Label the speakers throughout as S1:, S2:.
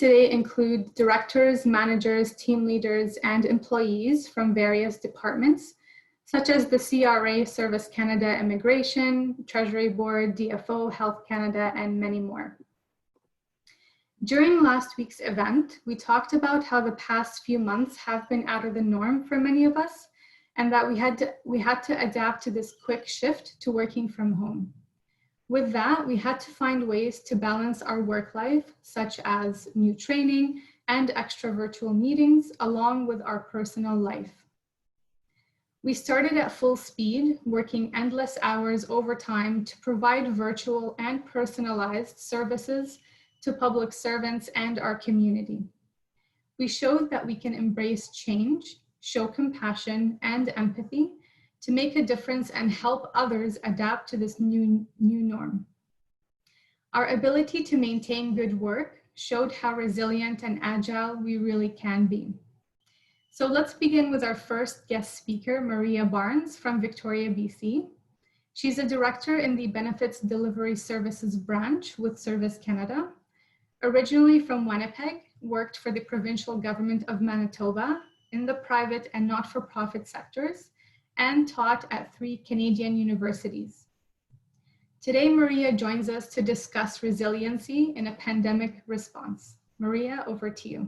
S1: today include directors, managers, team leaders, and employees from various departments, such as the CRA, Service Canada Immigration, Treasury Board, DFO, Health Canada, and many more. During last week's event, we talked about how the past few months have been out of the norm for many of us, and that we had to adapt to this quick shift to working from home. With that, we had to find ways to balance our work life, such as new training and extra virtual meetings, along with our personal life. We started at full speed, working endless hours overtime to provide virtual and personalized services to public servants and our community. We showed that we can embrace change, show compassion and empathy to make a difference and help others adapt to this new norm. Our ability to maintain good work showed how resilient and agile we really can be. So let's begin with our first guest speaker, Maria Barnes from Victoria, BC. She's a director in the Benefits Delivery Services branch with Service Canada. Originally from Winnipeg, worked for the provincial government of Manitoba in the private and not-for-profit sectors, and taught at 3 Canadian universities. Today, Maria joins us to discuss resiliency in a pandemic response. Maria, over to you.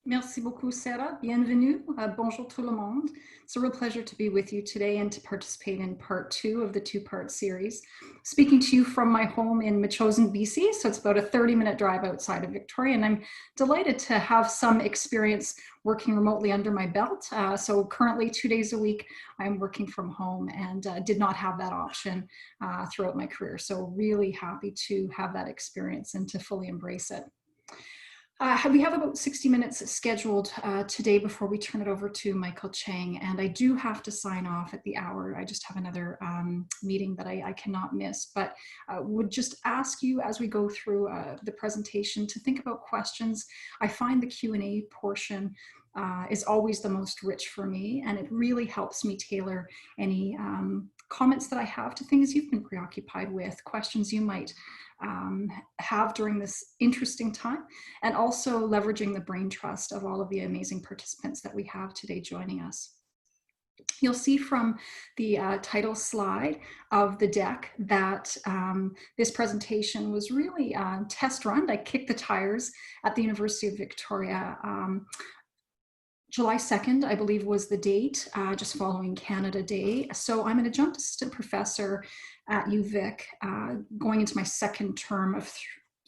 S2: Merci beaucoup, Sarah. Bienvenue. Bonjour tout le monde. It's a real pleasure to be with you today and to participate in part 2 of the 2-part series. Speaking to you from my home in Metchosin, BC, so it's about a 30-minute drive outside of Victoria, and I'm delighted to have some experience working remotely under my belt. So currently 2 days a week, I'm working from home and did not have that option throughout my career. So really happy to have that experience and to fully embrace it. We have about 60 minutes scheduled today before we turn it over to Michael Chang, and I do have to sign off at the hour. I just have another meeting that I cannot miss, but would just ask you as we go through the presentation to think about questions. I find the Q&A portion is always the most rich for me, and it really helps me tailor any comments that I have to things you've been preoccupied with, questions you might have during this interesting time, and also leveraging the brain trust of all of the amazing participants that we have today joining us. You'll see from the title slide of the deck that this presentation was really test run. I kicked the tires at the University of Victoria. July 2nd, I believe, was the date, just following Canada Day. So I'm an adjunct assistant professor at UVic, going into my second term of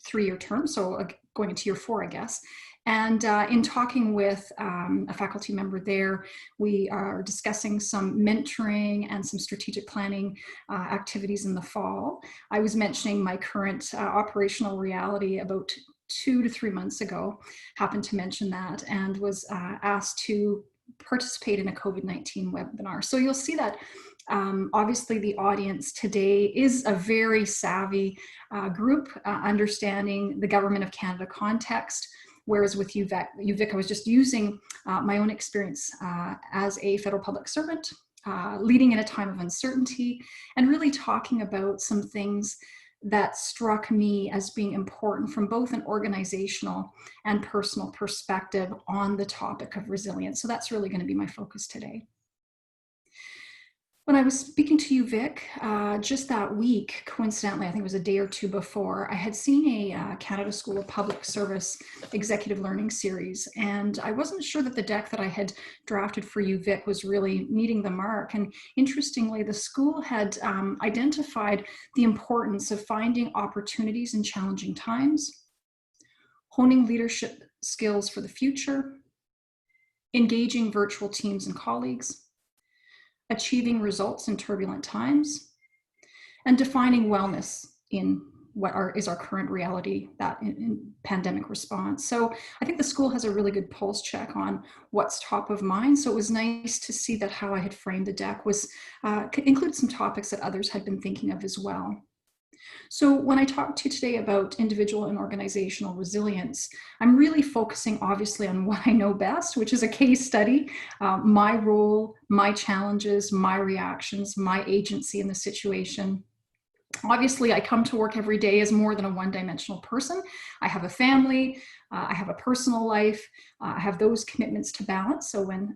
S2: 3-year term, so going into year 4, I guess. And in talking with a faculty member there, we are discussing some mentoring and some strategic planning activities in the fall. I was mentioning my current operational reality about 2 to 3 months ago, happened to mention that, and was asked to participate in a COVID-19 webinar. So you'll see that obviously the audience today is a very savvy group, understanding the Government of Canada context, whereas with UVic I was just using my own experience as a federal public servant, leading in a time of uncertainty, and really talking about some things that struck me as being important from both an organizational and personal perspective on the topic of resilience. So that's really going to be my focus today. When I was speaking to UVic just that week, coincidentally, I think it was a day or 2 before, I had seen a Canada School of Public Service executive learning series, and I wasn't sure that the deck that I had drafted for UVic was really meeting the mark. And interestingly, the school had identified the importance of finding opportunities in challenging times, honing leadership skills for the future, engaging virtual teams and colleagues, achieving results in turbulent times, and defining wellness in what is our current reality, that in pandemic response. So I think the school has a really good pulse check on what's top of mind. So it was nice to see that how I had framed the deck was included some topics that others had been thinking of as well. So when I talk to you today about individual and organizational resilience, I'm really focusing obviously on what I know best, which is a case study, my role, my challenges, my reactions, my agency in the situation. Obviously, I come to work every day as more than a one-dimensional person. I have a family, I have a personal life, I have those commitments to balance. So when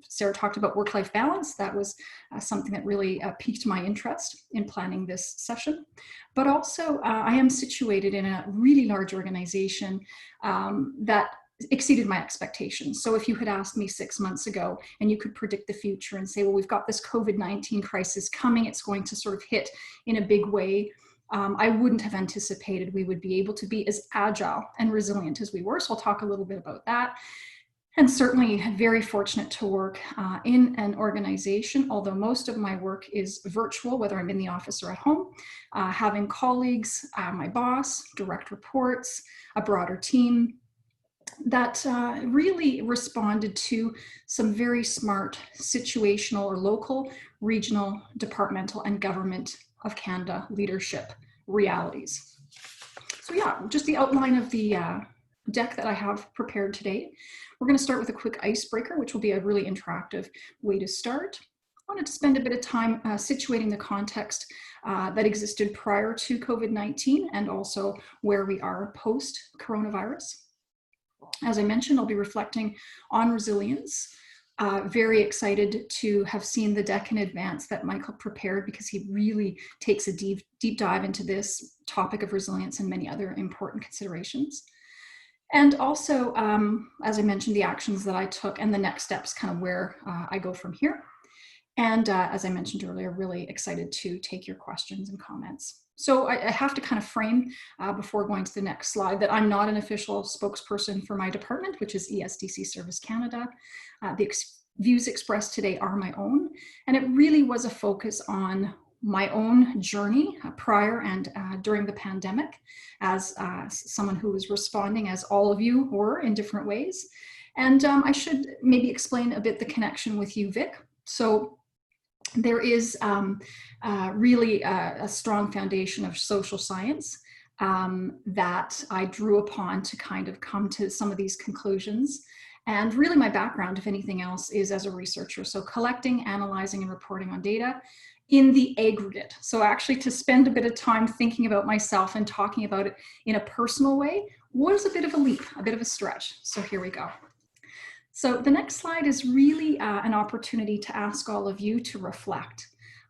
S2: Sarah talked about work-life balance, that was something that really piqued my interest in planning this session. But also, I am situated in a really large organization that exceeded my expectations. So if you had asked me 6 months ago and you could predict the future and say, well, we've got this COVID-19 crisis coming, it's going to sort of hit in a big way, I wouldn't have anticipated we would be able to be as agile and resilient as we were. So I'll talk a little bit about that. And certainly very fortunate to work in an organization, although most of my work is virtual, whether I'm in the office or at home, having colleagues, my boss, direct reports, a broader team, that really responded to some very smart situational or local, regional, departmental, and government of Canada leadership realities. So yeah, just the outline of the deck that I have prepared today. We're going to start with a quick icebreaker, which will be a really interactive way to start. I wanted to spend a bit of time situating the context that existed prior to COVID-19 and also where we are post-coronavirus. As I mentioned, I'll be reflecting on resilience. Very excited to have seen the deck in advance that Michael prepared, because he really takes a deep dive into this topic of resilience and many other important considerations. And also, as I mentioned, the actions that I took and the next steps, kind of where I go from here. And as I mentioned earlier, really excited to take your questions and comments. So I have to kind of frame before going to the next slide that I'm not an official spokesperson for my department, which is ESDC Service Canada. The views expressed today are my own, and it really was a focus on my own journey prior and during the pandemic as someone who was responding, as all of you were, in different ways. And I should maybe explain a bit the connection with you, Vic. So there is really a strong foundation of social science that I drew upon to kind of come to some of these conclusions. And really my background, if anything else, is as a researcher. So collecting, analyzing, and reporting on data in the aggregate. So actually to spend a bit of time thinking about myself and talking about it in a personal way was a bit of a leap, a bit of a stretch. So here we go. So the next slide is really an opportunity to ask all of you to reflect.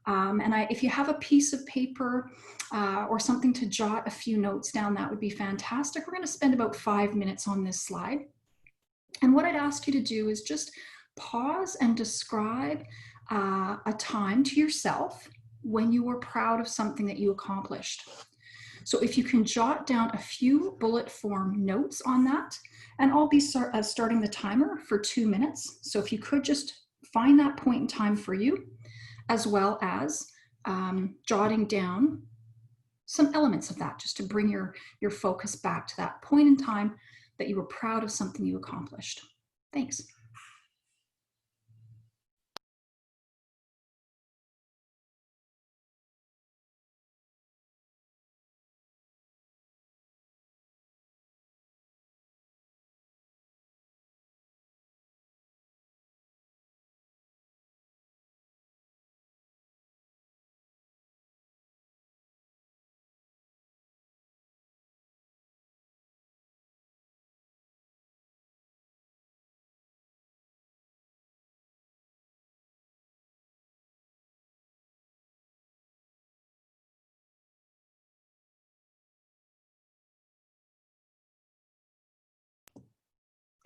S2: If you have a piece of paper or something to jot a few notes down, that would be fantastic. We're going to spend about 5 minutes on this slide. And what I'd ask you to do is just pause and describe a time to yourself when you were proud of something that you accomplished. So if you can jot down a few bullet form notes on that, and I'll be starting the timer for 2 minutes. So if you could just find that point in time for you, as well as jotting down some elements of that, just to bring your focus back to that point in time that you were proud of something you accomplished. Thanks.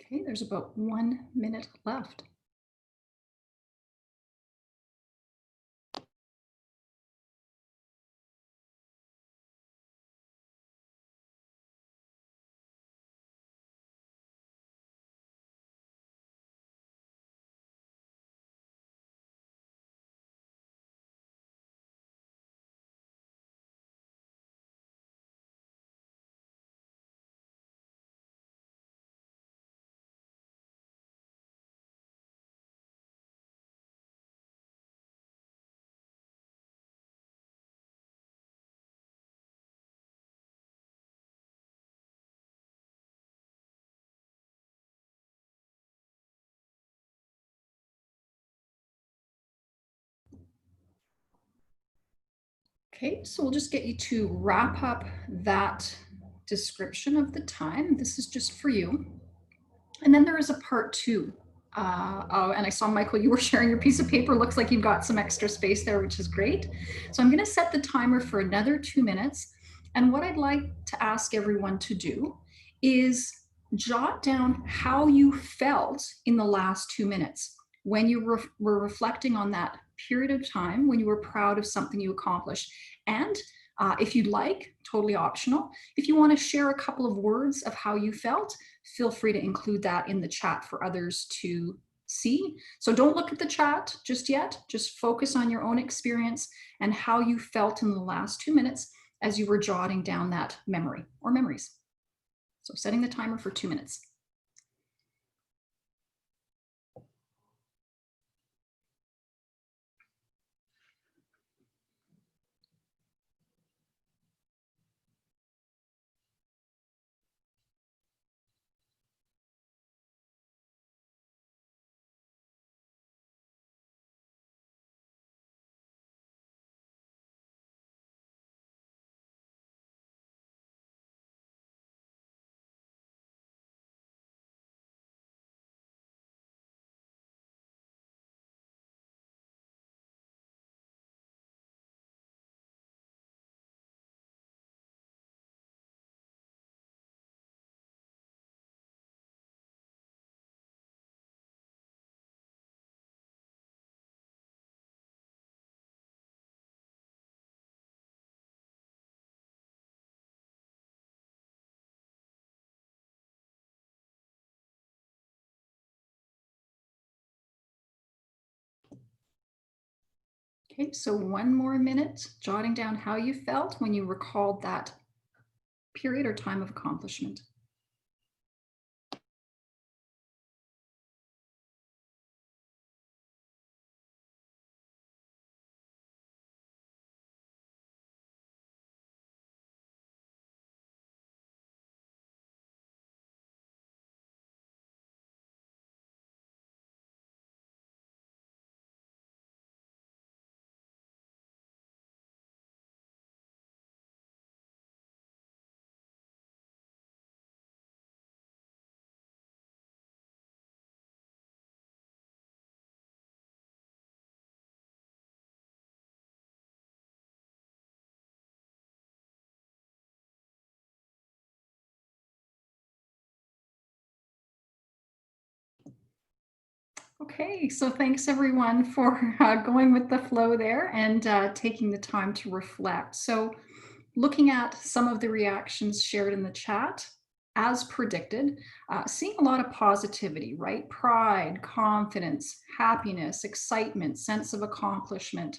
S2: Okay, there's about 1 minute left. Okay, so we'll just get you to wrap up that description of the time. This is just for you. And then there is a part two. And I saw, Michael, you were sharing your piece of paper. Looks like you've got some extra space there, which is great. So I'm going to set the timer for another 2 minutes. And what I'd like to ask everyone to do is jot down how you felt in the last 2 minutes when you were reflecting on that period of time when you were proud of something you accomplished. And if you'd like, totally optional, if you want to share a couple of words of how you felt, feel free to include that in the chat for others to see. So don't look at the chat just yet. Just focus on your own experience and how you felt in the last 2 minutes as you were jotting down that memory or memories. So setting the timer for 2 minutes. Okay, so 1 more minute, jotting down how you felt when you recalled that period or time of accomplishment. Okay, so thanks everyone for going with the flow there and taking the time to reflect. So looking at some of the reactions shared in the chat, as predicted, seeing a lot of positivity, right? Pride, confidence, happiness, excitement, sense of accomplishment,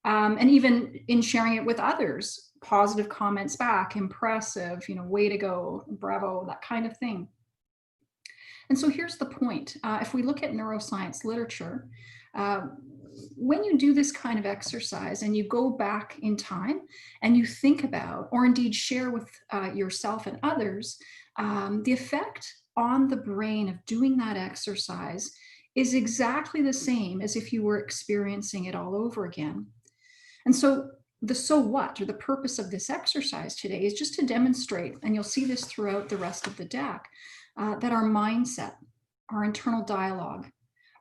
S2: and even in sharing it with others, positive comments back, impressive, way to go, bravo, that kind of thing. And so here's the point. If we look at neuroscience literature, when you do this kind of exercise and you go back in time and you think about, or indeed share with yourself and others, the effect on the brain of doing that exercise is exactly the same as if you were experiencing it all over again. And so the so what, or the purpose of this exercise today, is just to demonstrate, and you'll see this throughout the rest of the deck, that our mindset, our internal dialogue,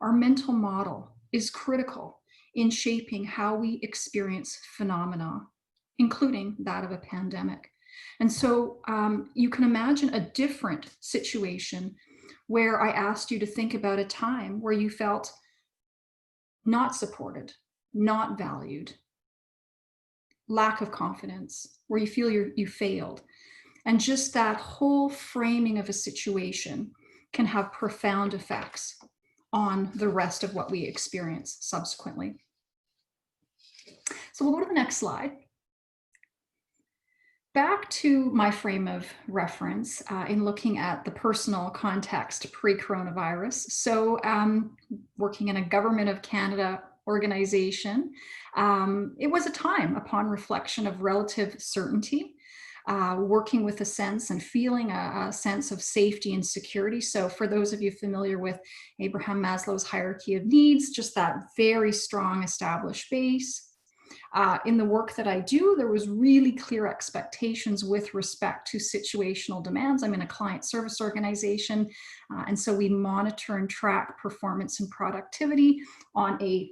S2: our mental model is critical in shaping how we experience phenomena, including that of a pandemic. And so you can imagine a different situation where I asked you to think about a time where you felt not supported, not valued, lack of confidence, where you feel you failed. And just that whole framing of a situation can have profound effects on the rest of what we experience subsequently. So we'll go to the next slide. Back to my frame of reference in looking at the personal context pre-coronavirus. So working in a Government of Canada organization, it was a time upon reflection of relative certainty, working with a sense and feeling a sense of safety and security. So for those of you familiar with Abraham Maslow's hierarchy of needs, just that very strong established base. In the work that I do, there was really clear expectations with respect to situational demands. I'm in a client service organization, and so we monitor and track performance and productivity on a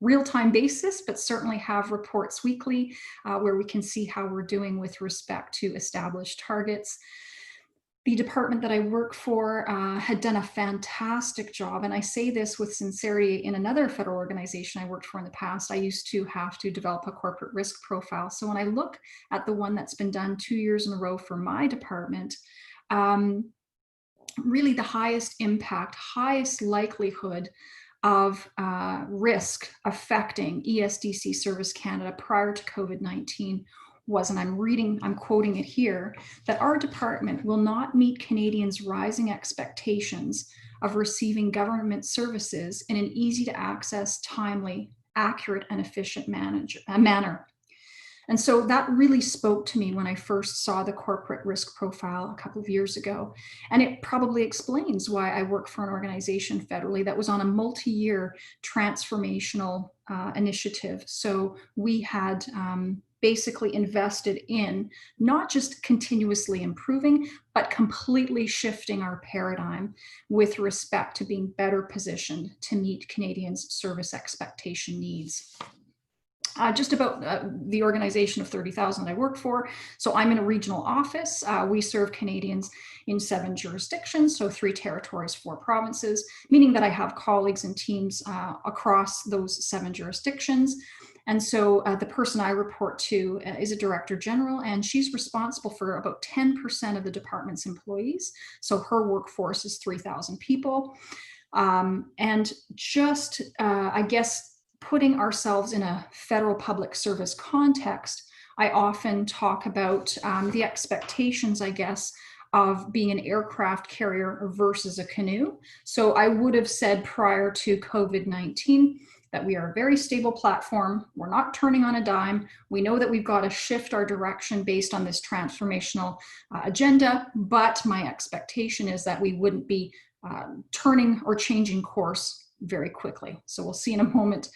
S2: real-time basis, but certainly have reports weekly where we can see how we're doing with respect to established targets. The department that I work for had done a fantastic job, and I say this with sincerity. In another federal organization I worked for in the past, I used to have to develop a corporate risk profile. So when I look at the one that's been done 2 years in a row for my department, really the highest impact, highest likelihood of risk affecting ESDC Service Canada prior to COVID-19 was, and I'm quoting it here, that our department will not meet Canadians' rising expectations of receiving government services in an easy to access, timely, accurate, and efficient manner. And so that really spoke to me when I first saw the corporate risk profile a couple of years ago. And it probably explains why I work for an organization federally that was on a multi-year transformational initiative. So we had basically invested in not just continuously improving, but completely shifting our paradigm with respect to being better positioned to meet Canadians' service expectation needs. Just about the organization of 30,000 I work for. So I'm in a regional office. We serve Canadians in 7 jurisdictions, so 3 territories, 4 provinces, meaning that I have colleagues and teams across those 7 jurisdictions. And so the person I report to is a director general, and she's responsible for about 10% of the department's employees. So her workforce is 3,000 people. And just, I guess, putting ourselves in a federal public service context, I often talk about the expectations, I guess, of being an aircraft carrier versus a canoe. So I would have said prior to COVID-19 that we are a very stable platform. We're not turning on a dime. We know that we've got to shift our direction based on this transformational agenda, but my expectation is that we wouldn't be turning or changing course very quickly. So we'll see in a moment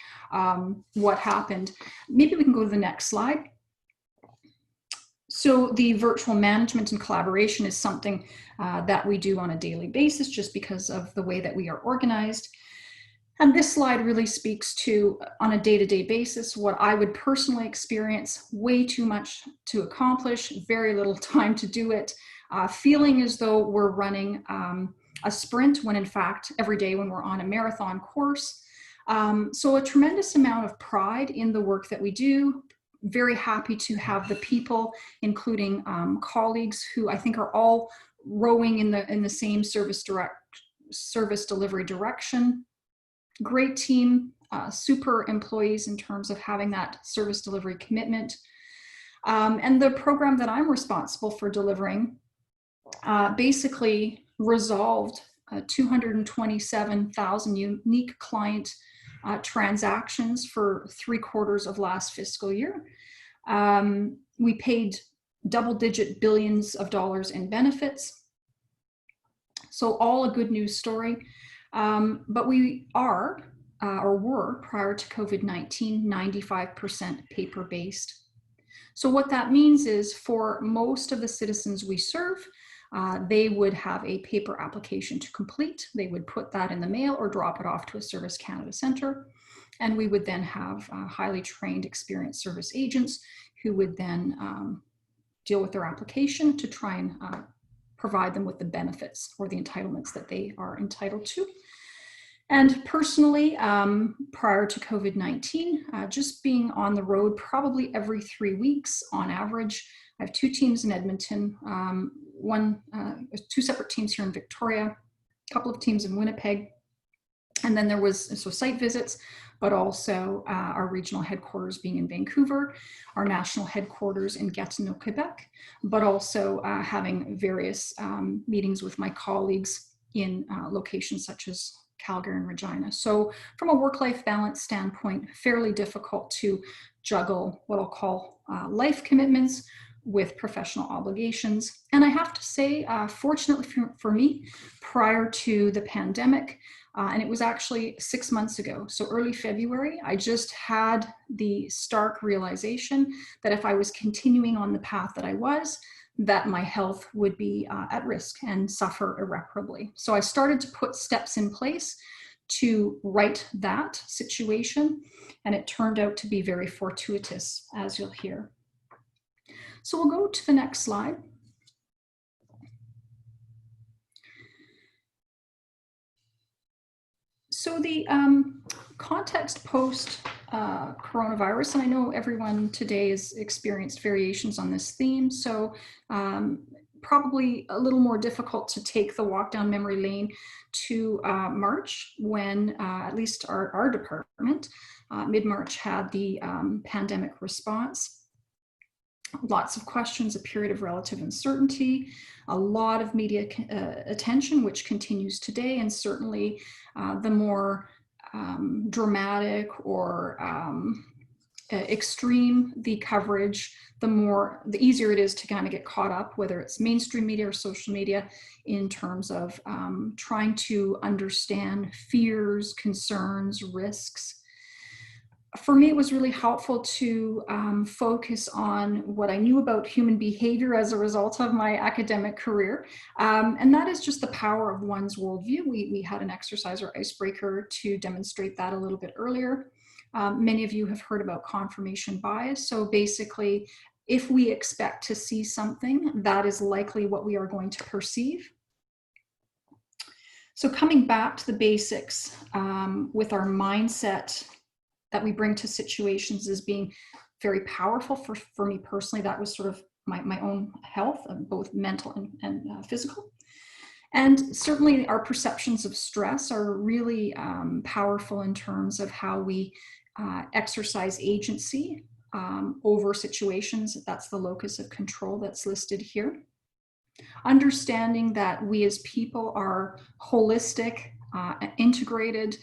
S2: what happened. Maybe we can go to the next slide. So the virtual management and collaboration is something that we do on a daily basis just because of the way that we are organized. And this slide really speaks to, on a day-to-day basis, what I would personally experience: way too much to accomplish, very little time to do it, feeling as though we're running a sprint when in fact every day when we're on a marathon course. So a tremendous amount of pride in the work that we do. Very happy to have the people, including colleagues who I think are all rowing in the same service delivery direction. Great team, super employees in terms of having that service delivery commitment. And the program that I'm responsible for delivering basically resolved 227,000 unique client transactions for 3/4 of last fiscal year. We paid double-digit billions of dollars in benefits. So all a good news story. But we are, or were prior to COVID-19, 95% paper-based. So what that means is for most of the citizens we serve, they would have a paper application to complete. They would put that in the mail or drop it off to a Service Canada Centre. And we would then have highly trained, experienced service agents who would then deal with their application to try and provide them with the benefits or the entitlements that they are entitled to. And personally, prior to COVID-19, just being on the road probably every 3 weeks on average. I have 2 teams in Edmonton, 2 separate teams here in Victoria, a couple of teams in Winnipeg. And then there was site visits, but also our regional headquarters being in Vancouver, our national headquarters in Gatineau, Quebec, but also having various meetings with my colleagues in locations such as Calgary and Regina. So from a work-life balance standpoint, fairly difficult to juggle what I'll call life commitments with professional obligations. And I have to say, fortunately for me, prior to the pandemic, and it was actually 6 months ago, so early February, I just had the stark realization that if I was continuing on the path that I was, that my health would be at risk and suffer irreparably. So I started to put steps in place to right that situation, and it turned out to be very fortuitous, as you'll hear. So we'll go to the next slide. So the context post coronavirus, and I know everyone today has experienced variations on this theme, so probably a little more difficult to take the walk down memory lane to March, when at least our department, mid-March, had the pandemic response. Lots of questions, a period of relative uncertainty, a lot of media attention, which continues today, and certainly the more dramatic or extreme the coverage, the easier it is to kind of get caught up, whether it's mainstream media or social media, in terms of trying to understand fears, concerns, risks. For me, it was really helpful to focus on what I knew about human behavior as a result of my academic career. And that is just the power of one's worldview. We had an exercise or icebreaker to demonstrate that a little bit earlier. Many of you have heard about confirmation bias. So basically, if we expect to see something, that is likely what we are going to perceive. So coming back to the basics with our mindset that we bring to situations as being very powerful. For me personally, that was sort of my own health, both mental and physical. And certainly our perceptions of stress are really powerful in terms of how we exercise agency over situations. That's the locus of control that's listed here. Understanding that we as people are holistic, integrated,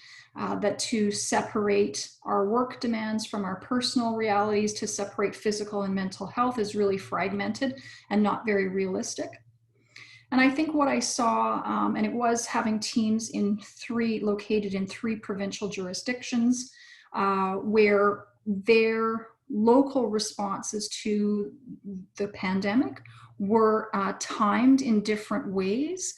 S2: that to separate our work demands from our personal realities, to separate physical and mental health, is really fragmented and not very realistic. And I think what I saw, and it was having teams located in 3 provincial jurisdictions, where their local responses to the pandemic were timed in different ways,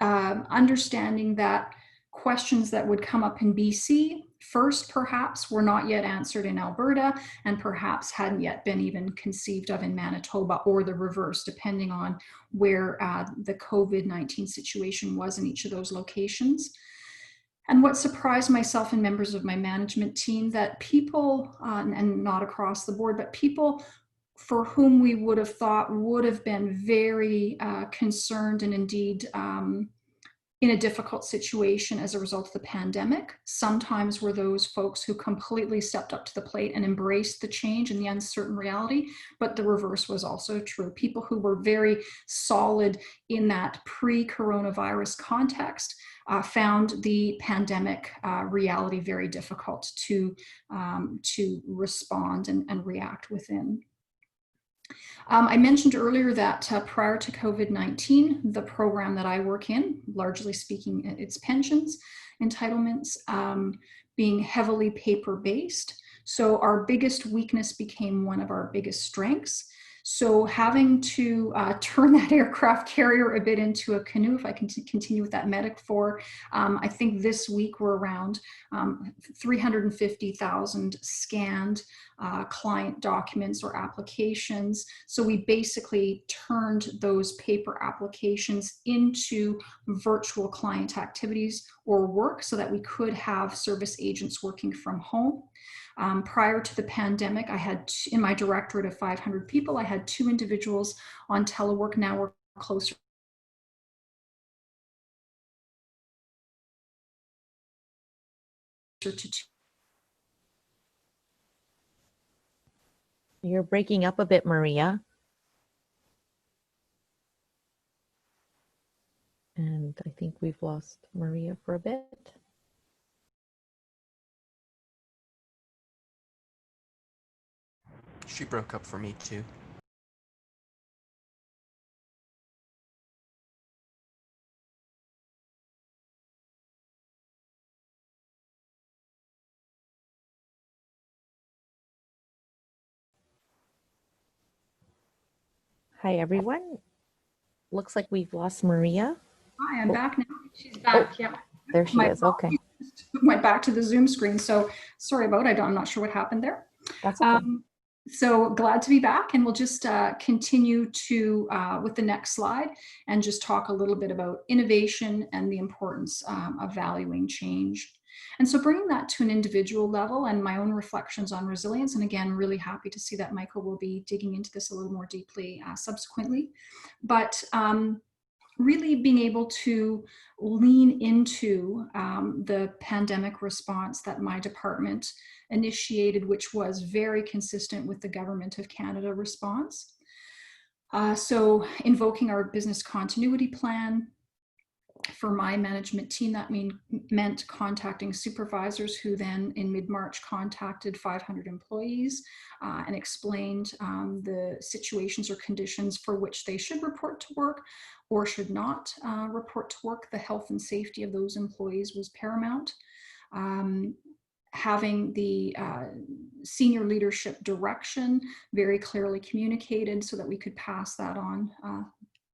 S2: understanding that questions that would come up in BC first perhaps were not yet answered in Alberta, and perhaps hadn't yet been even conceived of in Manitoba, or the reverse, depending on where the COVID-19 situation was in each of those locations. And what surprised myself and members of my management team, that people, and not across the board, but people for whom we would have thought would have been very concerned and indeed in a difficult situation as a result of the pandemic, sometimes were those folks who completely stepped up to the plate and embraced the change and the uncertain reality. But the reverse was also true. People who were very solid in that pre-coronavirus context found the pandemic reality very difficult to respond and react within. I mentioned earlier that prior to COVID-19, the program that I work in, largely speaking, it's pensions entitlements, being heavily paper-based. So our biggest weakness became one of our biggest strengths. So having to turn that aircraft carrier a bit into a canoe, if I can continue with that metaphor, I think this week we're around 350,000 scanned client documents or applications. So we basically turned those paper applications into virtual client activities or work so that we could have service agents working from home. Prior to the pandemic, I had, in my directorate of 500 people, I had 2 individuals on telework. Now we're closer to 2.
S3: You're breaking up a bit, Maria. And I think we've lost Maria for a bit.
S4: She broke up for me too.
S3: Hi, everyone. Looks like we've lost Maria.
S2: Hi, I'm
S3: Oh.
S2: back now.
S1: She's back, yeah.
S3: There she
S2: My
S3: is. Okay,
S2: went back to the Zoom screen, so sorry about it. I'm not sure what happened there.
S3: that's okay.
S2: So glad to be back, and we'll just continue to with the next slide and just talk a little bit about innovation and the importance of valuing change. And so bringing that to an individual level and my own reflections on resilience, and again, really happy to see that Michael will be digging into this a little more deeply subsequently. But really being able to lean into the pandemic response that my department initiated, which was very consistent with the Government of Canada response. So invoking our business continuity plan. For my management team, that meant contacting supervisors who then in mid-March contacted 500 employees and explained the situations or conditions for which they should report to work or should not report to work. The health and safety of those employees was paramount. Having the senior leadership direction very clearly communicated so that we could pass that on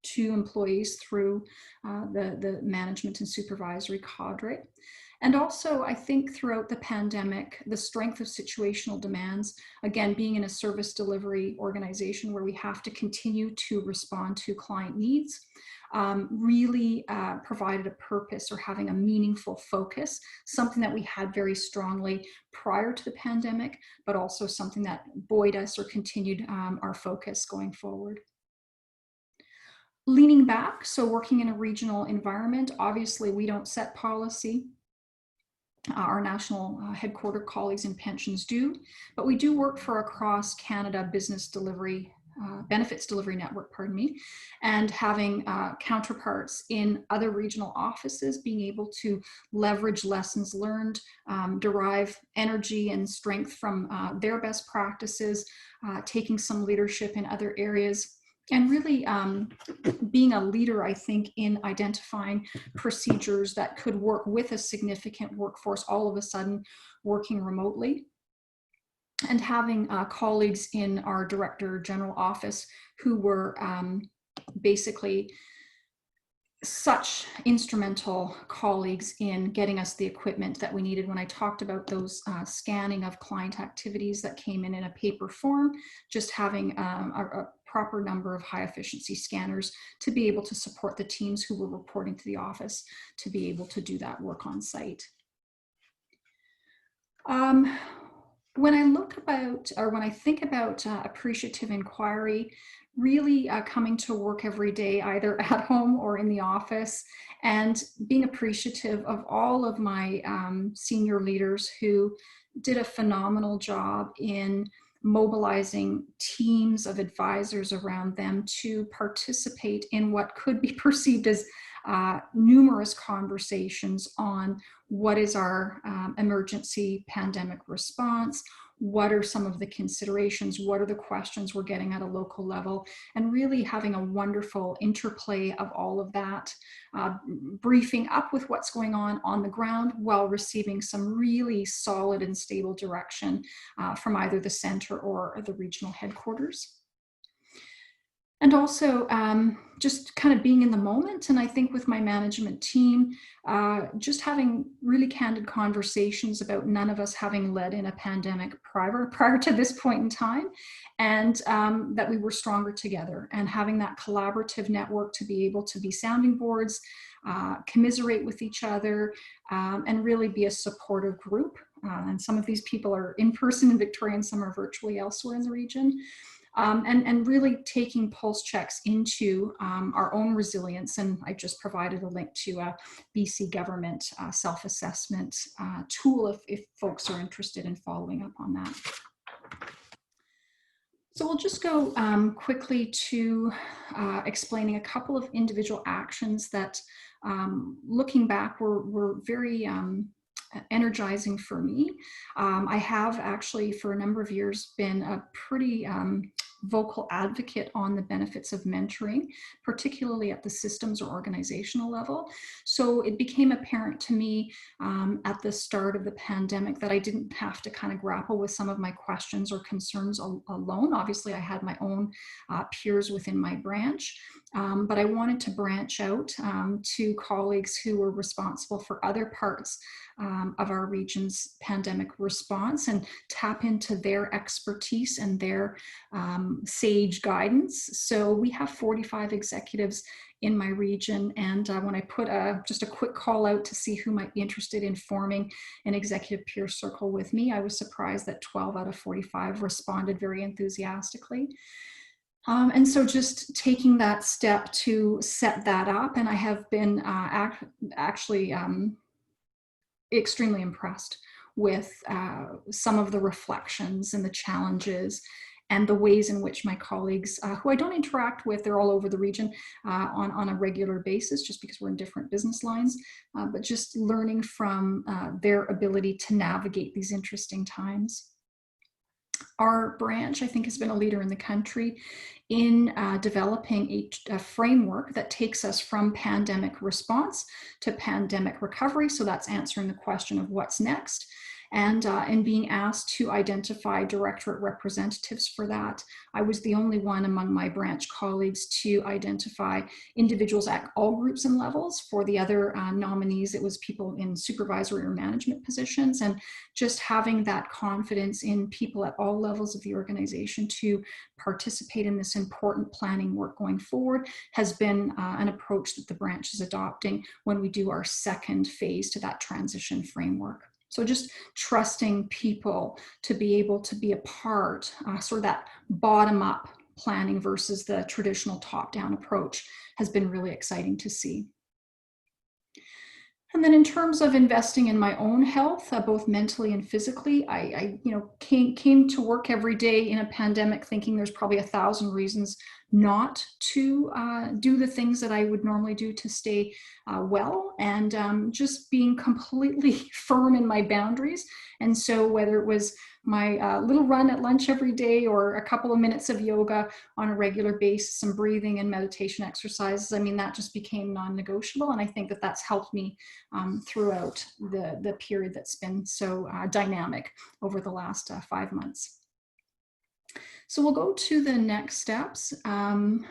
S2: to employees through the management and supervisory cadre. And also, I think throughout the pandemic, the strength of situational demands, again, being in a service delivery organization where we have to continue to respond to client needs, really provided a purpose or having a meaningful focus, something that we had very strongly prior to the pandemic, but also something that buoyed us or continued our focus going forward. Leaning back, so working in a regional environment, obviously we don't set policy. Our national headquarter colleagues in pensions do, but we do work for across Canada business delivery, benefits delivery network, pardon me, and having counterparts in other regional offices, being able to leverage lessons learned, derive energy and strength from their best practices, taking some leadership in other areas, and really being a leader, I think, in identifying procedures that could work with a significant workforce all of a sudden working remotely. And having colleagues in our Director General office who were basically such instrumental colleagues in getting us the equipment that we needed. When I talked about those scanning of client activities that came in a paper form, just having a proper number of high efficiency scanners to be able to support the teams who were reporting to the office to be able to do that work on site. When I look about, or when I think about appreciative inquiry, really coming to work every day, either at home or in the office, and being appreciative of all of my senior leaders who did a phenomenal job in mobilizing teams of advisors around them to participate in what could be perceived as numerous conversations on what is our emergency pandemic response, what are some of the considerations, what are the questions we're getting at a local level, and really having a wonderful interplay of all of that, briefing up with what's going on the ground while receiving some really solid and stable direction from either the center or the regional headquarters. And also just kind of being in the moment. And I think with my management team, just having really candid conversations about none of us having led in a pandemic prior to this point in time, and that we were stronger together, and having that collaborative network to be able to be sounding boards, commiserate with each other, and really be a supportive group. And some of these people are in person in Victoria and some are virtually elsewhere in the region. And really taking pulse checks into our own resilience. And I just provided a link to a BC government self-assessment tool if folks are interested in following up on that. So we'll just go quickly to explaining a couple of individual actions that, looking back, were very energizing for me. I have actually for a number of years been a pretty vocal advocate on the benefits of mentoring, particularly at the systems or organizational level. So it became apparent to me at the start of the pandemic that I didn't have to kind of grapple with some of my questions or concerns alone. Obviously, I had my own peers within my branch, but I wanted to branch out to colleagues who were responsible for other parts of our region's pandemic response and tap into their expertise and their sage guidance. So we have 45 executives in my region, and when I put just a quick call out to see who might be interested in forming an executive peer circle with me, I was surprised that 12 out of 45 responded very enthusiastically. And so just taking that step to set that up, and I have been actually extremely impressed with some of the reflections and the challenges and the ways in which my colleagues, who I don't interact with, they're all over the region on a regular basis, just because we're in different business lines, but just learning from their ability to navigate these interesting times. Our branch, I think, has been a leader in the country in developing a framework that takes us from pandemic response to pandemic recovery. So that's answering the question of what's next. And being asked to identify directorate representatives for that. I was the only one among my branch colleagues to identify individuals at all groups and levels. For the other nominees, it was people in supervisory or management positions, and just having that confidence in people at all levels of the organization to participate in this important planning work going forward has been an approach that the branch is adopting when we do our second phase to that transition framework. So just trusting people to be able to be a part, sort of that bottom-up planning versus the traditional top-down approach has been really exciting to see. And then in terms of investing in my own health, both mentally and physically, I came to work every day in a pandemic thinking there's probably 1,000 reasons not to do the things that I would normally do to stay well, and just being completely firm in my boundaries. And so whether it was my little run at lunch every day or a couple of minutes of yoga on a regular basis, some breathing and meditation exercises, I mean, that just became non-negotiable. And I think that that's helped me throughout the period that's been so dynamic over the last 5 months. So we'll go to the next steps.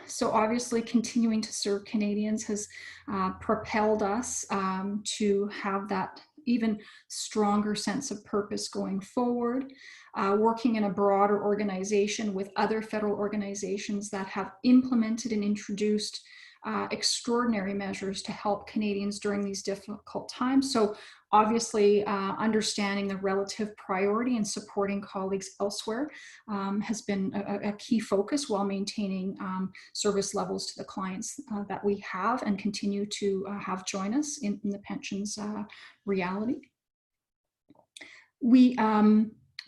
S2: So obviously continuing to serve Canadians has propelled us to have that even stronger sense of purpose going forward. Working in a broader organization with other federal organizations that have implemented and introduced extraordinary measures to help Canadians during these difficult times. So obviously understanding the relative priority and supporting colleagues elsewhere has been a key focus while maintaining service levels to the clients that we have and continue to have join us in the pensions reality. We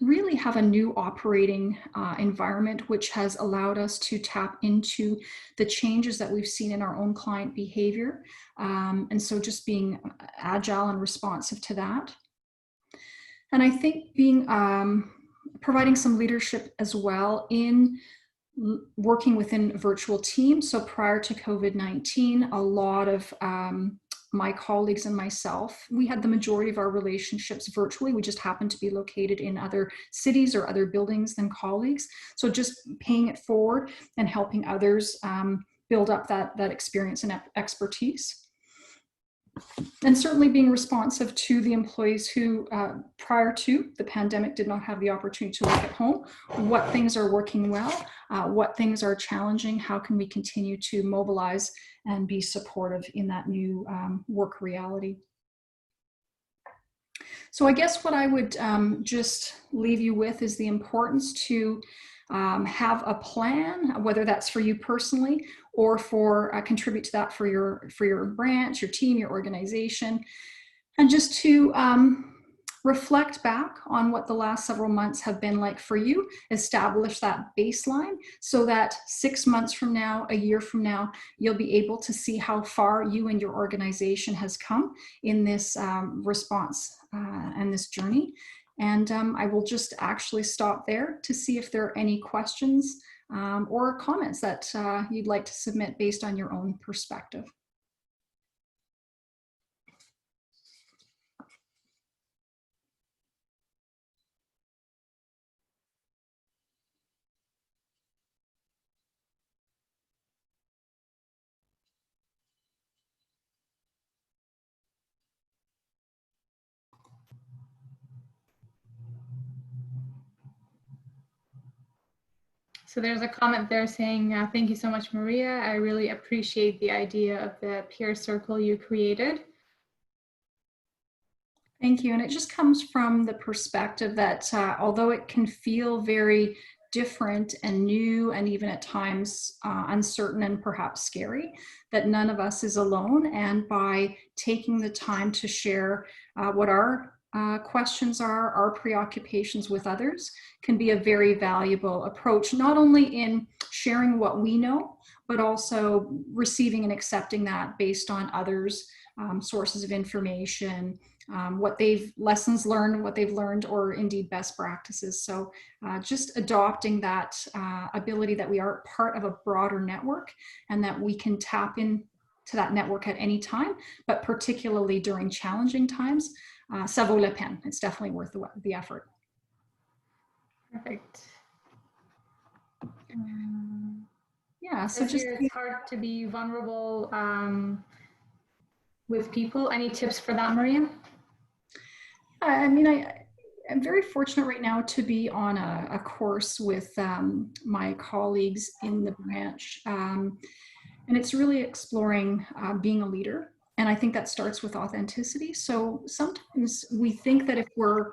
S2: really have a new operating environment, which has allowed us to tap into the changes that we've seen in our own client behavior. And so just being agile and responsive to that. And I think being providing some leadership as well in working within virtual teams. So prior to COVID-19, a lot of my colleagues and myself, we had the majority of our relationships virtually. We just happened to be located in other cities or other buildings than colleagues. So just paying it forward and helping others build up that experience and expertise. And certainly being responsive to the employees who, prior to the pandemic, did not have the opportunity to work at home. What things are working well, what things are challenging, how can we continue to mobilize and be supportive in that new work reality. So I guess what I would just leave you with is the importance to have a plan, whether that's for you personally or for contribute to that for your branch, your team, your organization, and just to reflect back on what the last several months have been like for you, establish that baseline so that 6 months from now, a year from now, you'll be able to see how far you and your organization has come in this response and this journey. And I will just actually stop there to see if there are any questions or comments that you'd like to submit based on your own perspective.
S1: So there's a comment there saying, thank you so much, Maria. I really appreciate the idea of the peer circle you created.
S2: Thank you. And it just comes from the perspective that although it can feel very different and new and even at times uncertain and perhaps scary, that none of us is alone. And by taking the time to share what our questions are, our preoccupations with others, can be a very valuable approach, not only in sharing what we know, but also receiving and accepting that based on others' sources of information, what they've lessons learned, what they've learned, or indeed best practices. So just adopting that ability that we are part of a broader network and that we can tap into that network at any time, but particularly during challenging times, ça vaut la peine. It's definitely worth the effort.
S1: Perfect.
S2: Yeah, so just
S1: it's hard to be vulnerable with people. Any tips for that, Maria?
S2: I mean, I'm very fortunate right now to be on a course with my colleagues in the branch. And it's really exploring being a leader. And I think that starts with authenticity. So sometimes we think that if we're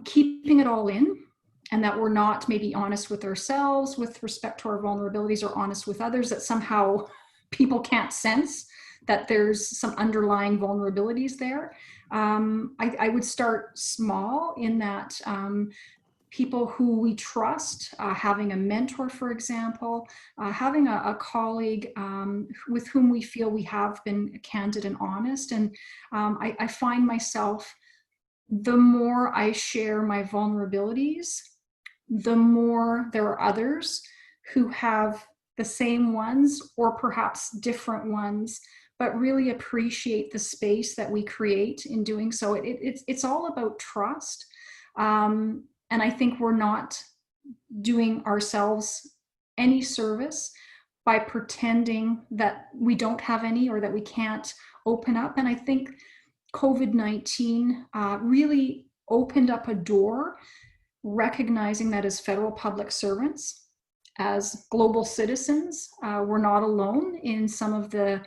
S2: keeping it all in and that we're not maybe honest with ourselves with respect to our vulnerabilities or honest with others, that somehow people can't sense that there's some underlying vulnerabilities there. I would start small in that people who we trust, having a mentor, for example, having a colleague with whom we feel we have been candid and honest. And I find myself, the more I share my vulnerabilities, the more there are others who have the same ones or perhaps different ones, but really appreciate the space that we create in doing so. It's all about trust. And I think we're not doing ourselves any service by pretending that we don't have any or that we can't open up. And I think COVID-19 really opened up a door, recognizing that as federal public servants, as global citizens, we're not alone in some of the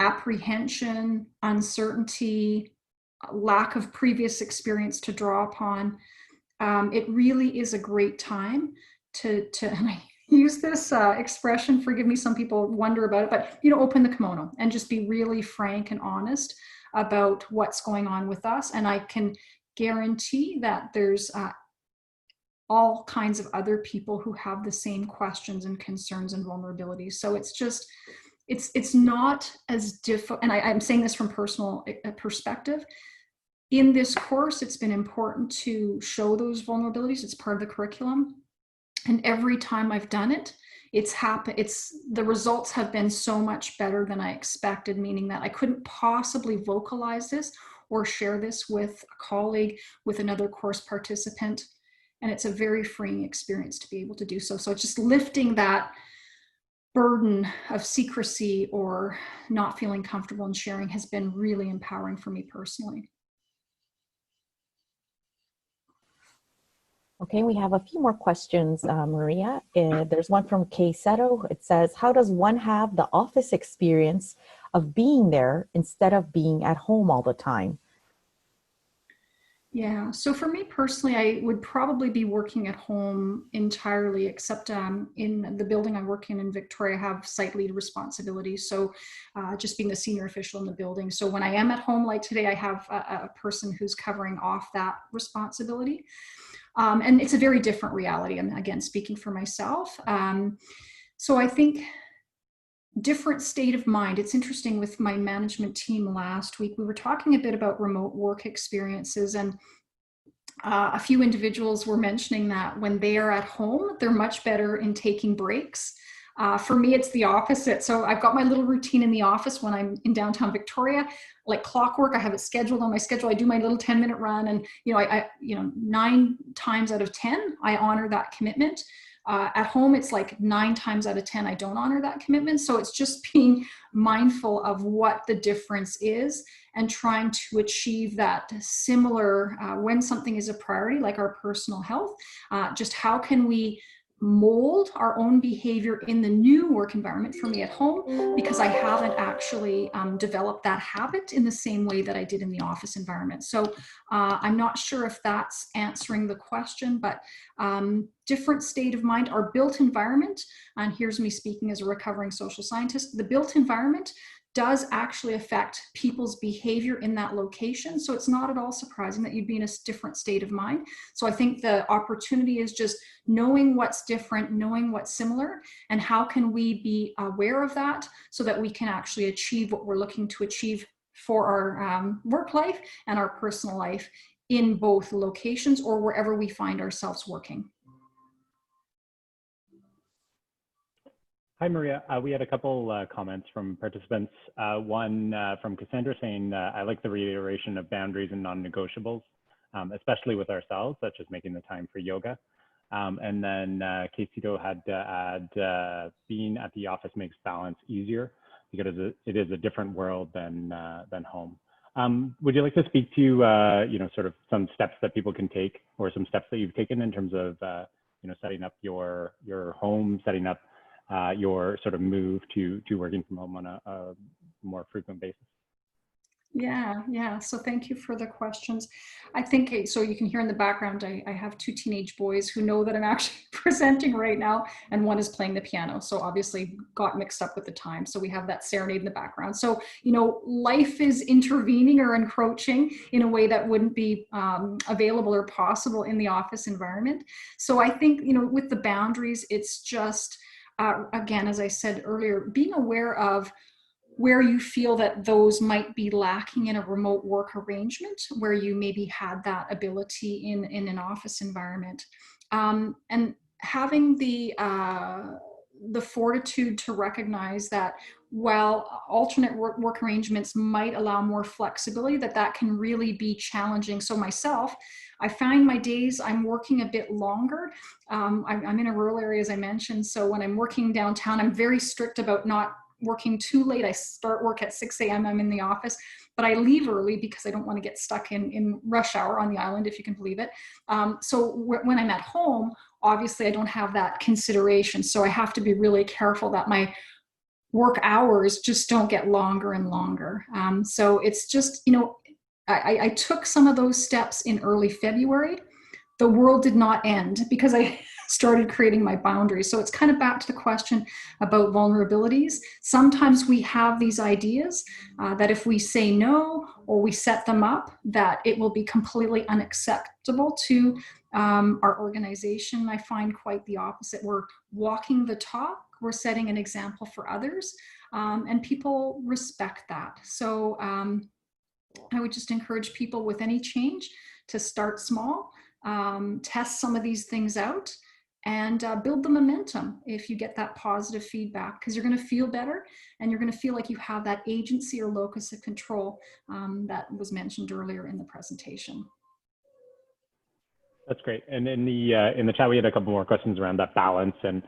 S2: apprehension, uncertainty, lack of previous experience to draw upon. It really is a great time to and I use this expression, forgive me, some people wonder about it, but open the kimono and just be really frank and honest about what's going on with us. And I can guarantee that there's all kinds of other people who have the same questions and concerns and vulnerabilities. So it's just, it's not as difficult, and I'm saying this from personal perspective. In this course, it's been important to show those vulnerabilities. It's part of the curriculum. And every time I've done it, the results have been so much better than I expected, meaning that I couldn't possibly vocalize this or share this with a colleague, with another course participant. And it's a very freeing experience to be able to do so. So just lifting that burden of secrecy or not feeling comfortable in sharing has been really empowering for me personally.
S3: Okay, we have a few more questions, Maria. There's one from Kay Seto. It says, how does one have the office experience of being there instead of being at home all the time?
S2: Yeah, so for me personally, I would probably be working at home entirely, except in the building I work in Victoria, I have site lead responsibilities. So just being the senior official in the building. So when I am at home, like today, I have a person who's covering off that responsibility. And it's a very different reality. I'm again speaking for myself. So I think different state of mind. It's interesting, with my management team last week, we were talking a bit about remote work experiences, and A few individuals were mentioning that when they are at home, they're much better in taking breaks. For me, it's the opposite. So I've got my little routine in the office when I'm in downtown Victoria, like clockwork. I have it scheduled on my schedule. I do my little 10-minute run, and you know, 9 times out of 10, I honor that commitment. At home, it's like 9 times out of 10, I don't honor that commitment. So it's just being mindful of what the difference is and trying to achieve that similar when something is a priority, like our personal health. Just how can we mold our own behavior in the new work environment for me at home, because I haven't actually developed that habit in the same way that I did in the office environment. So I'm not sure if that's answering the question, but different state of mind. Our built environment, and here's me speaking as a recovering social scientist, the built environment does actually affect people's behavior in that location. So it's not at all surprising that you'd be in a different state of mind. So I think the opportunity is just knowing what's different, knowing what's similar, and how can we be aware of that so that we can actually achieve what we're looking to achieve for our work life and our personal life in both locations or wherever we find ourselves working.
S4: Hi, Maria. We had a couple comments from participants. One from Cassandra saying, I like the reiteration of boundaries and non-negotiables, especially with ourselves, such as making the time for yoga. And then Casito had to add, being at the office makes balance easier because it is a different world than home. Would you like to speak to, you know, sort of some steps that people can take, or some steps that you've taken in terms of, you know, setting up your home, setting up your sort of move to working from home on a more frequent basis?
S2: Yeah. So thank you for the questions. I think, so you can hear in the background, I have 2 teenage boys who know that I'm actually presenting right now, and one is playing the piano. So obviously got mixed up with the time. So we have that serenade in the background. So, you know, life is intervening or encroaching in a way that wouldn't be available or possible in the office environment. So I think, you know, with the boundaries, it's just, again, as I said earlier, being aware of where you feel that those might be lacking in a remote work arrangement, where you maybe had that ability in an office environment, and having the fortitude to recognize that while alternate work arrangements might allow more flexibility, that can really be challenging. So myself, I find my days I'm working a bit longer. I'm in a rural area, as I mentioned. So when I'm working downtown, I'm very strict about not working too late. I start work at 6 a.m. I'm in the office, but I leave early because I don't want to get stuck in rush hour on the island, if you can believe it. So when I'm at home, obviously I don't have that consideration. So I have to be really careful that my work hours just don't get longer and longer. So it's just, you know, I took some of those steps in early February. The world did not end because I started creating my boundaries. So it's kind of back to the question about vulnerabilities. Sometimes we have these ideas that if we say no or we set them up, that it will be completely unacceptable to our organization. I find quite the opposite. We're walking the talk, we're setting an example for others, and people respect that. So I would just encourage people with any change to start small, test some of these things out, and build the momentum if you get that positive feedback, because you're going to feel better and you're going to feel like you have that agency or locus of control that was mentioned earlier in the presentation.
S4: That's great. And in the chat, we had a couple more questions around that balance. And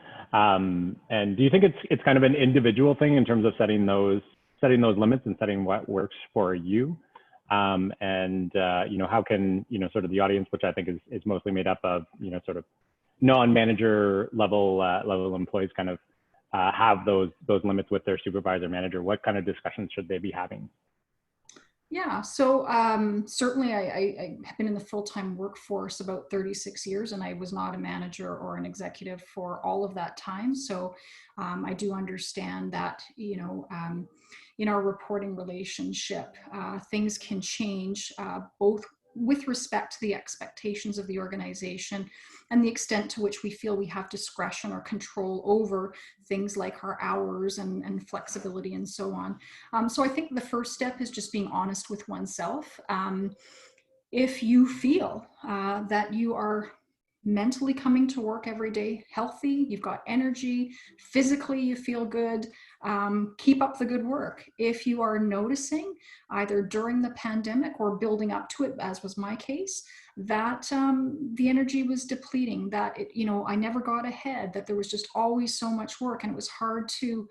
S4: do you think it's kind of an individual thing in terms of setting those limits and setting what works for you? You know, how can, you know, sort of the audience, which I think is mostly made up of, you know, sort of non-manager level employees, kind of have those limits with their supervisor manager? What kind of discussions should they be having?
S2: Yeah, so certainly I have been in the full-time workforce about 36 years, and I was not a manager or an executive for all of that time. So I do understand that, you know, in our reporting relationship, things can change both with respect to the expectations of the organization and the extent to which we feel we have discretion or control over things like our hours and flexibility and so on. So I think the first step is just being honest with oneself. if you feel that you are mentally coming to work every day healthy, you've got energy, physically you feel good, keep up the good work. If you are noticing either during the pandemic or building up to it, as was my case, that the energy was depleting, that I never got ahead, that there was just always so much work and it was hard to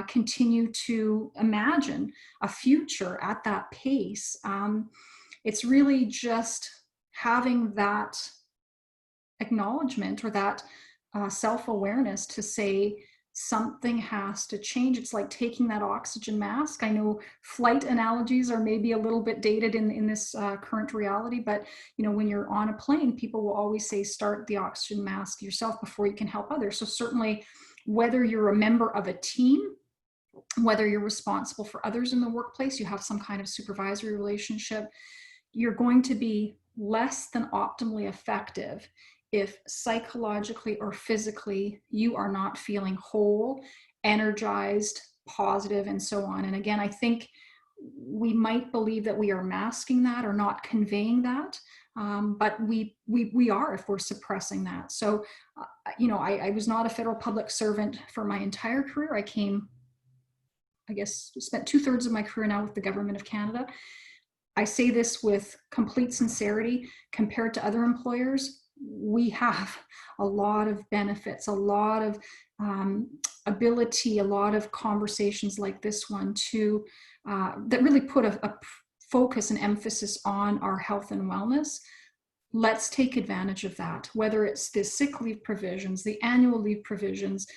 S2: continue to imagine a future at that pace. It's really just having that acknowledgement or that self-awareness to say something has to change. It's like taking that oxygen mask. I know flight analogies are maybe a little bit dated in this current reality, but when you're on a plane, people will always say start the oxygen mask yourself before you can help others. So certainly, whether you're a member of a team, whether you're responsible for others in the workplace, you have some kind of supervisory relationship, you're going to be less than optimally effective if psychologically or physically you are not feeling whole, energized, positive, and so on. And again, I think we might believe that we are masking that or not conveying that, but we are if we're suppressing that. So, I was not a federal public servant for my entire career. I spent 2/3 of my career now with the Government of Canada. I say this with complete sincerity. Compared to other employers, we have a lot of benefits, a lot of ability, a lot of conversations like this one to that really put a focus and emphasis on our health and wellness. Let's take advantage of that, whether it's the sick leave provisions, the annual leave provisions.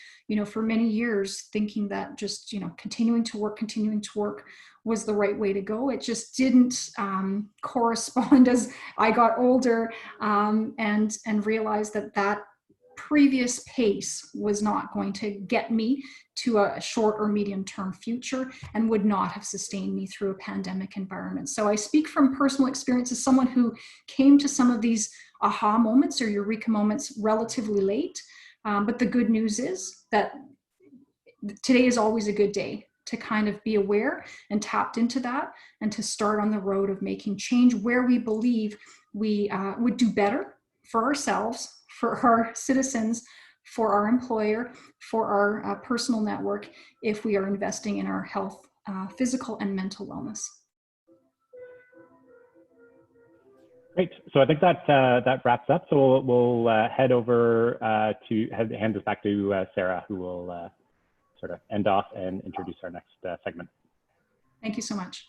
S2: For many years, thinking that just, continuing to work was the right way to go. It just didn't correspond as I got older and realized that previous pace was not going to get me to a short or medium term future and would not have sustained me through a pandemic environment. So I speak from personal experience as someone who came to some of these aha moments or eureka moments relatively late. But the good news is that today is always a good day to kind of be aware and tapped into that and to start on the road of making change where we believe we would do better for ourselves, for our citizens, for our employer, for our personal network, if we are investing in our health, physical and mental wellness.
S4: Great. So I think that wraps up. So we'll head over to hand this back to Sarah, who will sort of end off and introduce our next segment.
S2: Thank you so much.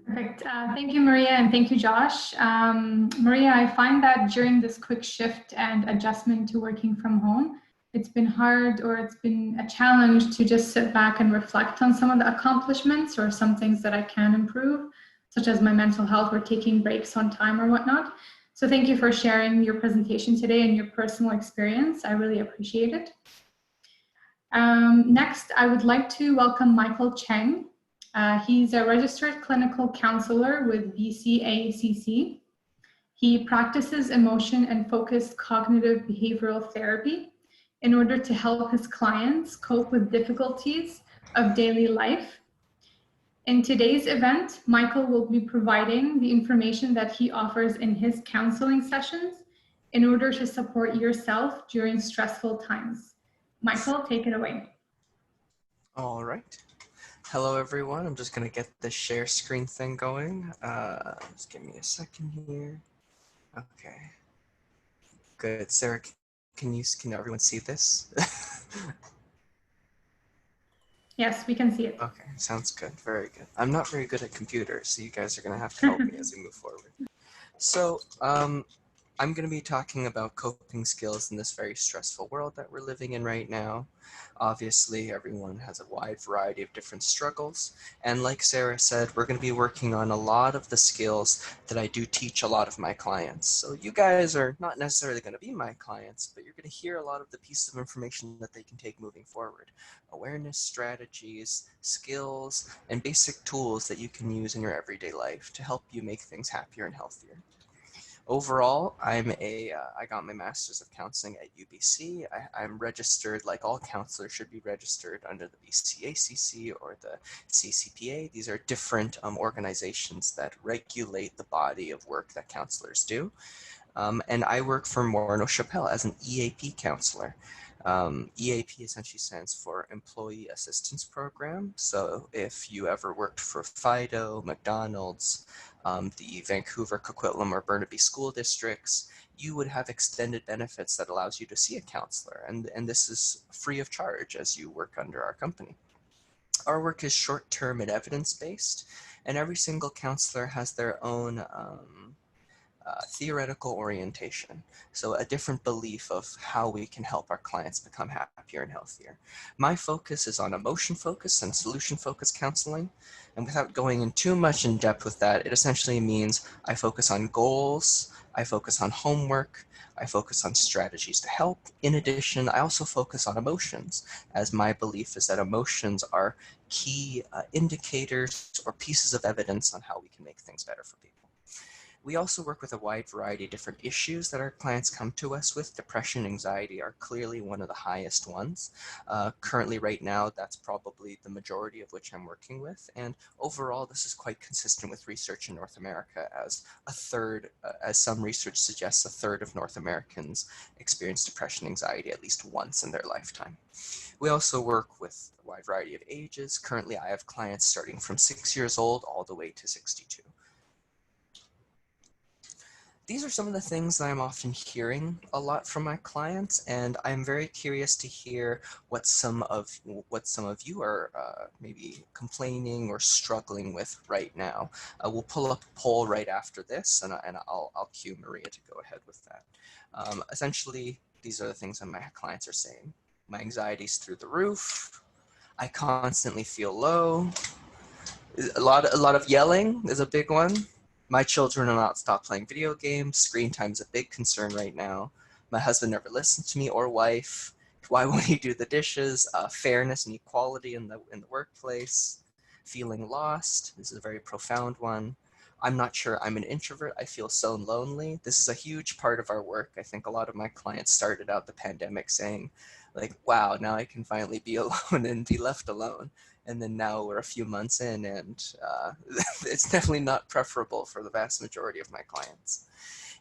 S1: Perfect. Thank you, Maria, and thank you, Josh. Maria, I find that during this quick shift and adjustment to working from home, it's been hard or it's been a challenge to just sit back and reflect on some of the accomplishments or some things that I can improve, such as my mental health or taking breaks on time or whatnot. So thank you for sharing your presentation today and your personal experience. I really appreciate it. Next, I would like to welcome Michael Cheng. He's a registered clinical counselor with BCACC. He practices emotion and focused cognitive behavioral therapy in order to help his clients cope with difficulties of daily life. In today's event, Michael will be providing the information that he offers in his counseling sessions in order to support yourself during stressful times. Michael, take it away.
S5: All right. Hello, everyone. I'm just going to get the share screen thing going. Just give me a second here. Okay. Good. Sarah, can everyone see this?
S1: Yes, we can see it.
S5: Okay, sounds good. Very good. I'm not very good at computers, so you guys are going to have to help me as we move forward. So, I'm going to be talking about coping skills in this very stressful world that we're living in right now. Obviously, everyone has a wide variety of different struggles. And like Sarah said, we're going to be working on a lot of the skills that I do teach a lot of my clients. So you guys are not necessarily going to be my clients, but you're going to hear a lot of the pieces of information that they can take moving forward. Awareness strategies, skills, and basic tools that you can use in your everyday life to help you make things happier and healthier. Overall, I got my Master's of Counseling at UBC. I'm registered, like all counselors should be registered under the BCACC or the CCPA. These are different organizations that regulate the body of work that counselors do. And I work for Morneau Chappelle as an EAP counselor. EAP essentially stands for Employee Assistance Program. So if you ever worked for Fido, McDonald's, the Vancouver, Coquitlam, or Burnaby school districts, you would have extended benefits that allows you to see a counselor. And this is free of charge as you work under our company. Our work is short-term and evidence-based, and every single counselor has their own theoretical orientation, so a different belief of how we can help our clients become happier and healthier. My focus is on emotion focus and solution focused counseling, and without going in too much in depth with that, it essentially means I focus on goals, I focus on homework, I focus on strategies to help. In addition, I also focus on emotions, as my belief is that emotions are key indicators or pieces of evidence on how we can make things better for people. We also work with a wide variety of different issues that our clients come to us with. Depression, anxiety are clearly one of the highest ones. Currently, right now, that's probably the majority of which I'm working with. And overall, this is quite consistent with research in North America, as a third, as some research suggests, a third of North Americans experience depression, anxiety at least once in their lifetime. We also work with a wide variety of ages. Currently, I have clients starting from 6 years old all the way to 62. These are some of the things that I'm often hearing a lot from my clients, and I'm very curious to hear what some of you are maybe complaining or struggling with right now. We'll pull up a poll right after this, and I'll cue Maria to go ahead with that. Essentially, these are the things that my clients are saying. My anxiety's through the roof. I constantly feel low. A lot of yelling is a big one. My children will not stop playing video games. Screen time is a big concern right now. My husband never listens to me, or wife. Why won't he do the dishes? Fairness and equality in the workplace. Feeling lost. This is a very profound one. I'm not sure. I'm an introvert. I feel so lonely. This is a huge part of our work. I think a lot of my clients started out the pandemic saying, like, wow, now I can finally be alone and be left alone. And then now we're a few months in, and it's definitely not preferable for the vast majority of my clients.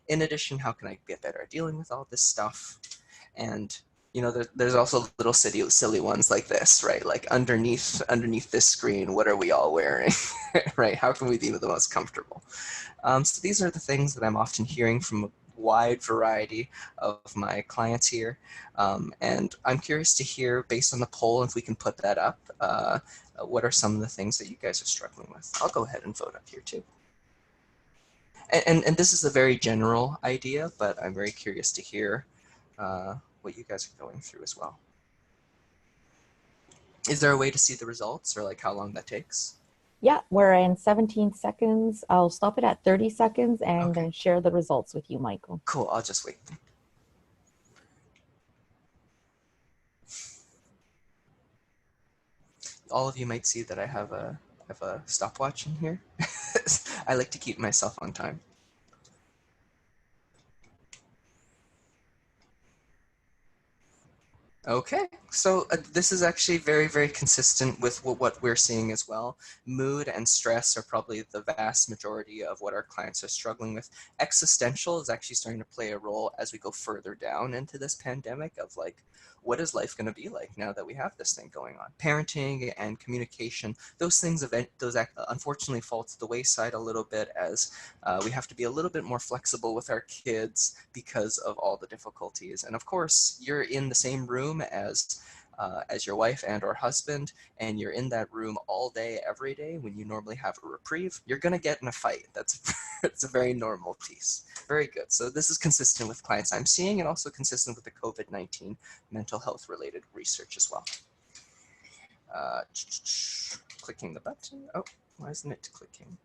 S5: In addition, how can I get better at dealing with all this stuff? And you know, there's also little silly ones like this, right? Like underneath this screen, what are we all wearing, right? How can we be the most comfortable? So these are the things that I'm often hearing from a wide variety of my clients here. And I'm curious to hear, based on the poll, if we can put that up, what are some of the things that you guys are struggling with? I'll go ahead and vote up here too. And this is a very general idea, but I'm very curious to hear what you guys are going through as well. Is there a way to see the results, or like how long that takes?
S3: Yeah, we're in 17 seconds. I'll stop it at 30 seconds and then share the results with you, Michael.
S5: Cool, I'll just wait. All of you might see that I have a stopwatch in here. I like to keep myself on time. Okay, so this is actually very, very consistent with what we're seeing as well. Mood and stress are probably the vast majority of what our clients are struggling with. Existential is actually starting to play a role as we go further down into this pandemic of like, what is life going to be like now that we have this thing going on? Parenting and communication, those things unfortunately fall to the wayside a little bit, as we have to be a little bit more flexible with our kids because of all the difficulties. And of course, you're in the same room as your wife and or husband, and you're in that room all day, every day, when you normally have a reprieve, you're going to get in a fight. It's a very normal piece. Very good. So this is consistent with clients I'm seeing, and also consistent with the COVID-19 mental health related research as well. Clicking the button. Oh, why isn't it clicking?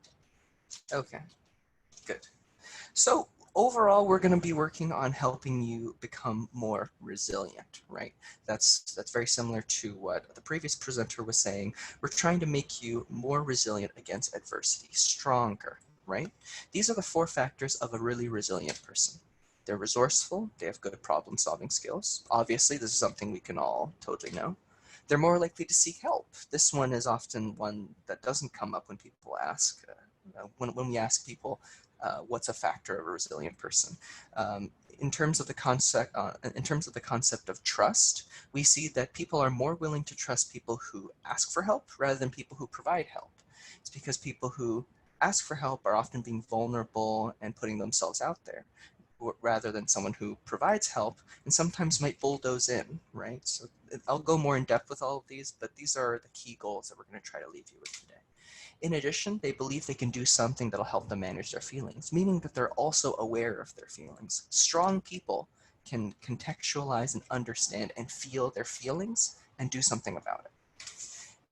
S5: Okay, good. So overall, we're going to be working on helping you become more resilient, right? That's very similar to what the previous presenter was saying. We're trying to make you more resilient against adversity, stronger, right? These are the 4 factors of a really resilient person. They're resourceful, they have good problem-solving skills. Obviously, this is something we can all totally know. They're more likely to seek help. This one is often one that doesn't come up when people ask, when we ask people, what's a factor of a resilient person? In terms of the concept of trust, we see that people are more willing to trust people who ask for help rather than people who provide help. It's because people who ask for help are often being vulnerable and putting themselves out there, rather than someone who provides help and sometimes might bulldoze in, right? So I'll go more in depth with all of these, but these are the key goals that we're going to try to leave you with today. In addition, they believe they can do something that'll help them manage their feelings, meaning that they're also aware of their feelings. Strong people can contextualize and understand and feel their feelings and do something about it.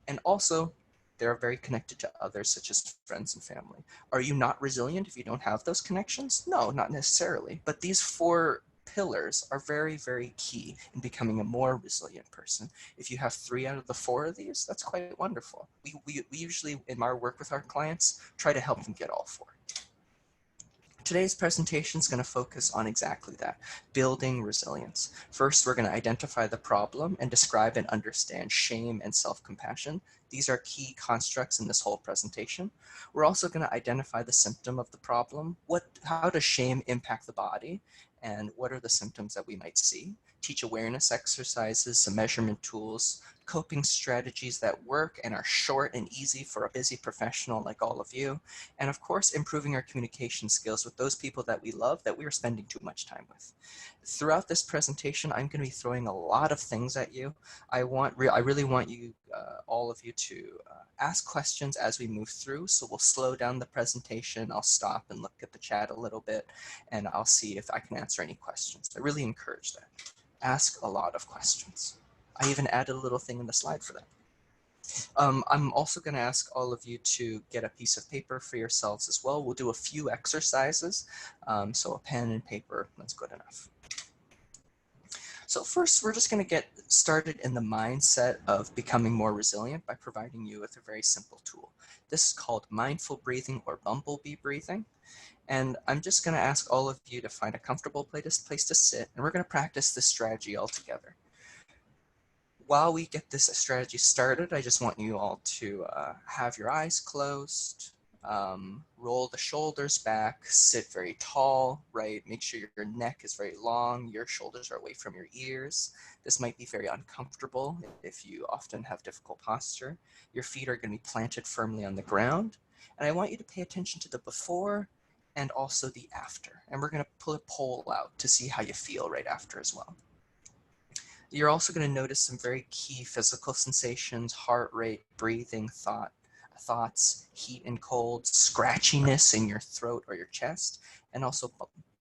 S5: And also, they're very connected to others, such as friends and family. Are you not resilient if you don't have those connections? No, not necessarily. But these 4 pillars are very, very key in becoming a more resilient person. If you have 3 out of the 4 of these, that's quite wonderful. We usually, in our work with our clients, try to help them get all 4. Today's presentation is going to focus on exactly that, building resilience. First, we're going to identify the problem and describe and understand shame and self-compassion. These are key constructs in this whole presentation. We're also going to identify the symptom of the problem. How does shame impact the body? And what are the symptoms that we might see? Teach awareness exercises, some measurement tools, coping strategies that work and are short and easy for a busy professional like all of you. And of course, improving our communication skills with those people that we love that we are spending too much time with. Throughout this presentation, I'm going to be throwing a lot of things at you. I really want you, all of you, to ask questions as we move through. So we'll slow down the presentation. I'll stop and look at the chat a little bit, and I'll see if I can answer any questions. I really encourage that. Ask a lot of questions. I even added a little thing in the slide for that. I'm also going to ask all of you to get a piece of paper for yourselves as well. We'll do a few exercises, so a pen and paper, that's good enough. So first, we're just going to get started in the mindset of becoming more resilient by providing you with a very simple tool. This is called mindful breathing or bumblebee breathing. And I'm just going to ask all of you to find a comfortable place to sit, and we're going to practice this strategy all together. While we get this strategy started, I just want you all to have your eyes closed, roll the shoulders back, sit very tall, right? Make sure your neck is very long, your shoulders are away from your ears. This might be very uncomfortable if you often have difficult posture. Your feet are going to be planted firmly on the ground. And I want you to pay attention to the before and also the after. And we're going to pull a poll out to see how you feel right after as well. You're also going to notice some very key physical sensations: heart rate, breathing, thoughts, heat and cold, scratchiness in your throat or your chest, and also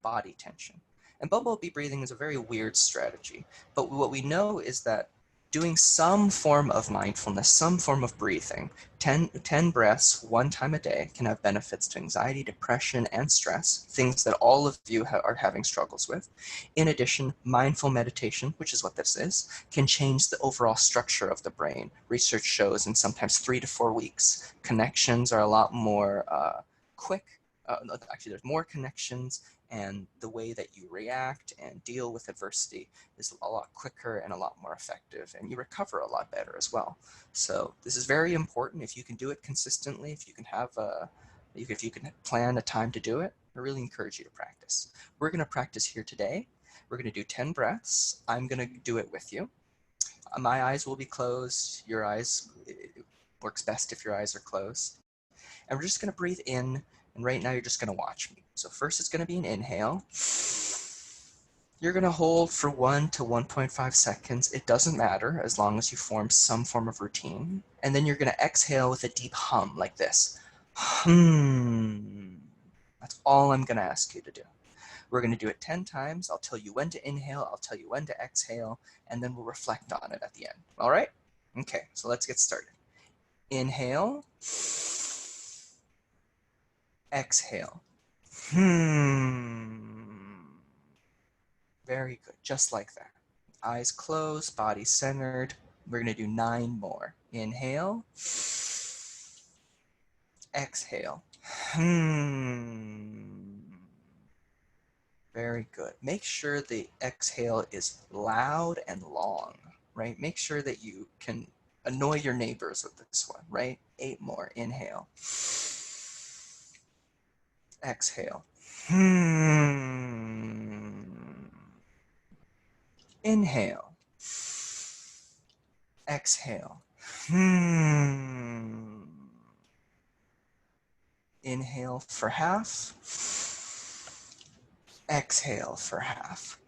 S5: body tension. And bumblebee breathing is a very weird strategy, but what we know is that doing some form of mindfulness, some form of breathing, 10 breaths 1 time a day, can have benefits to anxiety, depression, and stress, things that all of you are having struggles with. In addition, mindful meditation, which is what this is, can change the overall structure of the brain. Research shows in sometimes 3 to 4 weeks, connections are a lot more quick. Actually, there's more connections, and the way that you react and deal with adversity is a lot quicker and a lot more effective, and you recover a lot better as well. So this is very important. If you can do it consistently, if you can have if you can plan a time to do it, I really encourage you to practice. We're going to practice here today. We're going to do 10 breaths. I'm going to do it with you. My eyes will be closed. Your eyes, it works best if your eyes are closed. And we're just going to breathe in, and right now you're just going to watch me. So first it's going to be an inhale. You're going to hold for 1 to 1.5 seconds. It doesn't matter as long as you form some form of routine. And then you're going to exhale with a deep hum like this. That's all I'm going to ask you to do. We're going to do it 10 times. I'll tell you when to inhale. I'll tell you when to exhale. And then we'll reflect on it at the end. All right? Okay, so let's get started. Inhale. Exhale. Very good, just like that. Eyes closed, body centered. We're going to do 9 more. Inhale. Exhale. Very good. Make sure the exhale is loud and long, right? Make sure that you can annoy your neighbors with this one, right? 8 more. Inhale. Exhale. Inhale. Exhale. Inhale for half. Exhale for half.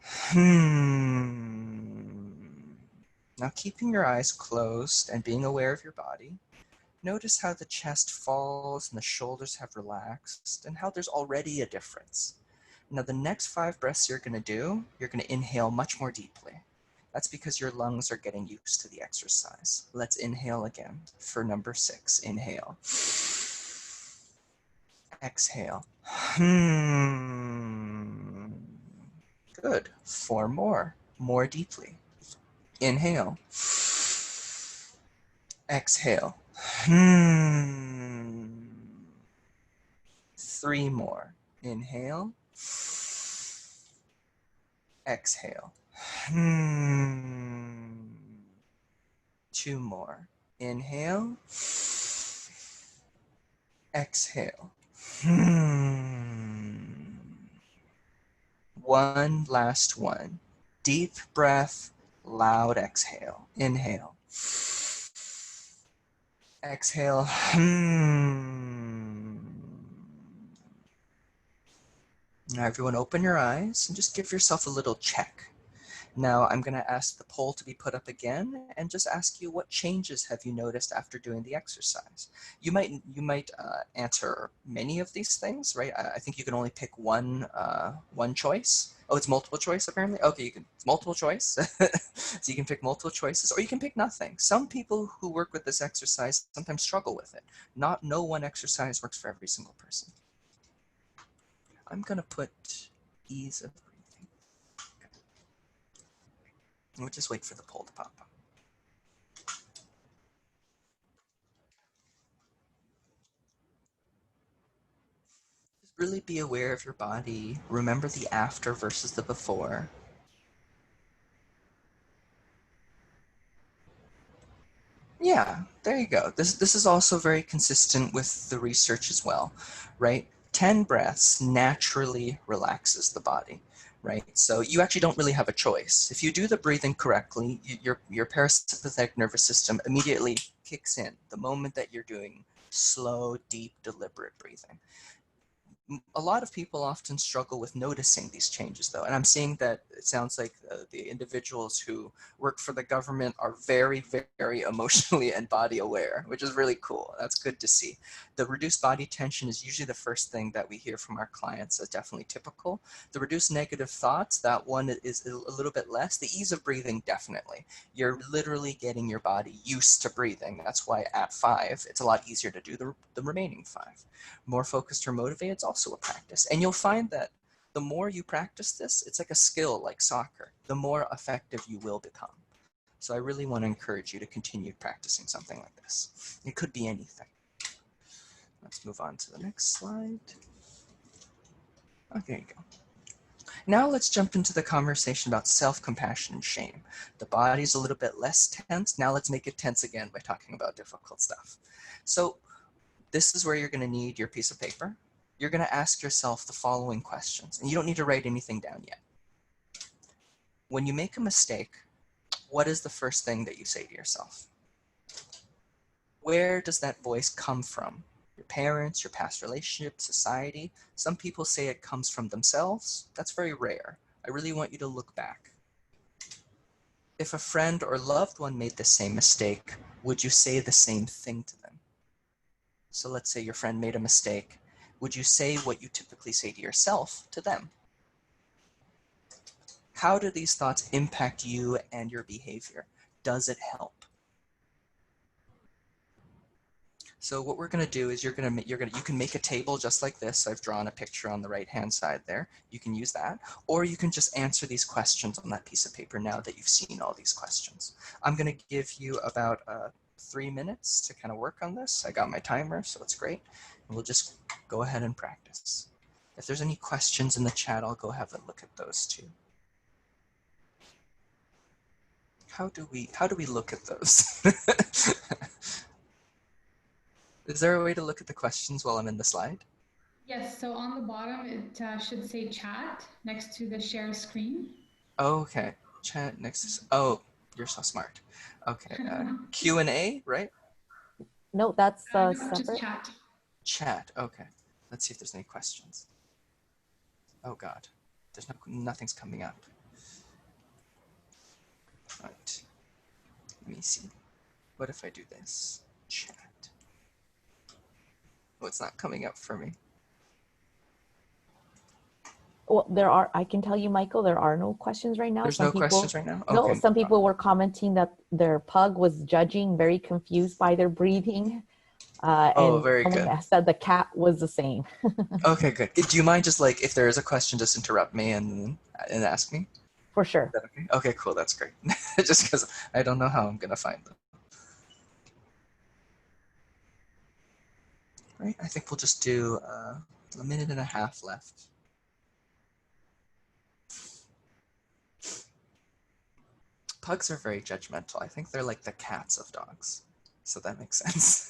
S5: Now keeping your eyes closed and being aware of your body, notice how the chest falls and the shoulders have relaxed and how there's already a difference. Now the next 5 breaths you're going to do, you're going to inhale much more deeply. That's because your lungs are getting used to the exercise. Let's inhale again for number 6. Inhale. Exhale. Good. 4 more. More deeply. Inhale. Exhale. 3 more. Inhale. Exhale. 2 more. Inhale. Exhale. One last one. Deep breath, loud exhale. Inhale. Exhale. Now everyone open your eyes and just give yourself a little check. Now I'm going to ask the poll to be put up again and just ask you what changes have you noticed after doing the exercise. You might answer many of these things, right? I think you can only pick one choice. Oh, it's multiple choice apparently? Okay, it's multiple choice. So you can pick multiple choices or you can pick nothing. Some people who work with this exercise sometimes struggle with it. No one exercise works for every single person. I'm going to put ease of breathing. We'll just wait for the poll to pop up. Just really be aware of your body. Remember the after versus the before. Yeah, there you go. This is also very consistent with the research as well, right? 10 breaths naturally relaxes the body, right? So you actually don't really have a choice. If you do the breathing correctly, your parasympathetic nervous system immediately kicks in the moment that you're doing slow, deep, deliberate breathing. A lot of people often struggle with noticing these changes, though, and I'm seeing that it sounds like the individuals who work for the government are very, very emotionally and body aware, which is really cool. That's good to see. The reduced body tension is usually the first thing that we hear from our clients as definitely typical. The reduced negative thoughts, that one is a little bit less. The ease of breathing, definitely. You're literally getting your body used to breathing. That's why at 5, it's a lot easier to do the remaining 5. More focused or motivated is also a practice. And you'll find that the more you practice this, it's like a skill like soccer, the more effective you will become. So I really want to encourage you to continue practicing something like this. It could be anything. Let's move on to the next slide. Okay, there you go. Now let's jump into the conversation about self-compassion and shame. The body's a little bit less tense. Now let's make it tense again by talking about difficult stuff. So this is where you're going to need your piece of paper. You're going to ask yourself the following questions, and you don't need to write anything down yet. When you make a mistake, what is the first thing that you say to yourself? Where does that voice come from? Your parents, your past relationship, society? Some people say it comes from themselves. That's very rare. I really want you to look back. If a friend or loved one made the same mistake, would you say the same thing to them? So let's say your friend made a mistake. Would you say what you typically say to yourself to them? How do these thoughts impact you and your behavior? Does it help? So what we're going to do is you can make a table just like this. I've drawn a picture on the right-hand side there. You can use that, or you can just answer these questions on that piece of paper now that you've seen all these questions. I'm going to give you about 3 minutes to kind of work on this. I got my timer, so it's great. And we'll just go ahead and practice. If there's any questions in the chat, I'll go have a look at those too. How do we look at those? Is there a way to look at the questions while I'm in the slide?
S1: Yes, so on the bottom, it should say chat next to the share screen.
S5: Okay, chat next to, oh, you're so smart. Okay, Q&A, right?
S3: No, that's
S1: No, just
S3: separate.
S1: chat.
S5: Chat, okay. Let's see if there's any questions. Oh God, there's nothing's coming up. Right, let me see. What if I do this? Chat. Oh, it's not coming up for me.
S3: Well, I can tell you, Michael, there are no questions right now.
S5: There's no questions right now?
S3: No,
S5: Okay.
S3: some people were commenting that their pug was judging, very confused by their breathing.
S5: Oh,
S3: and
S5: very
S3: someone
S5: good.
S3: said the cat was the same.
S5: Okay, good. Do you mind just like, if there is a question, just interrupt me and ask me?
S3: For
S5: Is
S3: sure.
S5: that okay? Okay, cool, that's great. Just because I don't know how I'm gonna find them. Right, I think we'll just do a minute and a half left. Pugs are very judgmental. I think they're like the cats of dogs. So that makes sense.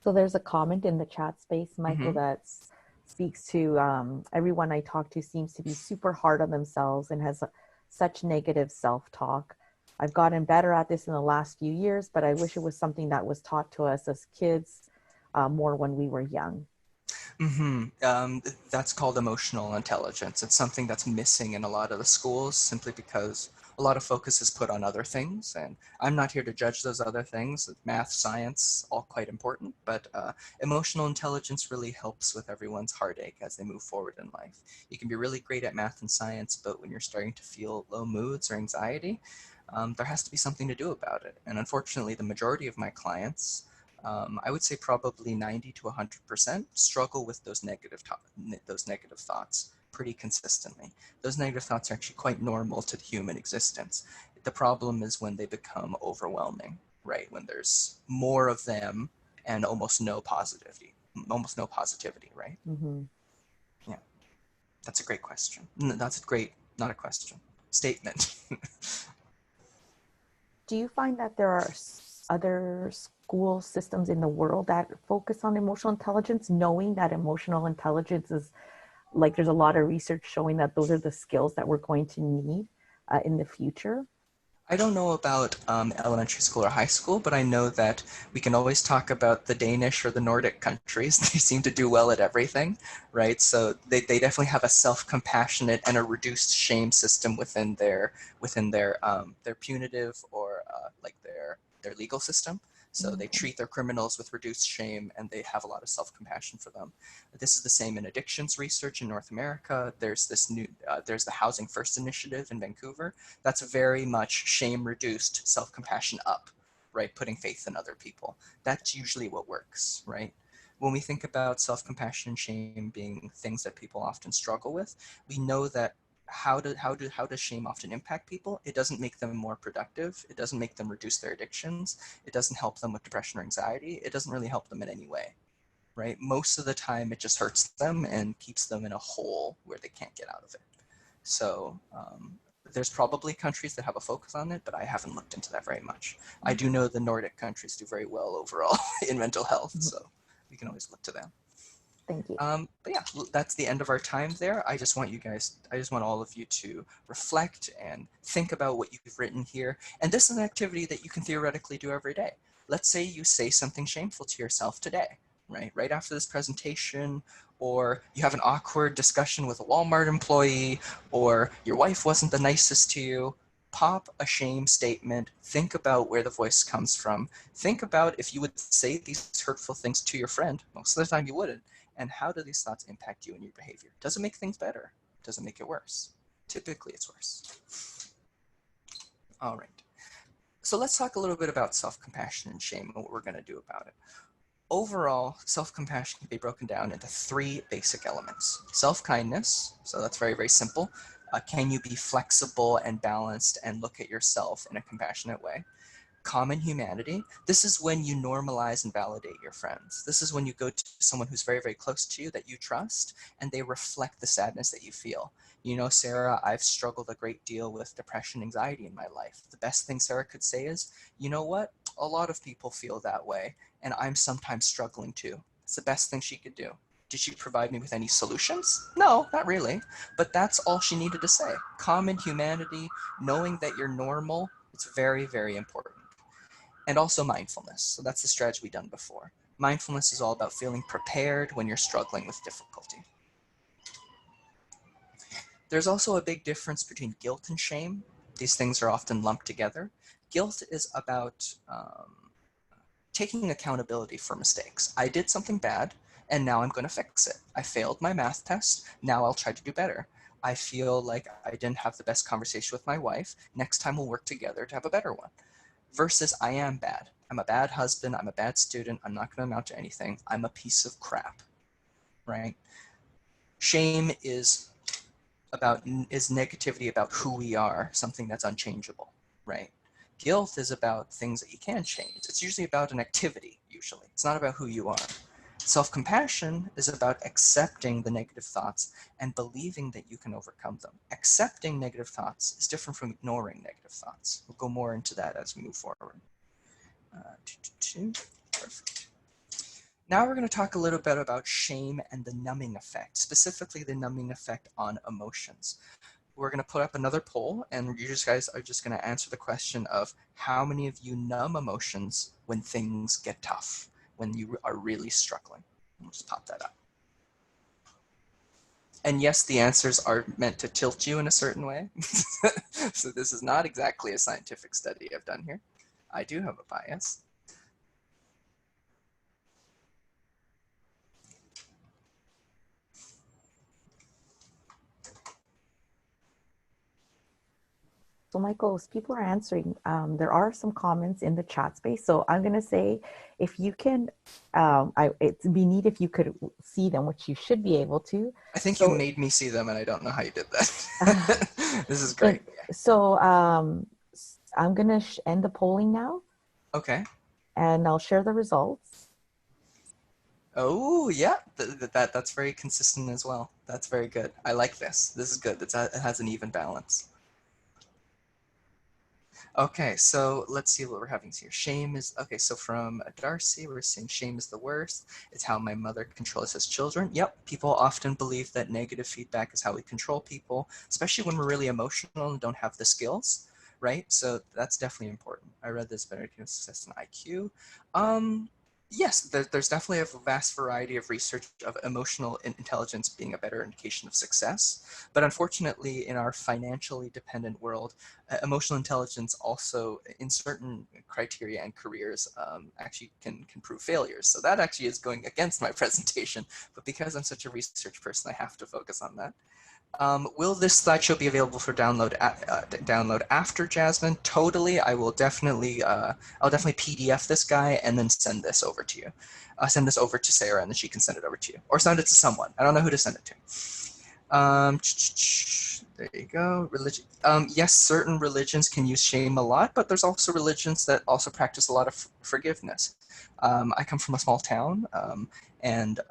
S3: So there's a comment in the chat space, Michael,
S5: Mm-hmm.
S3: that speaks to everyone I talk to seems to be super hard on themselves and has such negative self-talk. I've gotten better at this in the last few years, but I wish it was something that was taught to us as kids more when we were young.
S5: Mm-hmm. That's called emotional intelligence. It's something that's missing in a lot of the schools simply because a lot of focus is put on other things. And I'm not here to judge those other things. Math, science, all quite important. But emotional intelligence really helps with everyone's heartache as they move forward in life. You can be really great at math and science, but when you're starting to feel low moods or anxiety, there has to be something to do about it. And unfortunately, the majority of my clients, I would say probably 90 to 100% struggle with those negative thoughts pretty consistently. Those negative thoughts are actually quite normal to the human existence. The problem is when they become overwhelming, right? When there's more of them and almost no positivity, right?
S3: Mm-hmm.
S5: Yeah, that's a great question. That's a great, not a question, statement.
S3: Do you find that there are other school systems in the world that focus on emotional intelligence, knowing that emotional intelligence is like there's a lot of research showing that those are the skills that we're going to need in the future?
S5: I don't know about elementary school or high school, but I know that we can always talk about the Danish or the Nordic countries. They seem to do well at everything, right? So they definitely have a self-compassionate and a reduced shame system within their punitive or like their legal system. So they treat their criminals with reduced shame and they have a lot of self-compassion for them. This is the same in addictions research in North America. There's there's the Housing First initiative in Vancouver. That's very much shame reduced, self-compassion up, right? Putting faith in other people. That's usually what works, right? When we think about self-compassion and shame being things that people often struggle with, we know that how does shame often impact people? It doesn't make them more productive. It doesn't make them reduce their addictions. It doesn't help them with depression or anxiety. It doesn't really help them in any way, right? Most of the time, it just hurts them and keeps them in a hole where they can't get out of it. So there's probably countries that have a focus on it, but I haven't looked into that very much. I do know the Nordic countries do very well overall in mental health, so we can always look to them.
S3: Thank you.
S5: But yeah, that's the end of our time there. I just want all of you to reflect and think about what you've written here. And this is an activity that you can theoretically do every day. Let's say you say something shameful to yourself today, right? Right after this presentation, or you have an awkward discussion with a Walmart employee, or your wife wasn't the nicest to you. Pop a shame statement. Think about where the voice comes from. Think about if you would say these hurtful things to your friend. Most of the time you wouldn't. And how do these thoughts impact you and your behavior? Does it make things better? Does it make it worse? Typically, it's worse. All right. So let's talk a little bit about self-compassion and shame and what we're going to do about it. Overall, self-compassion can be broken down into 3 basic elements. Self-kindness, so that's very, very simple. Can you be flexible and balanced and look at yourself in a compassionate way? Common humanity, this is when you normalize and validate your friends. This is when you go to someone who's very, very close to you that you trust, and they reflect the sadness that you feel. You know, Sarah, I've struggled a great deal with depression, anxiety in my life. The best thing Sarah could say is, you know what? A lot of people feel that way, and I'm sometimes struggling too. It's the best thing she could do. Did she provide me with any solutions? No, not really. But that's all she needed to say. Common humanity, knowing that you're normal, it's very, very important. And also mindfulness. So that's the strategy we've done before. Mindfulness is all about feeling prepared when you're struggling with difficulty. There's also a big difference between guilt and shame. These things are often lumped together. Guilt is about taking accountability for mistakes. I did something bad, and now I'm going to fix it. I failed my math test, now I'll try to do better. I feel like I didn't have the best conversation with my wife. Next time we'll work together to have a better one. Versus I am bad. I'm a bad husband, I'm a bad student, I'm not going to amount to anything, I'm a piece of crap, right? Shame is negativity about who we are, something that's unchangeable, right? Guilt is about things that you can change. It's usually about an activity, usually. It's not about who you are. Self-compassion is about accepting the negative thoughts and believing that you can overcome them. Accepting negative thoughts is different from ignoring negative thoughts. We'll go more into that as we move forward. Perfect. Now we're going to talk a little bit about shame and the numbing effect, specifically the numbing effect on emotions. We're going to put up another poll, and you guys are just going to answer the question of how many of you numb emotions when things get tough, when you are really struggling. We'll just pop that up. And yes, the answers are meant to tilt you in a certain way. So this is not exactly a scientific study I've done here. I do have a bias.
S3: So Michael, as people are answering, there are some comments in the chat space. So I'm going to say, if you can, it'd be neat if you could see them, which you should be able to.
S5: I think you made me see them, and I don't know how you did that. This is great.
S3: So I'm going to end the polling now.
S5: Okay.
S3: And I'll share the results.
S5: Oh, yeah, that's very consistent as well. That's very good. I like this. This is good. It has an even balance. Okay, so let's see what we're having here. Shame is, okay, so from Darcy, we're saying shame is the worst. It's how my mother controls us as children. Yep, people often believe that negative feedback is how we control people, especially when we're really emotional and don't have the skills, right? So that's definitely important. I read this better to success in IQ. Yes, there's definitely a vast variety of research of emotional intelligence being a better indication of success. But unfortunately, in our financially dependent world, emotional intelligence also, in certain criteria and careers, actually can prove failures. So that actually is going against my presentation. But because I'm such a research person, I have to focus on that. Will this slideshow be available for download after Jasmine? Totally. I will definitely, I'll definitely PDF this guy and then send this over to you. Send this over to Sarah, and then she can send it over to you, or send it to someone. I don't know who to send it to. There you go. Religion. Yes, certain religions can use shame a lot, but there's also religions that also practice a lot of forgiveness. I come from a small town, and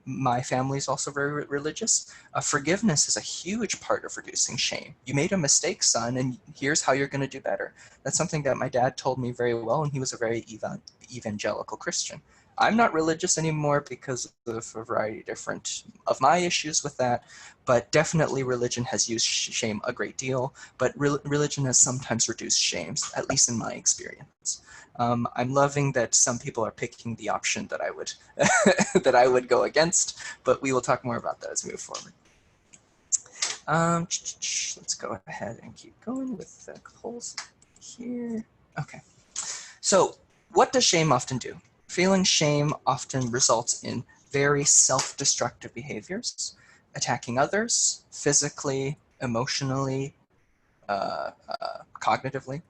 S5: my family is also very religious. Forgiveness is a huge part of reducing shame. You made a mistake, son, and here's how you're going to do better. That's something that my dad told me very well, and he was a very evangelical Christian. I'm not religious anymore because of a variety of different of my issues with that, but definitely religion has used shame a great deal, but religion has sometimes reduced shames, at least in my experience. I'm loving that some people are picking the option that I would that I would go against, but we will talk more about that as we move forward. Let's go ahead and keep going with the polls here. Okay, so what does shame often do? Feeling shame often results in very self-destructive behaviors, attacking others, physically, emotionally, cognitively.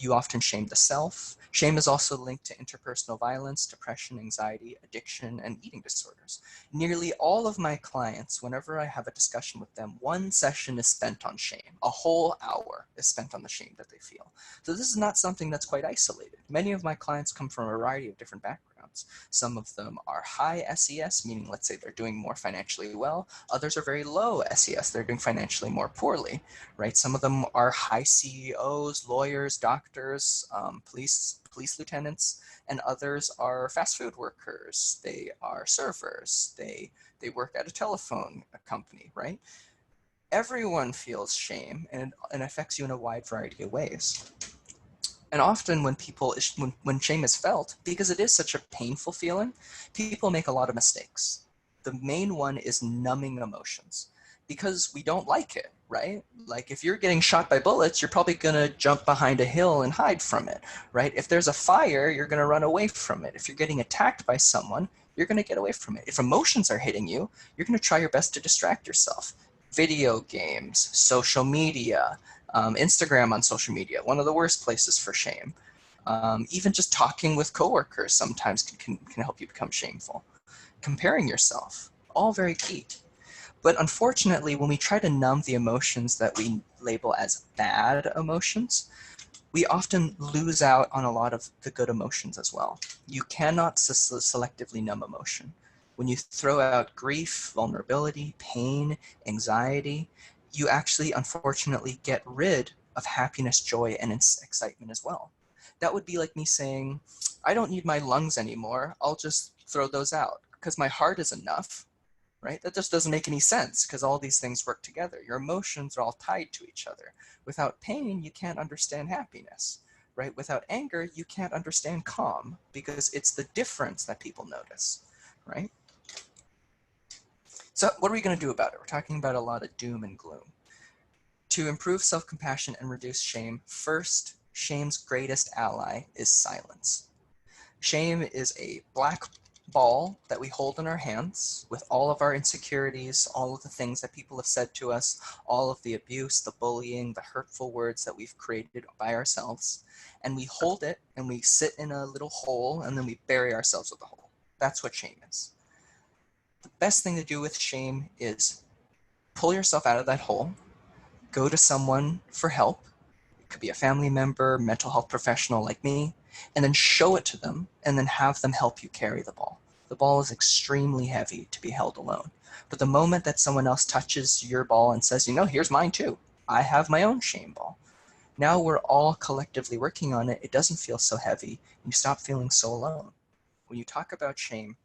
S5: You often shame the self. Shame is also linked to interpersonal violence, depression, anxiety, addiction, and eating disorders. Nearly all of my clients, whenever I have a discussion with them, one session is spent on shame. A whole hour is spent on the shame that they feel. So this is not something that's quite isolated. Many of my clients come from a variety of different backgrounds. Some of them are high SES, meaning let's say they're doing more financially well. Others are very low SES, they're doing financially more poorly, right? Some of them are high CEOs, lawyers, doctors, police lieutenants, and others are fast food workers. They are servers. They work at a telephone company, right? Everyone feels shame, and it affects you in a wide variety of ways. And often when shame is felt, because it is such a painful feeling, people make a lot of mistakes. The main one is numbing emotions, because we don't like it, right? Like if you're getting shot by bullets, you're probably gonna jump behind a hill and hide from it, right? If there's a fire, you're gonna run away from it. If you're getting attacked by someone, you're gonna get away from it. If emotions are hitting you, you're gonna try your best to distract yourself. Video games, social media, Instagram on social media, one of the worst places for shame. Even just talking with coworkers sometimes can help you become shameful. Comparing yourself, all very key. But unfortunately, when we try to numb the emotions that we label as bad emotions, we often lose out on a lot of the good emotions as well. You cannot selectively numb emotion. When you throw out grief, vulnerability, pain, anxiety, you actually unfortunately get rid of happiness, joy, and excitement as well. That would be like me saying, I don't need my lungs anymore, I'll just throw those out because my heart is enough, right? That just doesn't make any sense because all these things work together. Your emotions are all tied to each other. Without pain, you can't understand happiness, right? Without anger, you can't understand calm because it's the difference that people notice, right? So what are we going to do about it? We're talking about a lot of doom and gloom. To improve self-compassion and reduce shame, first, shame's greatest ally is silence. Shame is a black ball that we hold in our hands with all of our insecurities, all of the things that people have said to us, all of the abuse, the bullying, the hurtful words that we've created by ourselves. And we hold it and we sit in a little hole and then we bury ourselves with the hole. That's what shame is. The best thing to do with shame is pull yourself out of that hole, go to someone for help. It could be a family member, mental health professional like me, and then show it to them and then have them help you carry the ball. The ball is extremely heavy to be held alone. But the moment that someone else touches your ball and says, you know, here's mine too. I have my own shame ball. Now we're all collectively working on it. It doesn't feel so heavy. And you stop feeling so alone. When you talk about shame,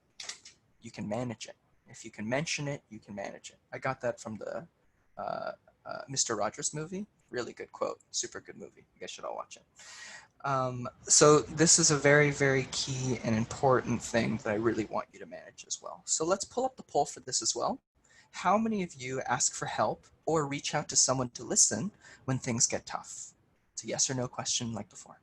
S5: you can manage it. If you can mention it, you can manage it. I got that from the Mr. Rogers movie. Really good quote. Super good movie. You guys should all watch it. So this is a very, very key and important thing that I really want you to manage as well. So let's pull up the poll for this as well. How many of you ask for help or reach out to someone to listen when things get tough? It's a yes or no question like before.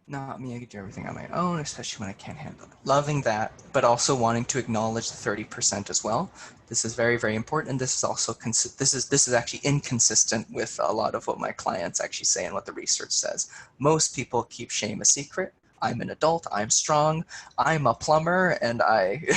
S5: Not me, I can do everything on my own, especially when I can't handle it. Loving that, but also wanting to acknowledge the 30% as well. This is very, very important, and this is also this is actually inconsistent with a lot of what my clients actually say and what the research says. Most people keep shame a secret. I'm an adult, I'm strong, I'm a plumber, and I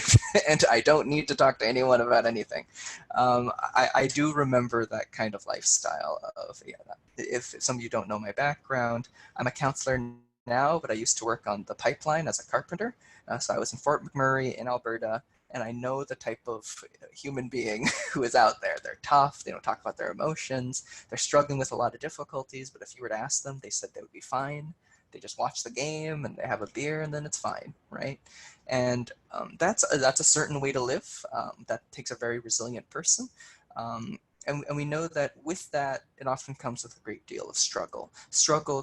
S5: and I don't need to talk to anyone about anything. I do remember that kind of lifestyle of, yeah, if some of you don't know my background, I'm a counselor now, but I used to work on the pipeline as a carpenter. So I was in Fort McMurray in Alberta, and I know the type of human being who is out there. They're tough, they don't talk about their emotions, they're struggling with a lot of difficulties, but if you were to ask them, they said they would be fine. They just watch the game and they have a beer and then it's fine, right? And that's a certain way to live. That takes a very resilient person. And we know that with that, it often comes with a great deal of struggle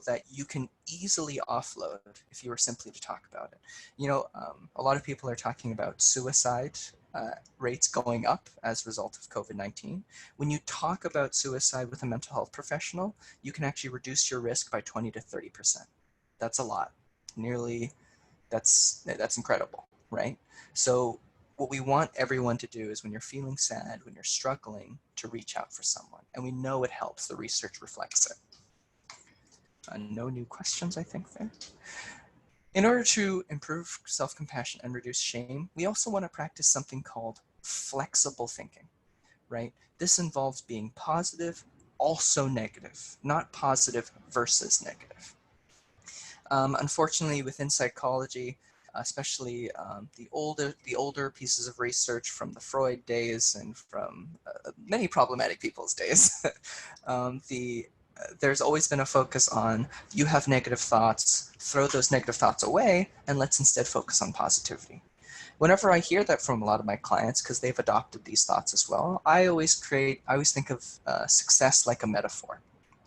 S5: that you can easily offload if you were simply to talk about it. You know, a lot of people are talking about suicide rates going up as a result of COVID-19. When you talk about suicide with a mental health professional, you can actually reduce your risk by 20 to 30%. That's a lot. That's incredible, right? So what we want everyone to do is when you're feeling sad, when you're struggling, to reach out for someone. And we know it helps. The research reflects it. No new questions, I think, there. In order to improve self-compassion and reduce shame, we also want to practice something called flexible thinking, right? This involves being positive, also negative, not positive versus negative. Unfortunately, within psychology, especially the older pieces of research from the Freud days and from many problematic people's days, there's always been a focus on you have negative thoughts, throw those negative thoughts away, and let's instead focus on positivity. Whenever I hear that from a lot of my clients, because they've adopted these thoughts as well, I always think of success like a metaphor,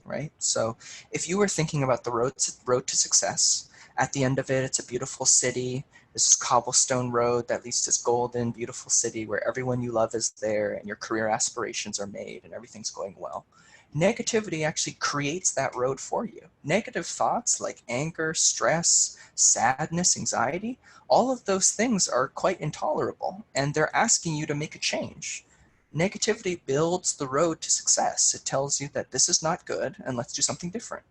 S5: right? So if you were thinking about the road to success, at the end of it, it's a beautiful city. This is cobblestone road that leads to this golden, beautiful city where everyone you love is there and your career aspirations are made and everything's going well. Negativity actually creates that road for you. Negative thoughts like anger, stress, sadness, anxiety, all of those things are quite intolerable, and they're asking you to make a change. Negativity builds the road to success. It tells you that this is not good and let's do something different.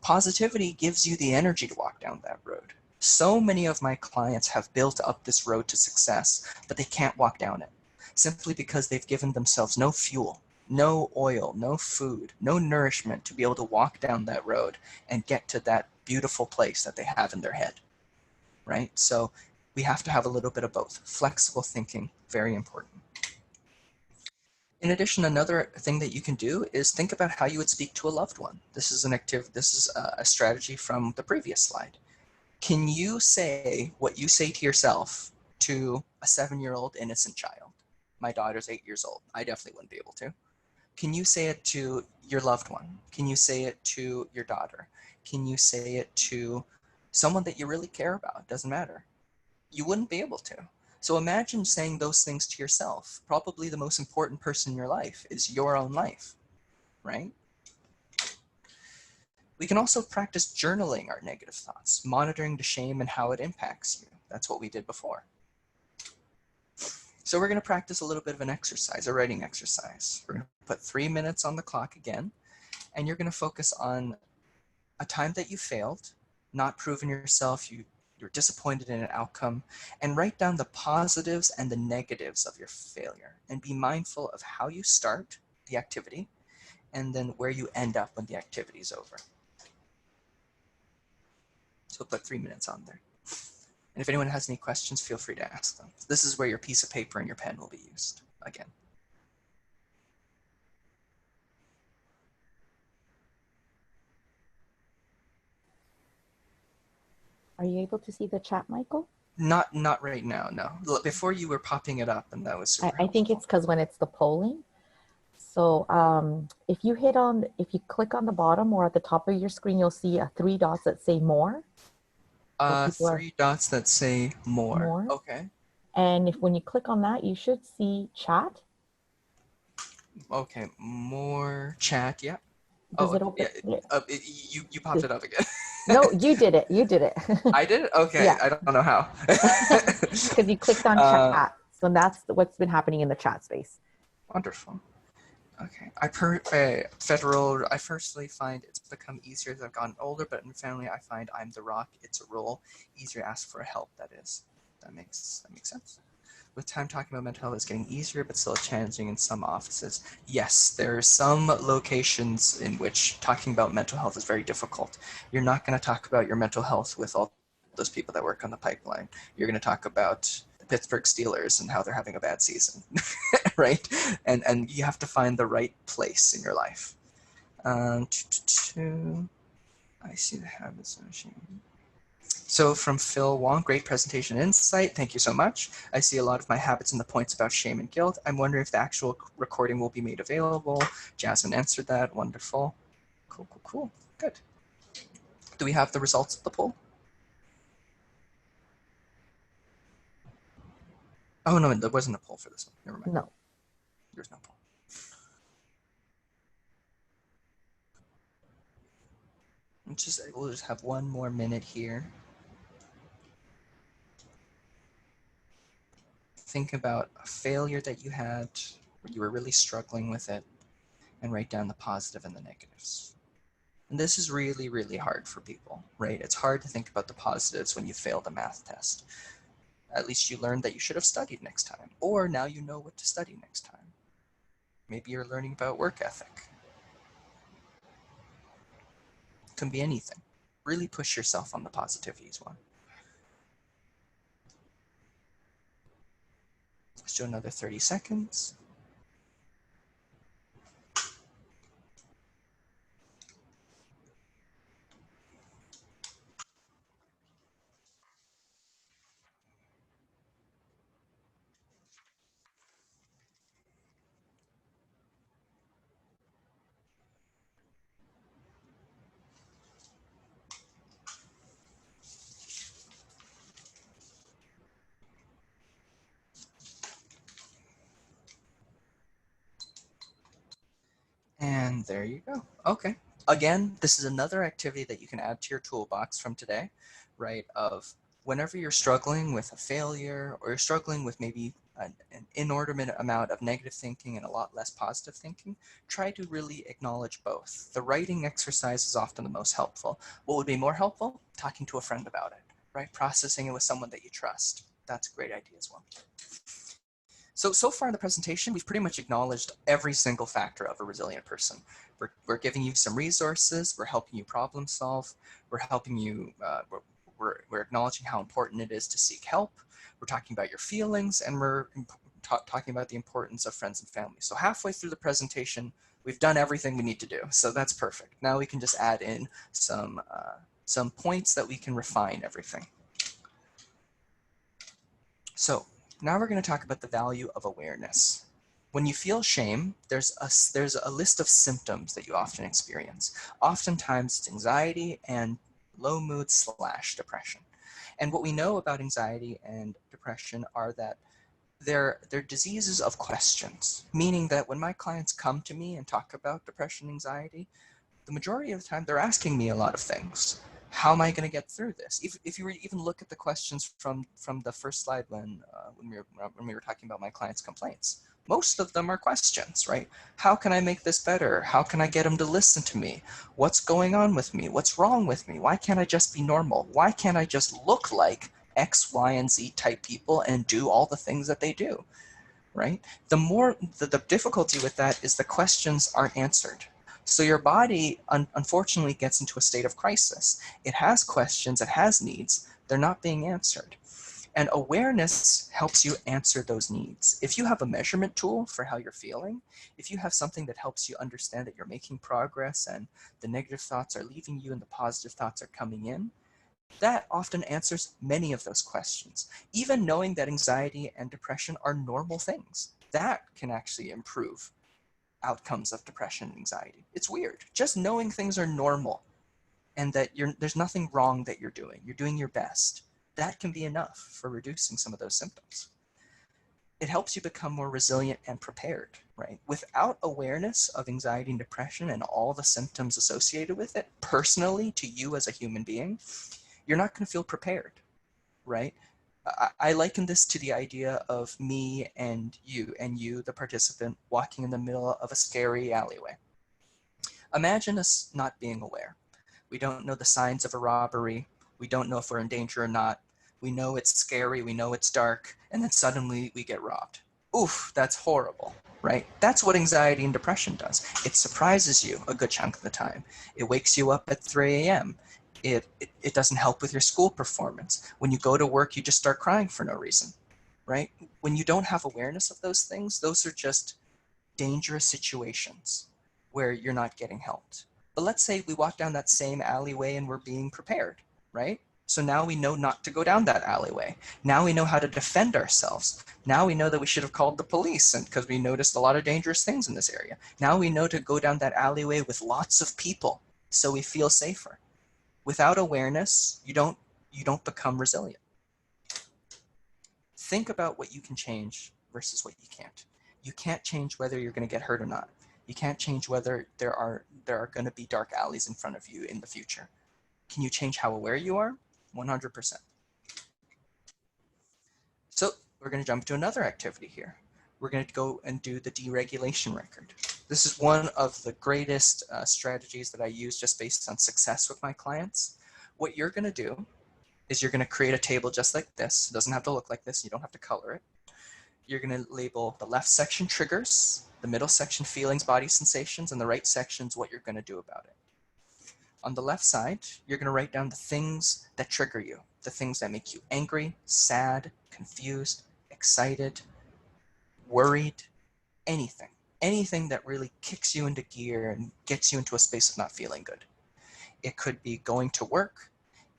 S5: Positivity gives you the energy to walk down that road. So many of my clients have built up this road to success, but they can't walk down it simply because they've given themselves no fuel, no oil, no food, no nourishment to be able to walk down that road and get to that beautiful place that they have in their head, right? So we have to have a little bit of both. Flexible thinking, very important. In addition, another thing that you can do is think about how you would speak to a loved one. This is a strategy from the previous slide. Can you say what you say to yourself to a 7-year-old innocent child? My daughter's 8 years old. I definitely wouldn't be able to. Can you say it to your loved one? Can you say it to your daughter? Can you say it to someone that you really care about? Doesn't matter. You wouldn't be able to. So imagine saying those things to yourself. Probably the most important person in your life is your own life, right? We can also practice journaling our negative thoughts, monitoring the shame and how it impacts you. That's what we did before. So we're going to practice a little bit of an exercise, a writing exercise. We're going to put 3 minutes on the clock again, and you're going to focus on a time that you failed, not proving yourself, you're disappointed in an outcome, and write down the positives and the negatives of your failure, and be mindful of how you start the activity and then where you end up when the activity is over. So put 3 minutes on there. And if anyone has any questions, feel free to ask them. This is where your piece of paper and your pen will be used again.
S3: Are you able to see the chat, Michael?
S5: Not right now, no. Before you were popping it up, and that was super
S3: I think it's because when it's the polling. So if you click on the bottom or at the top of your screen, you'll see 3 dots that say more.
S5: 3 dots that say more. Okay.
S3: And when you click on that, you should see chat.
S5: Okay, more chat, yeah.
S3: Does it open?
S5: Yeah, you popped it up again.
S3: No, you did it. You did it.
S5: I did it? Okay, yeah. I don't know how.
S3: Because you clicked on chat. So that's what's been happening in the chat space.
S5: Wonderful. Okay. I personally find it's become easier as I've gotten older, but in family I find I'm the rock, it's a role, easier to ask for help, that is. That makes sense. With time, talking about mental health is getting easier, but still challenging in some offices. Yes, there are some locations in which talking about mental health is very difficult. You're not going to talk about your mental health with all those people that work on the pipeline. You're going to talk about the Pittsburgh Steelers and how they're having a bad season, right? And you have to find the right place in your life. I see the habits of shame. So from Phil Wong, great presentation insight. Thank you so much. I see a lot of my habits and the points about shame and guilt. I'm wondering if the actual recording will be made available. Jasmine answered that. Wonderful. Cool, cool, cool. Good. Do we have the results of the poll? Oh, no, there wasn't a poll for this one. Never mind.
S3: No.
S5: There's no poll. We'll just have one more minute here. Think about a failure that you had where you were really struggling with it and write down the positive and the negatives. And this is really, really hard for people, right? It's hard to think about the positives when you failed a math test. At least you learned that you should have studied next time, or now you know what to study next time. Maybe you're learning about work ethic. It can be anything. Really push yourself on the positivities one. Let's do another 30 seconds. And there you go. Okay. Again, this is another activity that you can add to your toolbox from today, right? Of whenever you're struggling with a failure or you're struggling with maybe an inordinate amount of negative thinking and a lot less positive thinking, try to really acknowledge both. The writing exercise is often the most helpful. What would be more helpful? Talking to a friend about it, right? Processing it with someone that you trust. That's a great idea as well. So far in the presentation, we've pretty much acknowledged every single factor of a resilient person. We're giving you some resources, we're helping you problem solve, we're helping you, we're acknowledging how important it is to seek help, we're talking about your feelings, and we're talking about the importance of friends and family. So halfway through the presentation, we've done everything we need to do, so that's perfect. Now we can just add in some points that we can refine everything. So now we're going to talk about the value of awareness. When you feel shame, there's a list of symptoms that you often experience. Oftentimes it's anxiety and low mood / depression. And what we know about anxiety and depression are that they're diseases of questions, meaning that when my clients come to me and talk about depression and anxiety, the majority of the time they're asking me a lot of things. How am I going to get through this? If you even look at the questions from the first slide when we were talking about my clients' complaints, most of them are questions, right? How can I make this better? How can I get them to listen to me? What's going on with me? What's wrong with me? Why can't I just be normal? Why can't I just look like X, Y, and Z type people and do all the things that they do, right? The difficulty with that is the questions aren't answered. So your body, unfortunately, gets into a state of crisis. It has questions, it has needs, they're not being answered. And awareness helps you answer those needs. If you have a measurement tool for how you're feeling, if you have something that helps you understand that you're making progress and the negative thoughts are leaving you and the positive thoughts are coming in, that often answers many of those questions. Even knowing that anxiety and depression are normal things, that can actually improve outcomes of depression and anxiety. It's weird. Just knowing things are normal and that there's nothing wrong that you're doing your best, that can be enough for reducing some of those symptoms. It helps you become more resilient and prepared, right? Without awareness of anxiety and depression and all the symptoms associated with it, personally to you as a human being, you're not going to feel prepared, right? I liken this to the idea of me and you, the participant, walking in the middle of a scary alleyway. Imagine us not being aware. We don't know the signs of a robbery. We don't know if we're in danger or not. We know it's scary, we know it's dark, and then suddenly we get robbed. Oof, that's horrible, right? That's what anxiety and depression does. It surprises you a good chunk of the time. It wakes you up at 3 a.m. It doesn't help with your school performance. When you go to work, you just start crying for no reason, right? When you don't have awareness of those things, those are just dangerous situations where you're not getting helped. But let's say we walk down that same alleyway and we're being prepared, right? So now we know not to go down that alleyway. Now we know how to defend ourselves. Now we know that we should have called the police and because we noticed a lot of dangerous things in this area. Now we know to go down that alleyway with lots of people so we feel safer. Without awareness, you don't become resilient. Think about what you can change versus what you can't. You can't change whether you're going to get hurt or not. You can't change whether there are going to be dark alleys in front of you in the future. Can you change how aware you are? 100%. So we're going to jump to another activity here. We're going to go and do the deregulation record. This is one of the greatest strategies that I use just based on success with my clients. What you're going to do is you're going to create a table just like this. It doesn't have to look like this. You don't have to color it. You're going to label the left section triggers, the middle section feelings, body sensations, and the right section's what you're going to do about it. On the left side, you're going to write down the things that trigger you, the things that make you angry, sad, confused, excited, worried, anything that really kicks you into gear and gets you into a space of not feeling good. It could be going to work.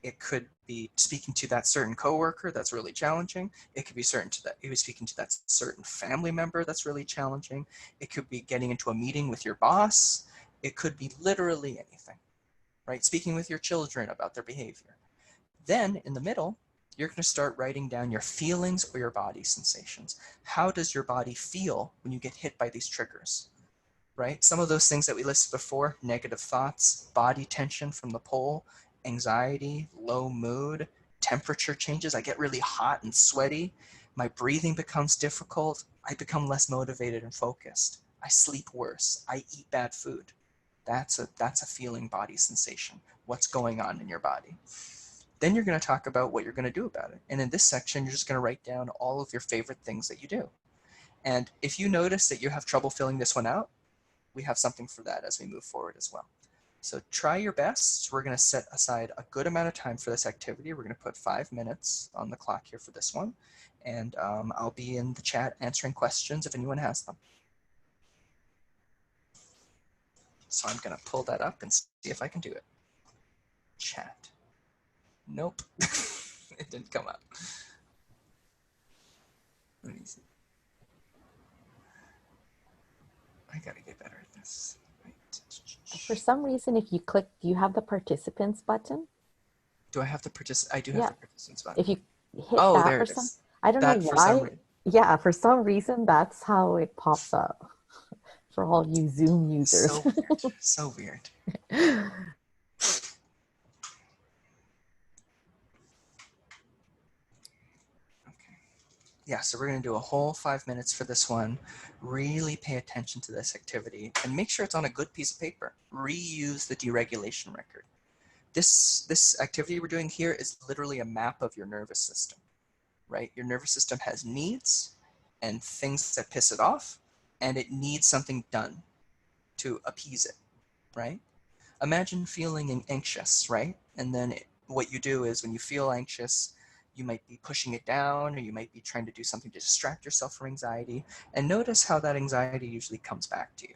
S5: It could be speaking to that certain coworker that's really challenging. It could be speaking to that certain family member that's really challenging. It could be getting into a meeting with your boss. It could be literally anything, right? Speaking with your children about their behavior. Then in the middle, you're going to start writing down your feelings or your body sensations. How does your body feel when you get hit by these triggers, right? Some of those things that we listed before, negative thoughts, body tension from the pole, anxiety, low mood, temperature changes. I get really hot and sweaty. My breathing becomes difficult. I become less motivated and focused. I sleep worse. I eat bad food. That's a feeling body sensation. What's going on in your body? Then you're going to talk about what you're going to do about it. And in this section, you're just going to write down all of your favorite things that you do. And if you notice that you have trouble filling this one out, we have something for that as we move forward as well. So try your best. We're going to set aside a good amount of time for this activity. We're going to put 5 minutes on the clock here for this one. And I'll be in the chat answering questions if anyone has them. So I'm going to pull that up and see if I can do it. Chat. Nope. It didn't come up. Let me see. I got to get better at this.
S3: For some reason, if you click, do you have the participants button?
S5: Do I have the I do have the participants button.
S3: If you hit
S5: oh,
S3: that
S5: there
S3: for
S5: it
S3: some,
S5: is.
S3: I don't
S5: that
S3: know why. Yeah, for some reason, that's how it pops up for all you Zoom users.
S5: So weird. So weird. Yeah, so we're going to do a whole 5 minutes for this one. Really pay attention to this activity and make sure it's on a good piece of paper. Reuse the deregulation record. This activity we're doing here is literally a map of your nervous system, right? Your nervous system has needs and things that piss it off, and it needs something done to appease it, right? Imagine feeling anxious, right? And then what you do is when you feel anxious, you might be pushing it down, or you might be trying to do something to distract yourself from anxiety. And notice how that anxiety usually comes back to you,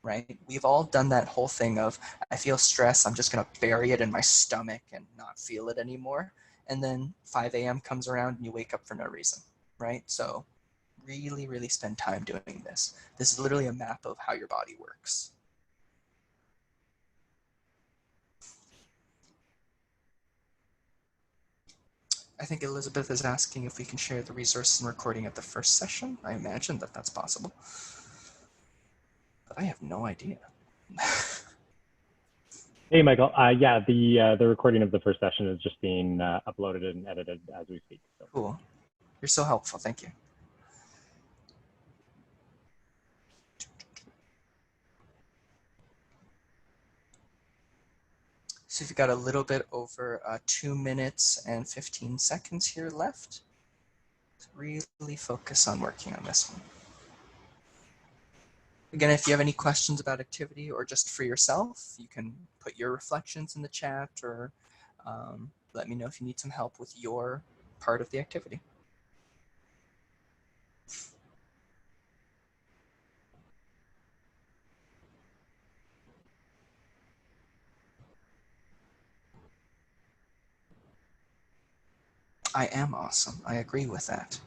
S5: right? We've all done that whole thing of, I feel stress, I'm just going to bury it in my stomach and not feel it anymore. And then 5 a.m. comes around and you wake up for no reason, right? So really, really spend time doing this. This is literally a map of how your body works. I think Elizabeth is asking if we can share the resource and recording of the first session. I imagine that that's possible, but I have no idea.
S4: Hey, Michael. Yeah, the recording of the first session is just being uploaded and edited as we speak. So.
S5: Cool. You're so helpful. Thank you. So you've got a little bit over 2 minutes and 15 seconds here left. So really focus on working on this one. Again, if you have any questions about activity or just for yourself, you can put your reflections in the chat or let me know if you need some help with your part of the activity. I am awesome. I agree with that.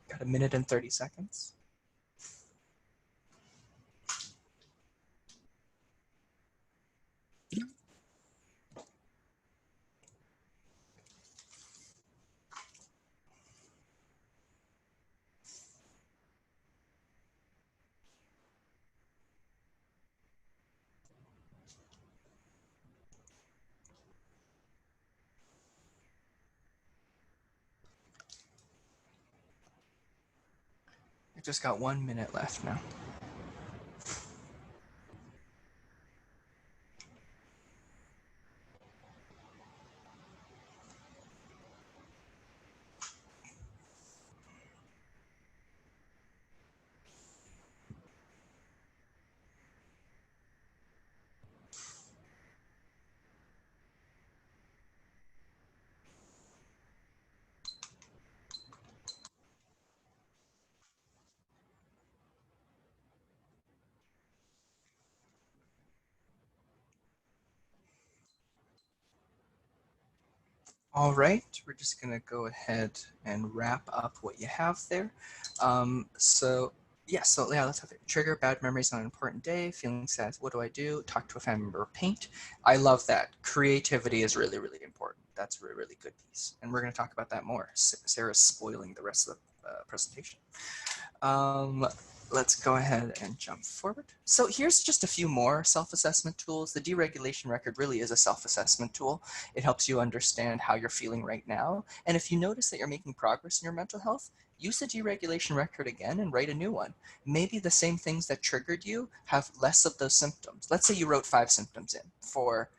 S5: Got a minute and 30 seconds. We've just got 1 minute left now. All right, we're just gonna go ahead and wrap up what you have there. So let's have it. Trigger bad memories on an important day, feeling sad, what do I do? Talk to a family member, paint. I love that. Creativity is really, really important. That's a really, really good piece. And we're gonna talk about that more. Sarah's spoiling the rest of the presentation. Let's go ahead and jump forward. So here's just a few more self-assessment tools. The deregulation record really is a self-assessment tool. It helps you understand how you're feeling right now. And if you notice that you're making progress in your mental health, use the deregulation record again and write a new one. Maybe the same things that triggered you have less of those symptoms. Let's say you wrote 5 symptoms in for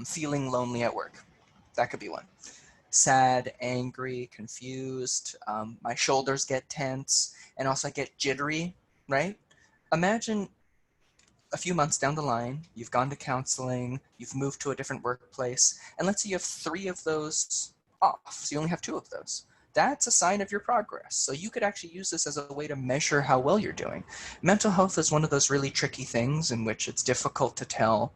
S5: feeling lonely at work. That could be one. Sad, angry, confused, my shoulders get tense, and also I get jittery, right? Imagine a few months down the line, you've gone to counseling, you've moved to a different workplace, and let's say you have 3 of those off, so you only have 2 of those. That's a sign of your progress. So you could actually use this as a way to measure how well you're doing. Mental health is one of those really tricky things in which it's difficult to tell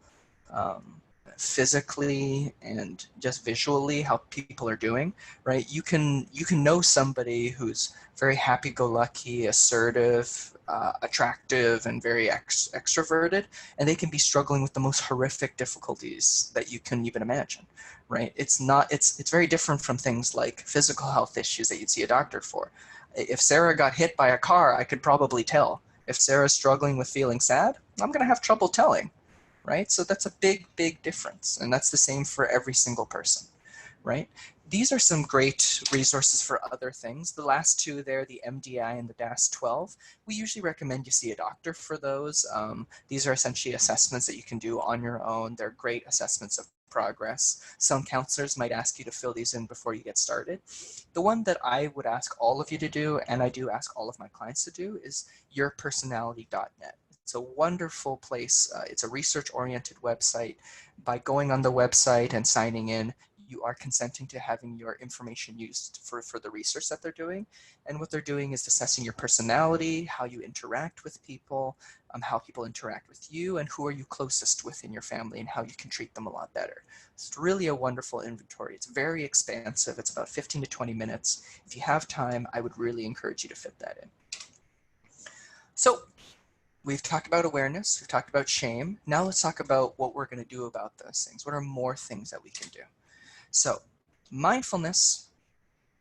S5: physically and just visually how people are doing, right? You can know somebody who's very happy-go-lucky, assertive, attractive, and very extroverted, and they can be struggling with the most horrific difficulties that you can even imagine, right? It's very different from things like physical health issues that you'd see a doctor for. If Sarah got hit by a car, I could probably tell. If Sarah's struggling with feeling sad, I'm going to have trouble telling. Right? So that's a big, big difference. And that's the same for every single person, right? These are some great resources for other things. The last 2 there, the MDI and the DAS-12, we usually recommend you see a doctor for those. These are essentially assessments that you can do on your own. They're great assessments of progress. Some counselors might ask you to fill these in before you get started. The one that I would ask all of you to do, and I do ask all of my clients to do, is yourpersonality.net. It's a wonderful place. It's a research-oriented website. By going on the website and signing in, you are consenting to having your information used for the research that they're doing. And what they're doing is assessing your personality, how you interact with people, how people interact with you, and who are you closest with in your family and how you can treat them a lot better. It's really a wonderful inventory. It's very expansive. It's about 15 to 20 minutes. If you have time, I would really encourage you to fit that in. So, we've talked about awareness, we've talked about shame. Now let's talk about what we're going to do about those things. What are more things that we can do? So mindfulness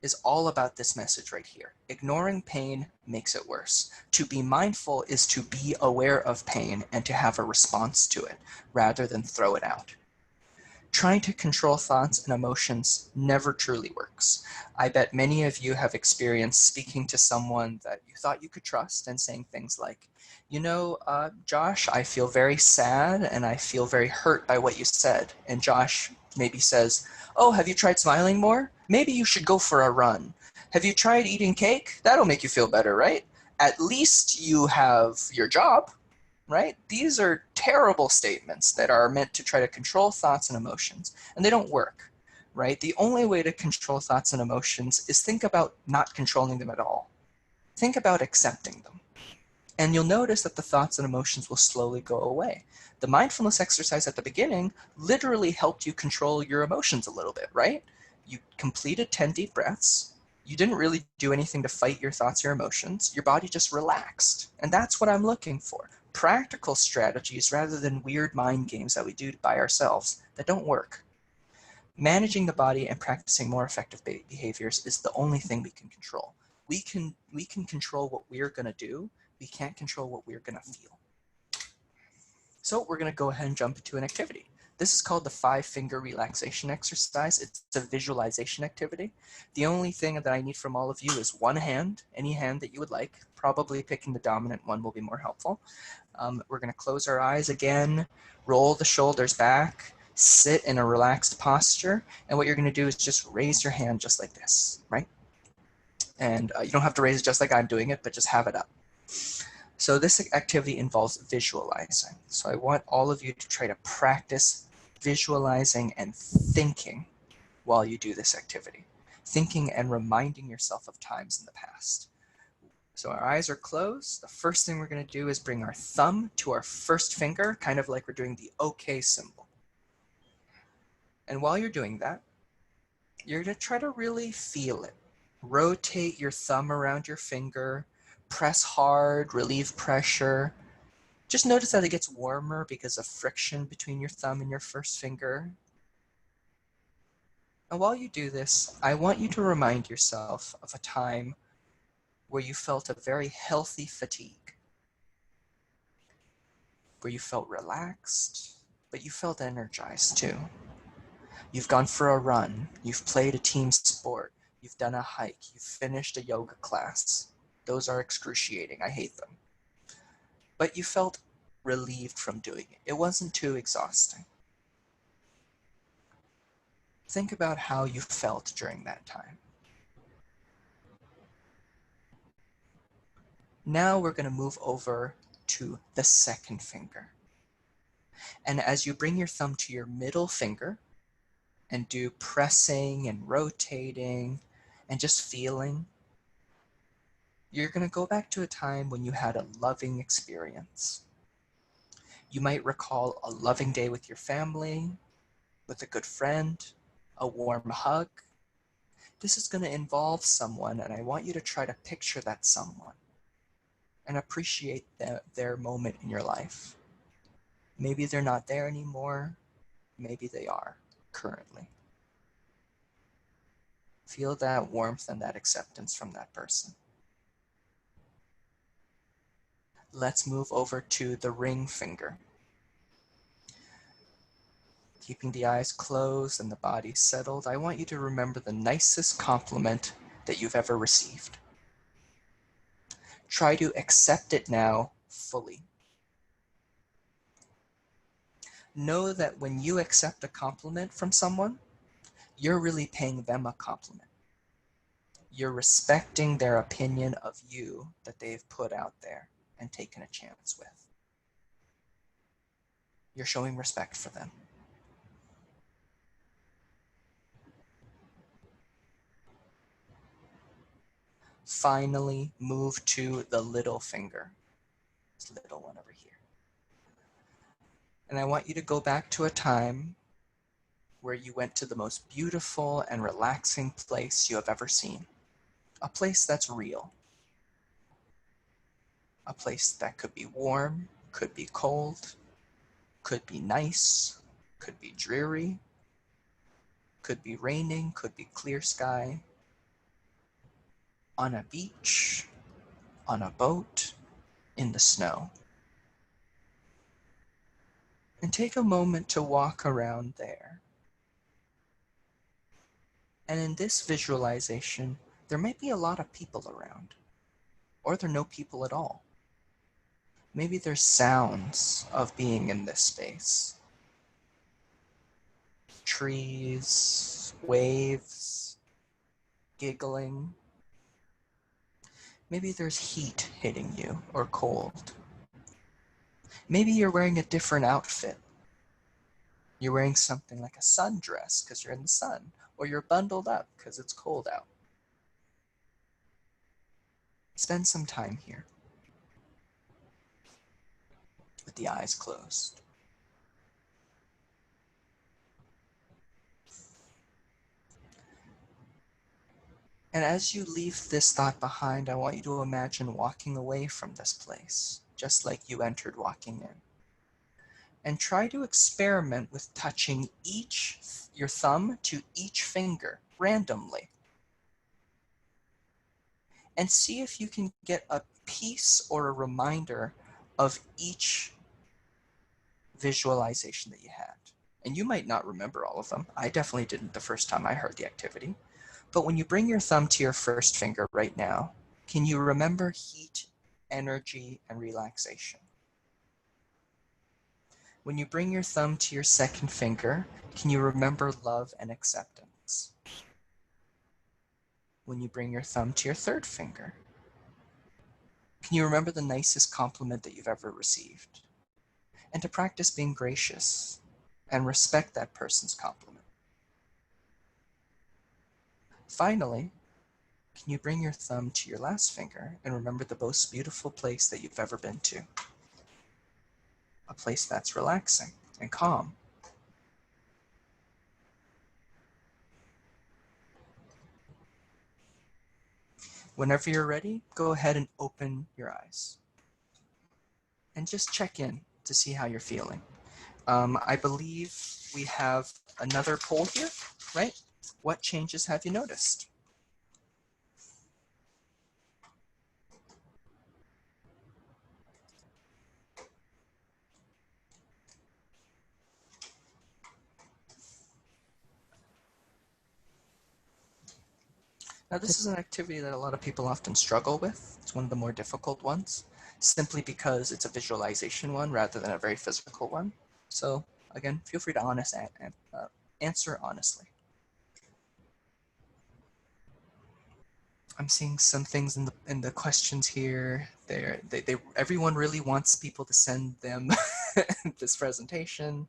S5: is all about this message right here. Ignoring pain makes it worse. To be mindful is to be aware of pain and to have a response to it rather than throw it out. Trying to control thoughts and emotions never truly works. I bet many of you have experienced speaking to someone that you thought you could trust and saying things like, you know, Josh, I feel very sad and I feel very hurt by what you said. And Josh maybe says, oh, have you tried smiling more? Maybe you should go for a run. Have you tried eating cake? That'll make you feel better, right? At least you have your job. Right? These are terrible statements that are meant to try to control thoughts and emotions, and they don't work, right? The only way to control thoughts and emotions is think about not controlling them at all. Think about accepting them. And you'll notice that the thoughts and emotions will slowly go away. The mindfulness exercise at the beginning literally helped you control your emotions a little bit, right? You completed 10 deep breaths. You didn't really do anything to fight your thoughts or emotions. Your body just relaxed. And that's what I'm looking for. Practical strategies rather than weird mind games that we do by ourselves that don't work. Managing the body and practicing more effective behaviors is the only thing we can control. We can control what we're going to do. We can't control what we're going to feel. So we're going to go ahead and jump into an activity. This is called the 5-finger relaxation exercise. It's a visualization activity. The only thing that I need from all of you is one hand, any hand that you would like. Probably picking the dominant one will be more helpful. We're going to close our eyes again, roll the shoulders back, sit in a relaxed posture, and what you're going to do is just raise your hand just like this, right? And you don't have to raise it just like I'm doing it, but just have it up. So this activity involves visualizing. So I want all of you to try to practice visualizing and thinking while you do this activity. Thinking and reminding yourself of times in the past. So our eyes are closed. The first thing we're going to do is bring our thumb to our first finger, kind of like we're doing the OK symbol. And while you're doing that, you're going to try to really feel it. Rotate your thumb around your finger, press hard, relieve pressure. Just notice that it gets warmer because of friction between your thumb and your first finger. And while you do this, I want you to remind yourself of a time where you felt a very healthy fatigue, where you felt relaxed, but you felt energized too. You've gone for a run, you've played a team sport, you've done a hike, you've finished a yoga class. Those are excruciating, I hate them. But you felt relieved from doing it. It wasn't too exhausting. Think about how you felt during that time. Now we're going to move over to the second finger. And as you bring your thumb to your middle finger and do pressing and rotating and just feeling, you're going to go back to a time when you had a loving experience. You might recall a loving day with your family, with a good friend, a warm hug. This is going to involve someone, and I want you to try to picture that someone and appreciate their moment in your life. Maybe they're not there anymore. Maybe they are currently. Feel that warmth and that acceptance from that person. Let's move over to the ring finger. Keeping the eyes closed and the body settled, I want you to remember the nicest compliment that you've ever received. Try to accept it now fully. Know that when you accept a compliment from someone, you're really paying them a compliment. You're respecting their opinion of you that they've put out there and taken a chance with. You're showing respect for them. Finally, move to the little finger. This little one over here. And I want you to go back to a time where you went to the most beautiful and relaxing place you have ever seen. A place that's real. A place that could be warm, could be cold, could be nice, could be dreary, could be raining, could be clear sky. On a beach, on a boat, in the snow. And take a moment to walk around there. And in this visualization, there might be a lot of people around, or there are no people at all. Maybe there's sounds of being in this space. Trees, waves, giggling. Maybe there's heat hitting you, or cold. Maybe you're wearing a different outfit. You're wearing something like a sundress because you're in the sun, or you're bundled up because it's cold out. Spend some time here. with the eyes closed. And as you leave this thought behind, I want you to imagine walking away from this place, just like you entered walking in. And try to experiment with touching your thumb to each finger randomly. And see if you can get a piece or a reminder of each visualization that you had. And you might not remember all of them. I definitely didn't the first time I heard the activity. But when you bring your thumb to your first finger right now, can you remember heat, energy, and relaxation? When you bring your thumb to your second finger, can you remember love and acceptance? When you bring your thumb to your third finger, can you remember the nicest compliment that you've ever received? And to practice being gracious and respect that person's compliment. Finally, can you bring your thumb to your last finger and remember the most beautiful place that you've ever been to? A place that's relaxing and calm. Whenever you're ready, go ahead and open your eyes. And just check in to see how you're feeling. I believe we have another poll here, right? What changes have you noticed? Now, this is an activity that a lot of people often struggle with. It's one of the more difficult ones, simply because it's a visualization one rather than a very physical one. So again, feel free to answer honestly. I'm seeing some things in the questions here. Everyone really wants people to send them this presentation.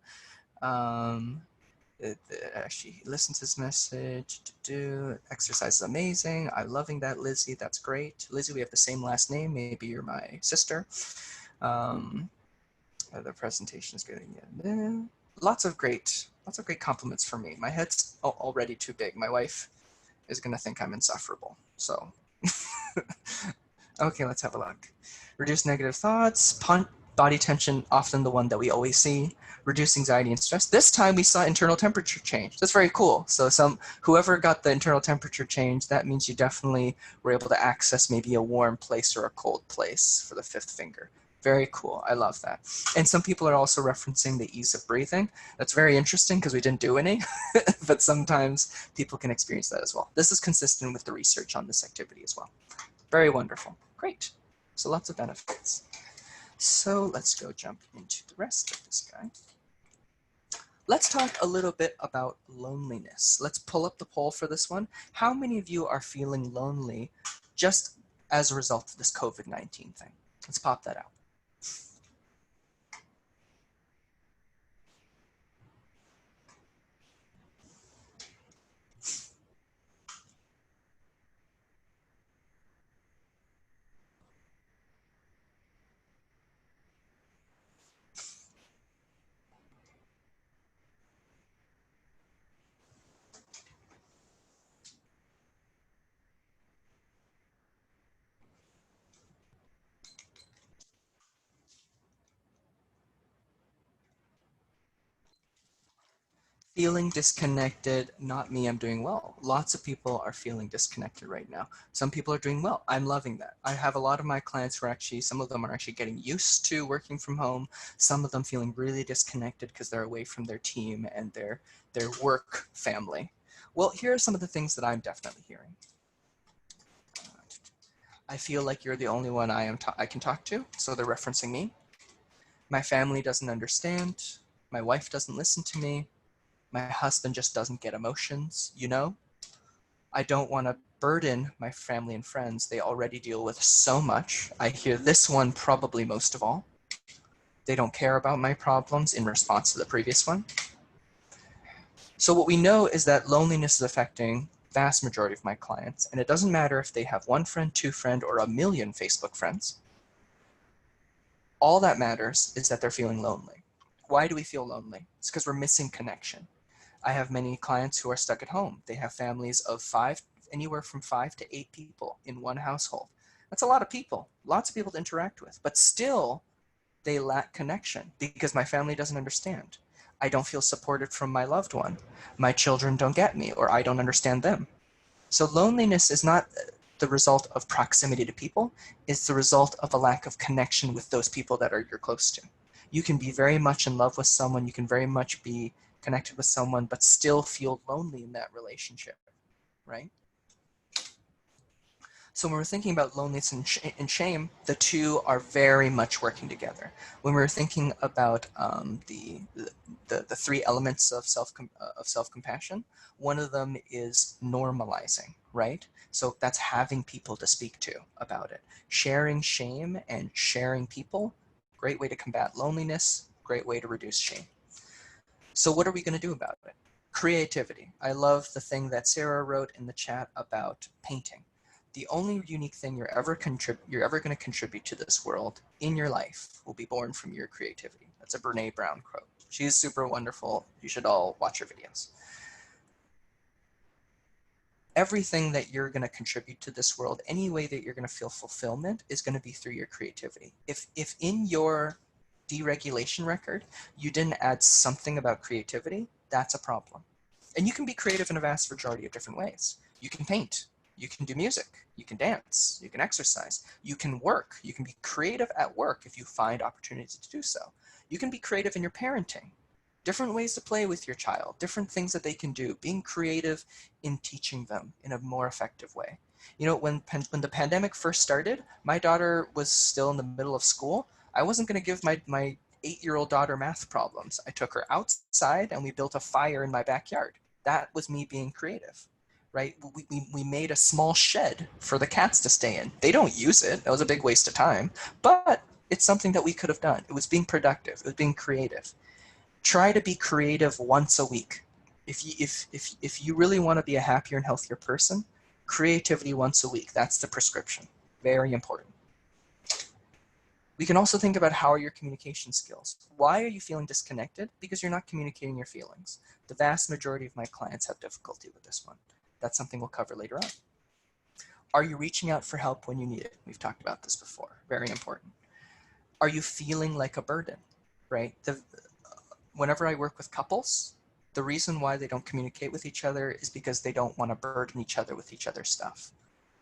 S5: She listens to this message. Exercise is amazing. I'm loving that, Lizzie. That's great. Lizzie, we have the same last name. Maybe you're my sister. The presentation is getting lots of great compliments for me. My head's already too big. My wife is gonna think I'm insufferable. So, okay, let's have a look. Reduce negative thoughts. Body tension, often the one that we always see. Reduce anxiety and stress. This time we saw internal temperature change. That's very cool. So whoever got the internal temperature change, that means you definitely were able to access maybe a warm place or a cold place for the fifth finger. Very cool. I love that. And some people are also referencing the ease of breathing. That's very interesting because we didn't do any, but sometimes people can experience that as well. This is consistent with the research on this activity as well. Very wonderful. Great. So lots of benefits. So let's go jump into the rest of this guy. Let's talk a little bit about loneliness. Let's pull up the poll for this one. How many of you are feeling lonely just as a result of this COVID-19 thing? Let's pop that out. Feeling disconnected, not me, I'm doing well. Lots of people are feeling disconnected right now. Some people are doing well. I'm loving that. I have a lot of my clients who are some of them are actually getting used to working from home. Some of them feeling really disconnected because they're away from their team and their work family. Well, here are some of the things that I'm definitely hearing. I feel like you're the only one I can talk to, so they're referencing me. My family doesn't understand. My wife doesn't listen to me. My husband just doesn't get emotions, you know? I don't want to burden my family and friends. They already deal with so much. I hear this one probably most of all. They don't care about my problems in response to the previous one. So what we know is that loneliness is affecting vast majority of my clients, and it doesn't matter if they have one friend, two friend, or a million Facebook friends. All that matters is that they're feeling lonely. Why do we feel lonely? It's because we're missing connection. I have many clients who are stuck at home. They have families of anywhere from 5 to 8 people in one household. That's a lot of people, lots of people to interact with, but still they lack connection because my family doesn't understand. I don't feel supported from my loved one. My children don't get me, or I don't understand them. So loneliness is not the result of proximity to people, it's the result of a lack of connection with those people that you're close to. You can be very much in love with someone, you can very much be connected with someone, but still feel lonely in that relationship, right? So when we're thinking about loneliness and shame, the two are very much working together. When we're thinking about the three elements of self-compassion, one of them is normalizing, right? So that's having people to speak to about it. Sharing shame and sharing people, great way to combat loneliness, great way to reduce shame. So what are we going to do about it? Creativity. I love the thing that Sarah wrote in the chat about painting. The only unique thing you're ever going to contribute to this world in your life will be born from your creativity. That's a Brene Brown quote. She's super wonderful. You should all watch her videos. Everything that you're going to contribute to this world, any way that you're going to feel fulfillment, is going to be through your creativity. If in your deregulation record you didn't add something about creativity, that's a problem. And you can be creative in a vast majority of different ways. You can paint, you can do music, you can dance, you can exercise, you can work, you can be creative at work if you find opportunities to do so. You can be creative in your parenting, different ways to play with your child, different things that they can do, being creative in teaching them in a more effective way. You know, when the pandemic first started, my daughter was still in the middle of school. I wasn't going to give my 8-year-old daughter math problems. I took her outside and we built a fire in my backyard. That was me being creative, right? We made a small shed for the cats to stay in. They don't use it. That was a big waste of time, but it's something that we could have done. It was being productive. It was being creative. Try to be creative once a week. If you really want to be a happier and healthier person, creativity once a week. That's the prescription. Very important. We can also think about how are your communication skills. Why are you feeling disconnected? Because you're not communicating your feelings. The vast majority of my clients have difficulty with this one. That's something we'll cover later on. Are you reaching out for help when you need it? We've talked about this before. Very important. Are you feeling like a burden, right? Whenever I work with couples, the reason why they don't communicate with each other is because they don't want to burden each other with each other's stuff.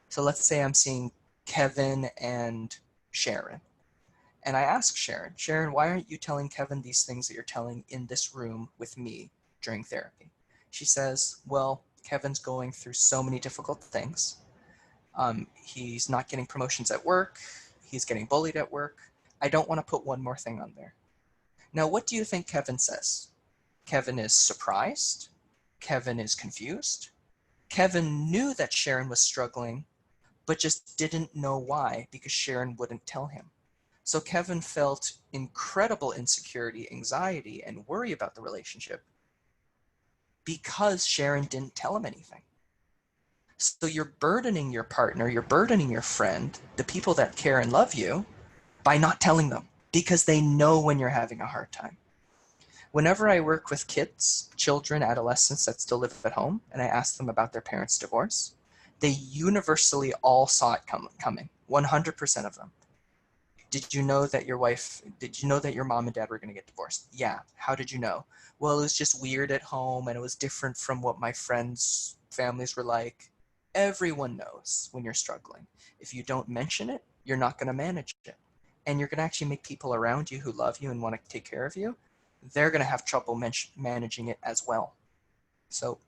S5: So let's say I'm seeing Kevin and Sharon. And I ask Sharon, why aren't you telling Kevin these things that you're telling in this room with me during therapy? She says, well, Kevin's going through so many difficult things. He's not getting promotions at work. He's getting bullied at work. I don't want to put one more thing on there. Now, what do you think Kevin says? Kevin is surprised. Kevin is confused. Kevin knew that Sharon was struggling, but just didn't know why because Sharon wouldn't tell him. So Kevin felt incredible insecurity, anxiety, and worry about the relationship because Sharon didn't tell him anything. So you're burdening your partner, you're burdening your friend, the people that care and love you, by not telling them because they know when you're having a hard time. Whenever I work with kids, children, adolescents that still live at home, and I ask them about their parents' divorce, they universally all saw it coming, 100% of them. Did you know that your mom and dad were going to get divorced? Yeah. How did you know? Well, it was just weird at home and it was different from what my friends' families were like. Everyone knows when you're struggling. If you don't mention it, you're not going to manage it. And you're going to actually make people around you who love you and want to take care of you, they're going to have trouble managing it as well. So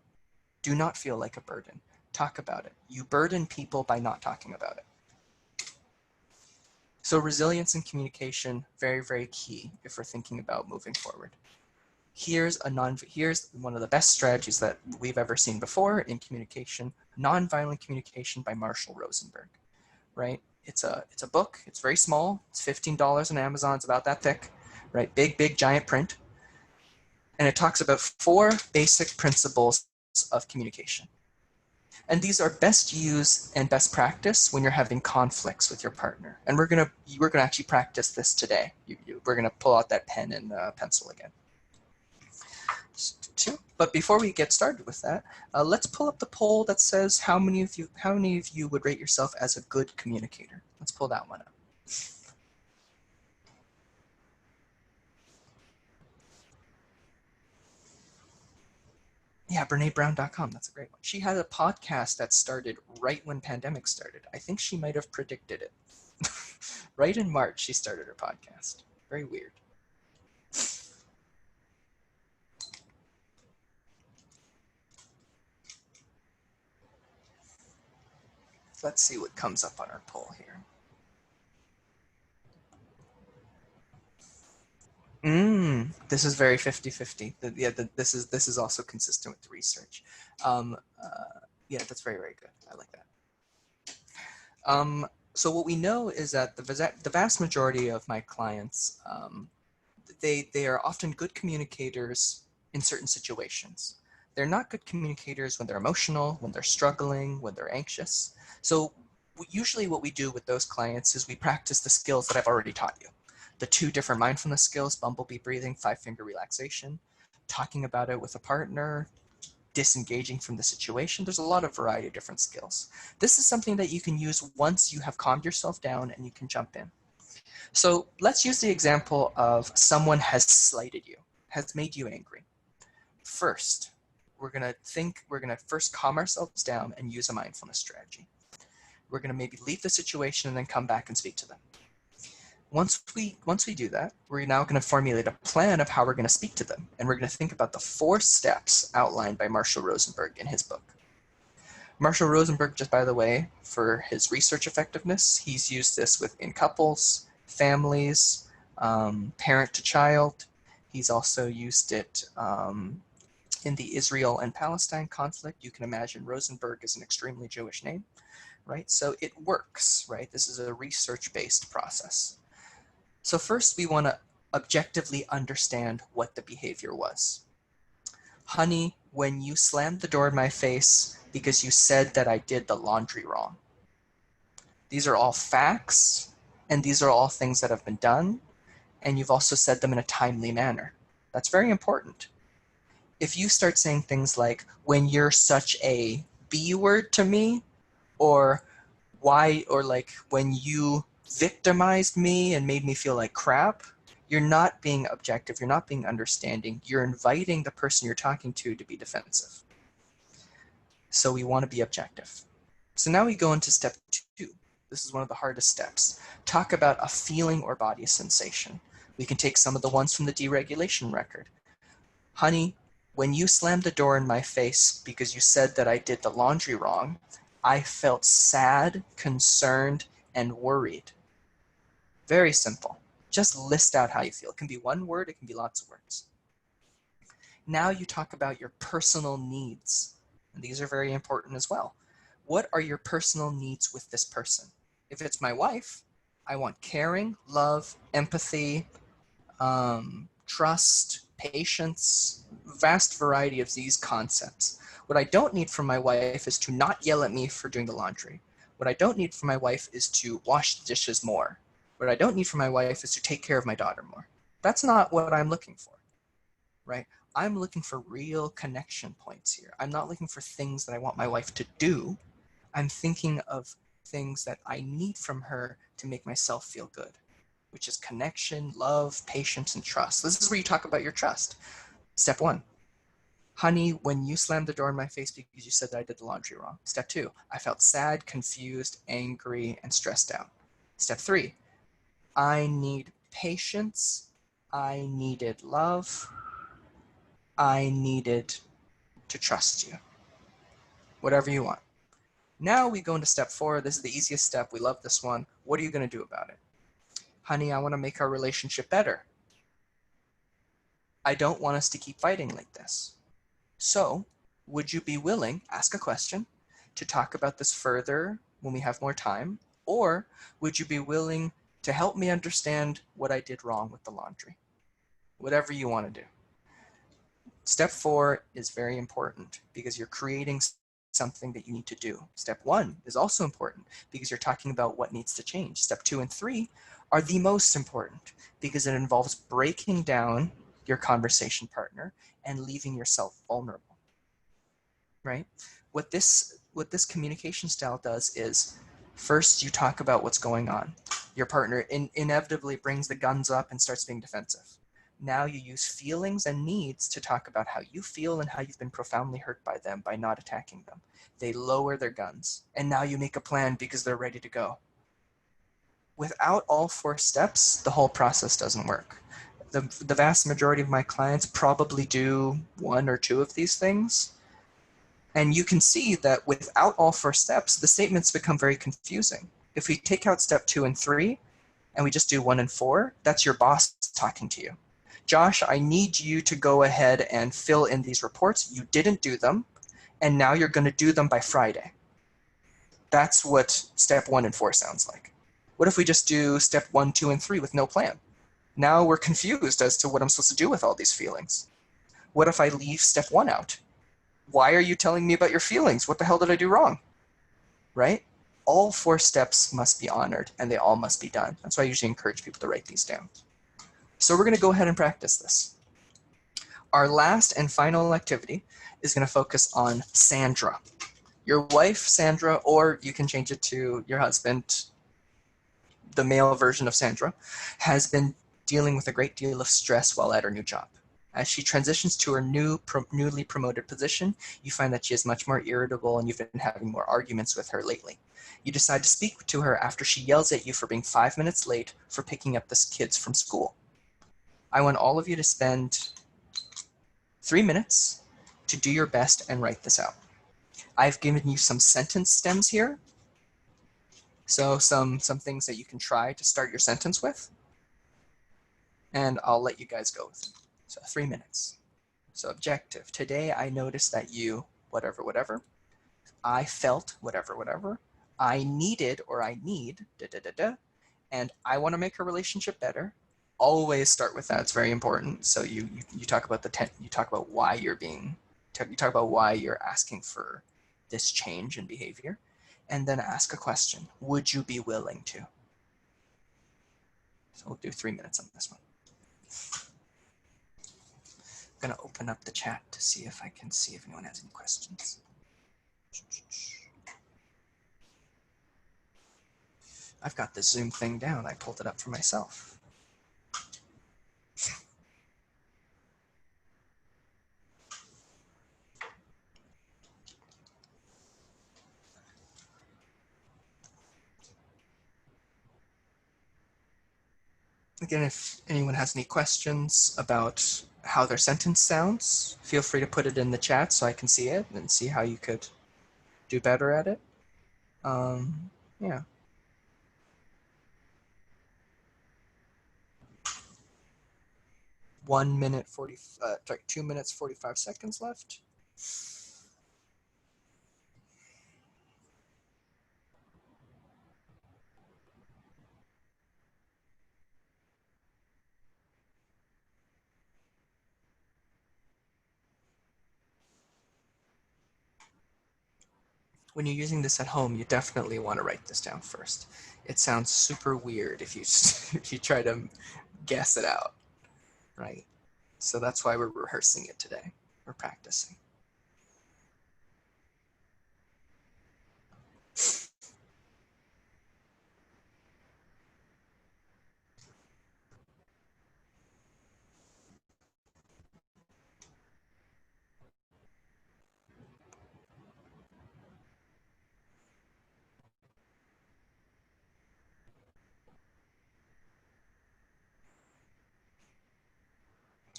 S5: do not feel like a burden. Talk about it. You burden people by not talking about it. So resilience and communication, very, very key if we're thinking about moving forward. Here's one of the best strategies that we've ever seen before in communication, nonviolent communication by Marshall Rosenberg, right? It's a book, it's very small, it's $15 on Amazon, it's about that thick, right? Big, giant print. And it talks about 4 basic principles of communication. And these are best used and best practice when you're having conflicts with your partner. And we're gonna actually practice this today. We're gonna pull out that pen and pencil again. But before we get started with that, let's pull up the poll that says how many of you would rate yourself as a good communicator. Let's pull that one up. Yeah, BreneBrown.com. That's a great one. She had a podcast that started right when pandemic started. I think she might have predicted it. Right in March, she started her podcast. Very weird. Let's see what comes up on our poll here. This is very 50-50. Yeah, this is also consistent with the research. Yeah, that's very, very good. I like that. So what we know is that the vast majority of my clients, they are often good communicators in certain situations. They're not good communicators when they're emotional, when they're struggling, when they're anxious. So usually what we do with those clients is we practice the skills that I've already taught you. The 2 different mindfulness skills, bumblebee breathing, 5-finger relaxation, talking about it with a partner, disengaging from the situation. There's a lot of variety of different skills. This is something that you can use once you have calmed yourself down and you can jump in. So let's use the example of someone has slighted you, has made you angry. First, we're gonna first calm ourselves down and use a mindfulness strategy. We're gonna maybe leave the situation and then come back and speak to them. Once we do that, we're now going to formulate a plan of how we're going to speak to them. And we're going to think about the 4 steps outlined by Marshall Rosenberg in his book. Marshall Rosenberg, just by the way, for his research effectiveness, he's used this in couples, families, parent to child. He's also used it in the Israel and Palestine conflict. You can imagine Rosenberg is an extremely Jewish name, right? So it works, right? This is a research-based process. So first, we want to objectively understand what the behavior was. Honey, when you slammed the door in my face because you said that I did the laundry wrong. These are all facts, and these are all things that have been done, and you've also said them in a timely manner. That's very important. If you start saying things like, when you're such a B word to me, or why, or like when you victimized me and made me feel like crap, you're not being objective, you're not being understanding, you're inviting the person you're talking to be defensive. So we want to be objective. So now we go into step 2. This is one of the hardest steps. Talk about a feeling or body sensation. We can take some of the ones from the deregulation record. Honey, when you slammed the door in my face because you said that I did the laundry wrong, I felt sad, concerned, and worried. Very simple. Just list out how you feel. It can be one word, it can be lots of words. Now you talk about your personal needs. And these are very important as well. What are your personal needs with this person? If it's my wife, I want caring, love, empathy, trust, patience, vast variety of these concepts. What I don't need from my wife is to not yell at me for doing the laundry. What I don't need from my wife is to wash the dishes more. What I don't need from my wife is to take care of my daughter more. That's not what I'm looking for, right? I'm looking for real connection points here. I'm not looking for things that I want my wife to do. I'm thinking of things that I need from her to make myself feel good, which is connection, love, patience, and trust. This is where you talk about your trust. Step 1. Honey, when you slammed the door in my face because you said that I did the laundry wrong. Step 2. I felt sad, confused, angry, and stressed out. Step 3. I need patience. I needed love. I needed to trust you. Whatever you want. Now we go into step 4. This is the easiest step. We love this one. What are you going to do about it? Honey, I want to make our relationship better. I don't want us to keep fighting like this. So, would you be willing, ask a question, to talk about this further when we have more time? Or would you be willing to help me understand what I did wrong with the laundry? Whatever you want to do. Step 4 is very important because you're creating something that you need to do. Step 1 is also important because you're talking about what needs to change. Step 2 and 3 are the most important because it involves breaking down your conversation partner and leaving yourself vulnerable, right? What this communication style does is, first you talk about what's going on. Your partner inevitably brings the guns up and starts being defensive. Now you use feelings and needs to talk about how you feel and how you've been profoundly hurt by them by not attacking them. They lower their guns, and now you make a plan because they're ready to go. Without all 4 steps, the whole process doesn't work. The vast majority of my clients probably do 1 or 2 of these things. And you can see that without all 4 steps, the statements become very confusing. If we take out step 2 and 3, and we just do 1 and 4, that's your boss talking to you. Josh, I need you to go ahead and fill in these reports. You didn't do them, and now you're going to do them by Friday. That's what step 1 and 4 sounds like. What if we just do step 1, 2, and 3 with no plan? Now we're confused as to what I'm supposed to do with all these feelings. What if I leave step 1 out? Why are you telling me about your feelings? What the hell did I do wrong? Right? All 4 steps must be honored, and they all must be done. That's why I usually encourage people to write these down. So we're going to go ahead and practice this. Our last and final activity is going to focus on Sandra. Your wife, Sandra, or you can change it to your husband, the male version of Sandra, has been dealing with a great deal of stress while at her new job. As she transitions to her newly promoted position, you find that she is much more irritable and you've been having more arguments with her lately. You decide to speak to her after she yells at you for being 5 minutes late for picking up the kids from school. I want all of you to spend 3 minutes to do your best and write this out. I've given you some sentence stems here. So some things that you can try to start your sentence with. And I'll let you guys go with it. So 3 minutes. So objective. Today I noticed that you, whatever, whatever. I felt, whatever, whatever. I needed, or I need, da, da, da, da. And I want to make our relationship better. Always start with that. It's very important. So you talk about you talk about why you're you talk about why you're asking for this change in behavior, and then ask a question. Would you be willing to? So we'll do 3 minutes on this one. I'm gonna open up the chat to see if I can see if anyone has any questions. I've got this Zoom thing down. I pulled it up for myself. Again, if anyone has any questions about how their sentence sounds, feel free to put it in the chat so I can see it and see how you could do better at it. Yeah. Sorry, 2 minutes, 45 seconds left. When you're using this at home, you definitely want to write this down first. It sounds super weird if you if you try to guess it out, right? So that's why we're rehearsing it today. We're practicing.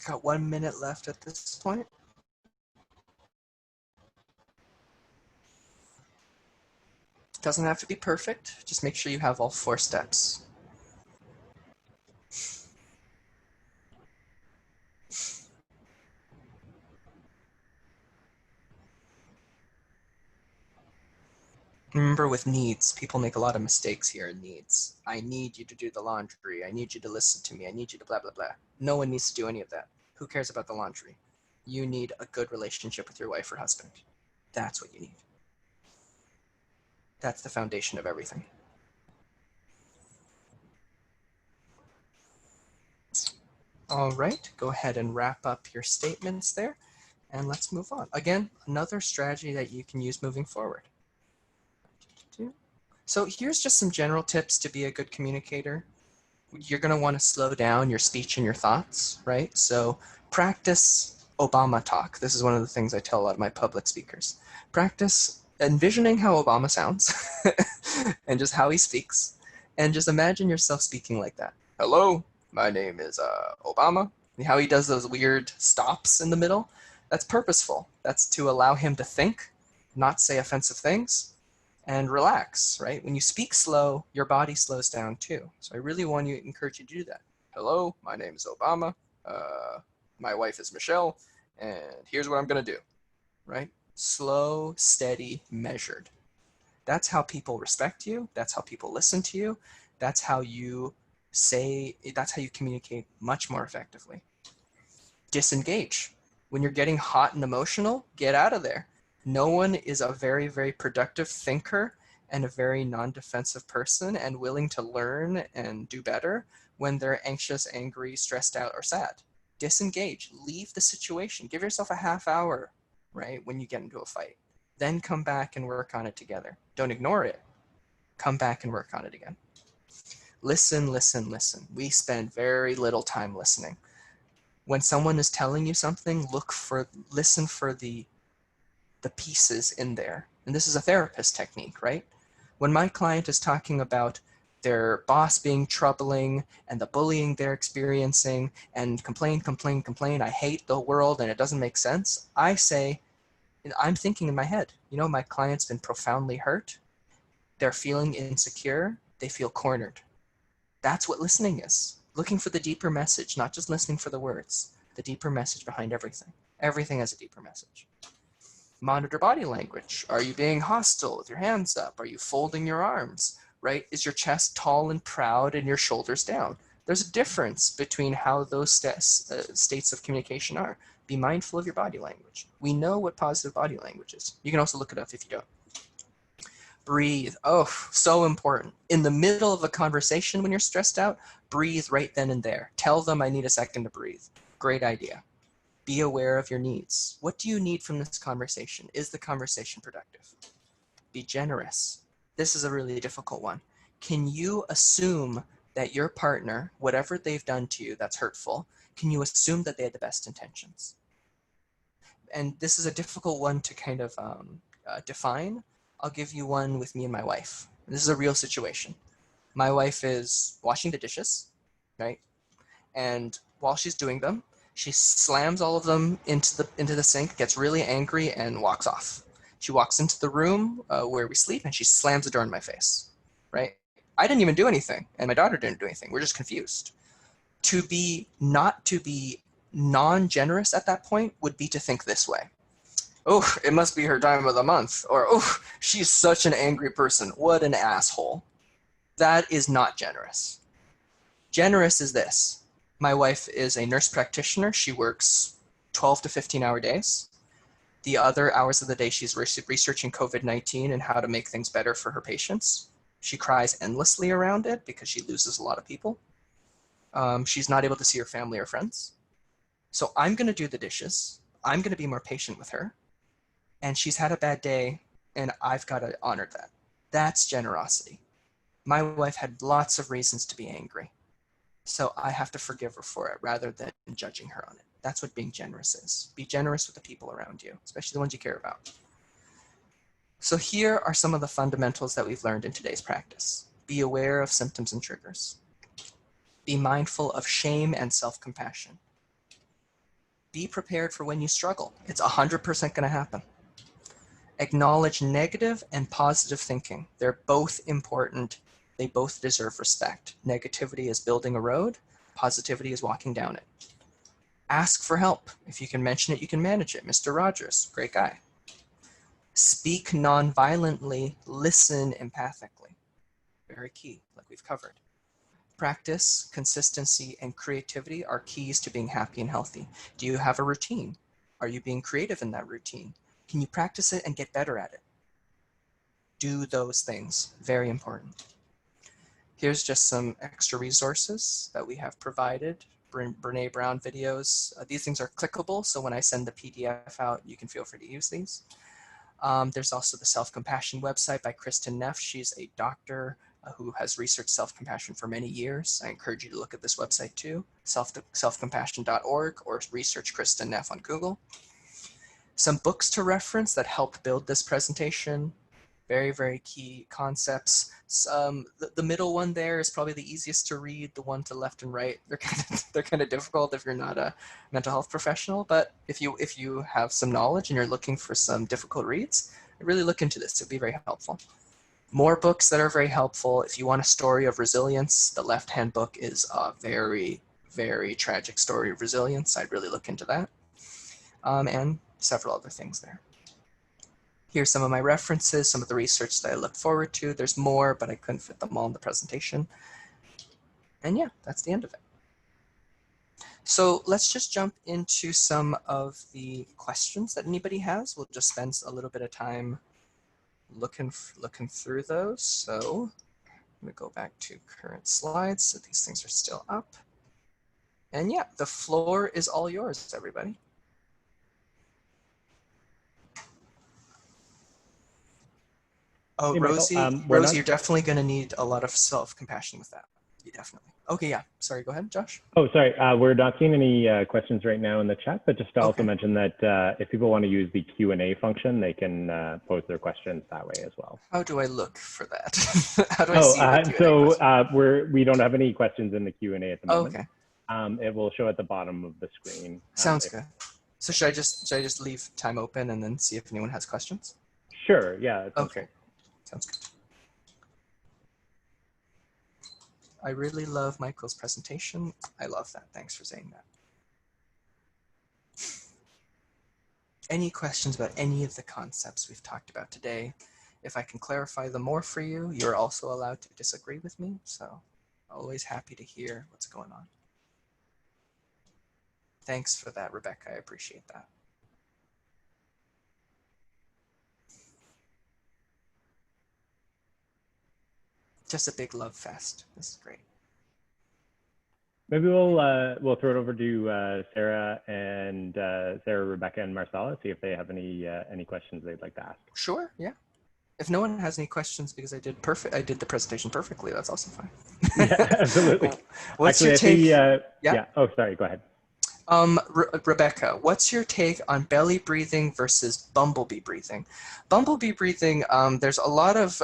S5: Got 1 minute left at this point. Doesn't have to be perfect. Just make sure you have all 4 steps. Remember, with needs, people make a lot of mistakes here in needs. I need you to do the laundry. I need you to listen to me. I need you to blah, blah, blah. No one needs to do any of that. Who cares about the laundry? You need a good relationship with your wife or husband. That's what you need. That's the foundation of everything. All right, go ahead and wrap up your statements there, and let's move on. Again, another strategy that you can use moving forward. So here's just some general tips to be a good communicator. You're going to want to slow down your speech and your thoughts, right? So practice Obama talk. This is one of the things I tell a lot of my public speakers. Practice envisioning how Obama sounds and just how he speaks, and just imagine yourself speaking like that. Hello, my name is Obama. And how he does those weird stops in the middle, that's purposeful. That's to allow him to think, not say offensive things, and relax, right? When you speak slow, your body slows down too. So I really want to encourage you to do that. Hello, my name is Obama. My wife is Michelle, and here's what I'm going to do, right? Slow, steady, measured. That's how people respect you. That's how people listen to you. That's how you communicate much more effectively. Disengage. When you're getting hot and emotional, get out of there. No one is a very, very productive thinker and a very non-defensive person and willing to learn and do better when they're anxious, angry, stressed out, or sad. Disengage. Leave the situation. Give yourself a half hour, right, when you get into a fight. Then come back and work on it together. Don't ignore it. Come back and work on it again. Listen, listen, listen. We spend very little time listening. When someone is telling you something, listen for the pieces in there. And this is a therapist technique, right? When my client is talking about their boss being troubling and the bullying they're experiencing and complain, I hate the world and it doesn't make sense, I'm thinking in my head, my client's been profoundly hurt. They're feeling insecure. They feel cornered. That's what listening is. Looking for the deeper message, not just listening for the words, the deeper message behind everything. Everything has a deeper message. Monitor body language. Are you being hostile with your hands up? Are you folding your arms, right? Is your chest tall and proud and your shoulders down? There's a difference between how those states of communication are. Be mindful of your body language. We know what positive body language is. You can also look it up if you don't. Breathe. Oh, so important. In the middle of a conversation when you're stressed out, breathe right then and there. Tell them I need a second to breathe. Great idea. Be aware of your needs. What do you need from this conversation? Is the conversation productive? Be generous. This is a really difficult one. Can you assume that your partner, whatever they've done to you that's hurtful, can you assume that they had the best intentions? And this is a difficult one to kind of define. I'll give you one with me and my wife. This is a real situation. My wife is washing the dishes, right? And while she's doing them, she slams all of them into the sink, gets really angry, and walks off. She walks into the room where we sleep, and she slams the door in my face, right? I didn't even do anything, and my daughter didn't do anything. We're just confused. Not to be non-generous at that point would be to think this way. Oh, it must be her time of the month. Or, oh, she's such an angry person. What an asshole. That is not generous. Generous is this. My wife is a nurse practitioner. She works 12 to 15-hour days. The other hours of the day, she's researching COVID-19 and how to make things better for her patients. She cries endlessly around it because she loses a lot of people. She's not able to see her family or friends. So I'm going to do the dishes. I'm going to be more patient with her. And she's had a bad day, and I've got to honor that. That's generosity. My wife had lots of reasons to be angry. So I have to forgive her for it rather than judging her on it. That's what being generous is. Be generous with the people around you, especially the ones you care about. So here are some of the fundamentals that we've learned in today's practice. Be aware of symptoms and triggers. Be mindful of shame and self-compassion. Be prepared for when you struggle. It's 100% going to happen. Acknowledge negative and positive thinking. They're both important. They both deserve respect. Negativity is building a road. Positivity is walking down it. Ask for help. If you can mention it, you can manage it. Mr. Rogers, great guy. Speak non-violently. Listen empathically. Very key, like we've covered. Practice, consistency, and creativity are keys to being happy and healthy. Do you have a routine? Are you being creative in that routine? Can you practice it and get better at it? do those things. Very important. Here's just some extra resources that we have provided. Brene Brown videos. These things are clickable, so when I send the PDF out, you can feel free to use these. There's also the Self-Compassion website by Kristen Neff. She's a doctor who has researched self-compassion for many years. I encourage you to look at this website too, selfcompassion.org, or research Kristen Neff on Google. Some books to reference that helped build this presentation. Very, very key concepts. The middle one there is probably the easiest to read. The one to left and right, they're kind of difficult if you're not a mental health professional. But if you have some knowledge and you're looking for some difficult reads, really look into this. It'd be very helpful. More books that are very helpful. If you want a story of resilience, the left-hand book is a very, very tragic story of resilience. I'd really look into that. And several other things there. Here's some of my references, some of the research that I look forward to. There's more, but I couldn't fit them all in the presentation. And yeah, that's the end of it. So let's just jump into some of the questions that anybody has. We'll just spend a little bit of time looking through those. So I'm gonna go back to current slides. So these things are still up. And yeah, the floor is all yours, everybody. Oh,
S4: Hey,
S5: Rosie,
S4: Michael,
S5: Rosie, you're definitely going to need a lot of self-compassion with that. You definitely. Okay, yeah. Sorry, go ahead, Josh.
S4: Oh, sorry. We're not seeing any questions right now in the chat, but just to also mention that if people want to use the Q&A function, they can pose their questions that way as well.
S5: How do I look for that? How do I see the Q&A
S4: so we don't have any questions in the Q&A at the moment.
S5: Okay.
S4: It will show at the bottom of the screen.
S5: Sounds good. So should I just leave time open and then see if anyone has questions?
S4: Sure. Yeah.
S5: Okay. Sounds good. I really love Michael's presentation. I love that. Thanks for saying that. Any questions about any of the concepts we've talked about today? If I can clarify them more for you, you're also allowed to disagree with me. So always happy to hear what's going on. Thanks for that, Rebecca. I appreciate that. Just a big love fest. This is great.
S4: Maybe we'll throw it over to Sarah, Rebecca, and Marcella, see if they have any questions they'd like to ask.
S5: Sure. Yeah. If no one has any questions, because I did the presentation perfectly, that's also fine.
S4: Yeah, absolutely.
S5: What's your take?
S4: Yeah. Oh, sorry. Go ahead.
S5: Rebecca, what's your take on belly breathing versus bumblebee breathing? Bumblebee breathing, there's a lot of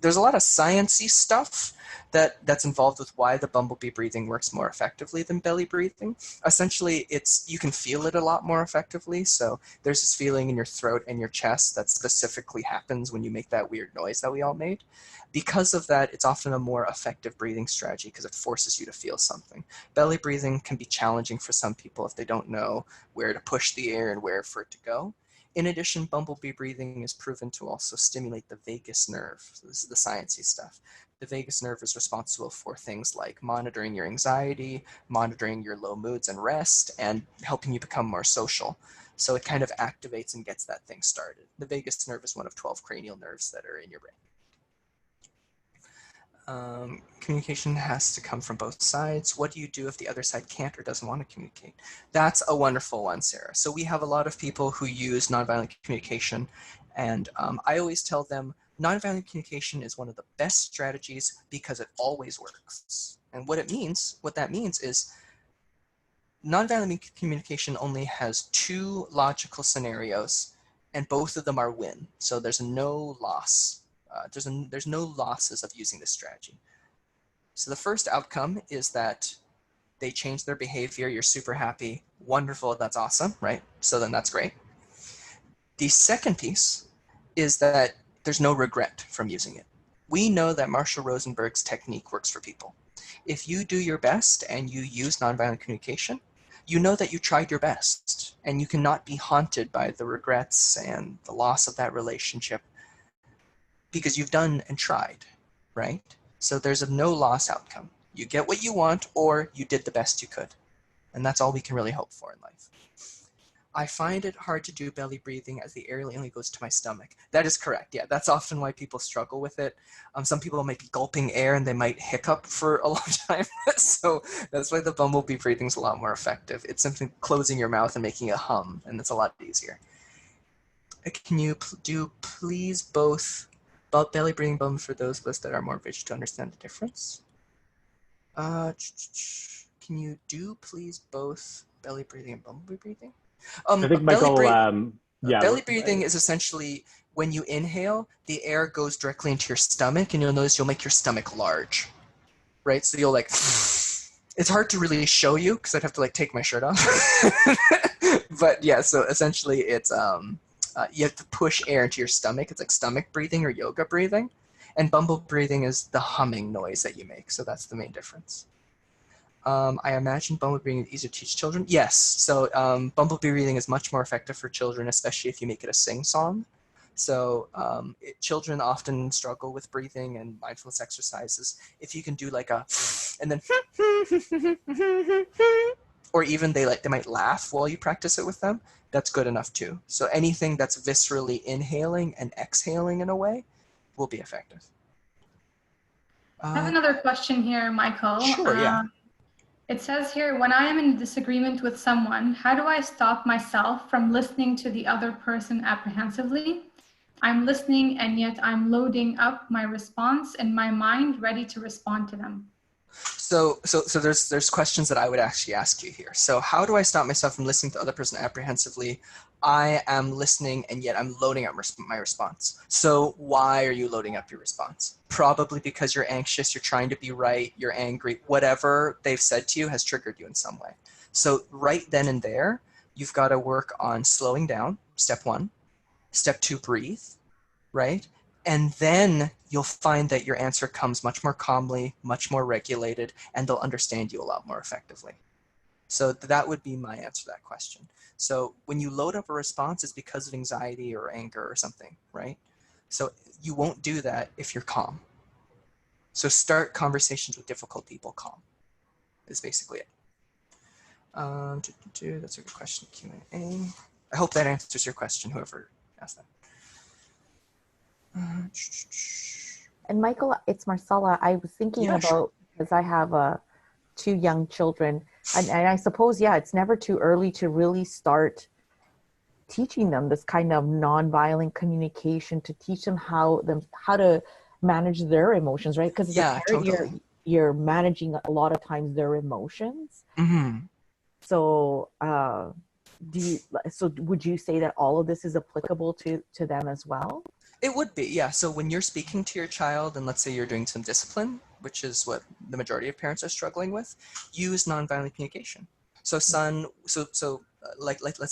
S5: sciencey stuff that's involved with why the bumblebee breathing works more effectively than belly breathing. Essentially, you can feel it a lot more effectively. So there's this feeling in your throat and your chest that specifically happens when you make that weird noise that we all made. Because of that, it's often a more effective breathing strategy because it forces you to feel something. Belly breathing can be challenging for some people if they don't know where to push the air and where for it to go. In addition, bumblebee breathing is proven to also stimulate the vagus nerve. So this is the sciencey stuff. The vagus nerve is responsible for things like monitoring your anxiety, monitoring your low moods and rest, and helping you become more social. So it kind of activates and gets that thing started. The vagus nerve is one of 12 cranial nerves that are in your brain. Communication has to come from both sides. What do you do if the other side can't or doesn't want to communicate? That's a wonderful one, Sarah. So we have a lot of people who use nonviolent communication, and I always tell them nonviolent communication is one of the best strategies because it always works. And what that means is nonviolent communication only has two logical scenarios, and both of them are win. So there's no loss. There's no losses of using this strategy. So the first outcome is that they change their behavior. You're super happy. Wonderful. That's awesome, right? So then that's great. The second piece is that there's no regret from using it. We know that Marshall Rosenberg's technique works for people. If you do your best and you use nonviolent communication, you know that you tried your best and you cannot be haunted by the regrets and the loss of that relationship because you've done and tried, right? So there's a no loss outcome. You get what you want or you did the best you could. And that's all we can really hope for in life. I find it hard to do belly breathing as the air only goes to my stomach. That is correct. Yeah, that's often why people struggle with it. Some people might be gulping air and they might hiccup for a long time. So that's why the bumblebee breathing is a lot more effective. It's simply closing your mouth and making a hum, and it's a lot easier. Can you do please both belly breathing bum for those of us that are more visual to understand the difference? Can you do please both belly breathing and bumblebee breathing?
S4: I think Michael, yeah.
S5: Belly breathing is essentially when you inhale, the air goes directly into your stomach, and you'll notice you'll make your stomach large, right? So you'll like, it's hard to really show you because I'd have to like take my shirt off. But yeah, so essentially it's, you have to push air into your stomach. It's like stomach breathing or yoga breathing. And bumble breathing is the humming noise that you make. So that's the main difference. I imagine bumblebee breathing is easier to teach children. Yes, so bumblebee breathing is much more effective for children, especially if you make it a sing-song. So children often struggle with breathing and mindfulness exercises. If you can do like a and then or even they might laugh while you practice it with them, that's good enough too. So anything that's viscerally inhaling and exhaling in a way will be effective.
S1: I have another question here, Michael.
S5: Sure, yeah.
S1: It says here, when I am in disagreement with someone, how do I stop myself from listening to the other person apprehensively? I'm listening and yet I'm loading up my response in my mind, ready to respond to them.
S5: So there's questions that I would actually ask you here. So how do I stop myself from listening to the other person apprehensively? I am listening and yet I'm loading up my response. So why are you loading up your response? Probably because you're anxious, you're trying to be right, you're angry, whatever they've said to you has triggered you in some way. So right then and there, you've got to work on slowing down, step 1. Step 2, breathe, right? And then you'll find that your answer comes much more calmly, much more regulated, and they'll understand you a lot more effectively. So that would be my answer to that question. So when you load up a response, it's because of anxiety or anger or something, right? So you won't do that if you're calm. So start conversations with difficult people calm, is basically it. That's a good question, Q&A. I hope that answers your question, whoever asked that.
S3: And Michael, it's Marcella. I was thinking about, because I have 2 young children, and I suppose, yeah, it's never too early to really start teaching them this kind of nonviolent communication, to teach them how to manage their emotions, right? Because as a parent,
S5: totally.
S3: you're managing a lot of times their emotions.
S5: Mm-hmm.
S3: So would you say that all of this is applicable to them as well?
S5: It would be, yeah. So when you're speaking to your child, and let's say you're doing some discipline, which is what the majority of parents are struggling with, use nonviolent communication. So let's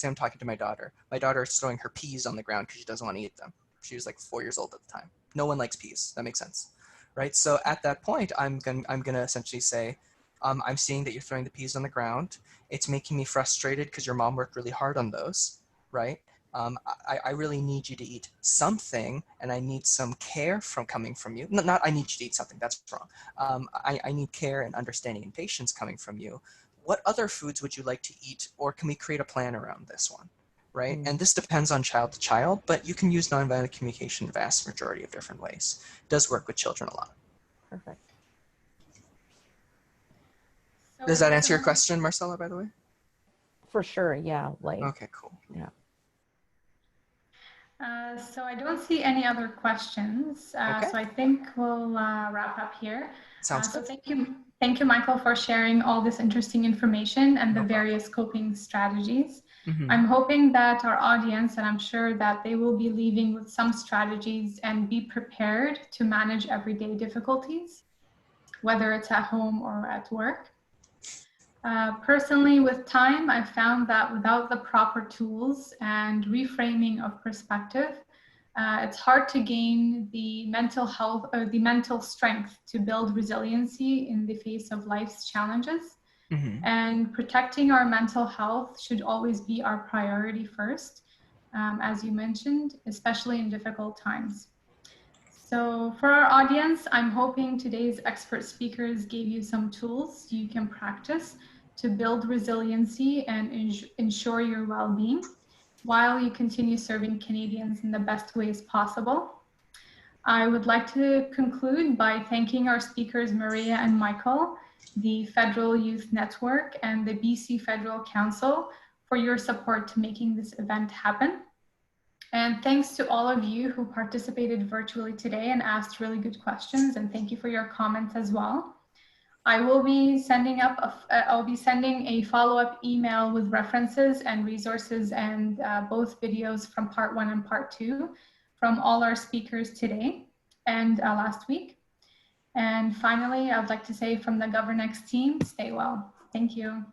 S5: say I'm talking to my daughter. My daughter is throwing her peas on the ground because she doesn't want to eat them. She was like 4 years old at the time. No one likes peas. That makes sense, right? So at that point, I'm gonna essentially say, I'm seeing that you're throwing the peas on the ground. It's making me frustrated because your mom worked really hard on those, right? I really need you to eat something, and I need some care coming from you. Not I need you to eat something, that's wrong. I need care and understanding and patience coming from you. What other foods would you like to eat, or can we create a plan around this one, right? And this depends on child to child, but you can use nonviolent communication in the vast majority of different ways. It does work with children a lot.
S3: Perfect.
S1: So
S5: Does that answer your question, Marcella, by the way?
S3: For sure, yeah.
S5: Okay, cool.
S3: Yeah.
S1: So I don't see any other questions.
S5: Okay.
S1: So I think we'll wrap up here.
S5: Sounds good.
S1: So thank you, Michael, for sharing all this interesting information and the various coping strategies.
S5: Mm-hmm.
S1: I'm hoping that our audience, and I'm sure that they will be leaving with some strategies and be prepared to manage everyday difficulties, whether it's at home or at work. Personally, with time, I found that without the proper tools and reframing of perspective, it's hard to gain the mental health or the mental strength to build resiliency in the face of life's challenges.
S5: Mm-hmm.
S1: And protecting our mental health should always be our priority first, as you mentioned, especially in difficult times. So for our audience, I'm hoping today's expert speakers gave you some tools you can practice to build resiliency and ensure your well-being while you continue serving Canadians in the best ways possible. I would like to conclude by thanking our speakers, Maria and Michael, the Federal Youth Network, and the BC Federal Council for your support to making this event happen. And thanks to all of you who participated virtually today and asked really good questions, and thank you for your comments as well. I will be sending I'll be sending a follow-up email with references and resources and both videos from part 1 and part 2 from all our speakers today and last week. And finally, I would like to say from the Governexx team, stay well. Thank you.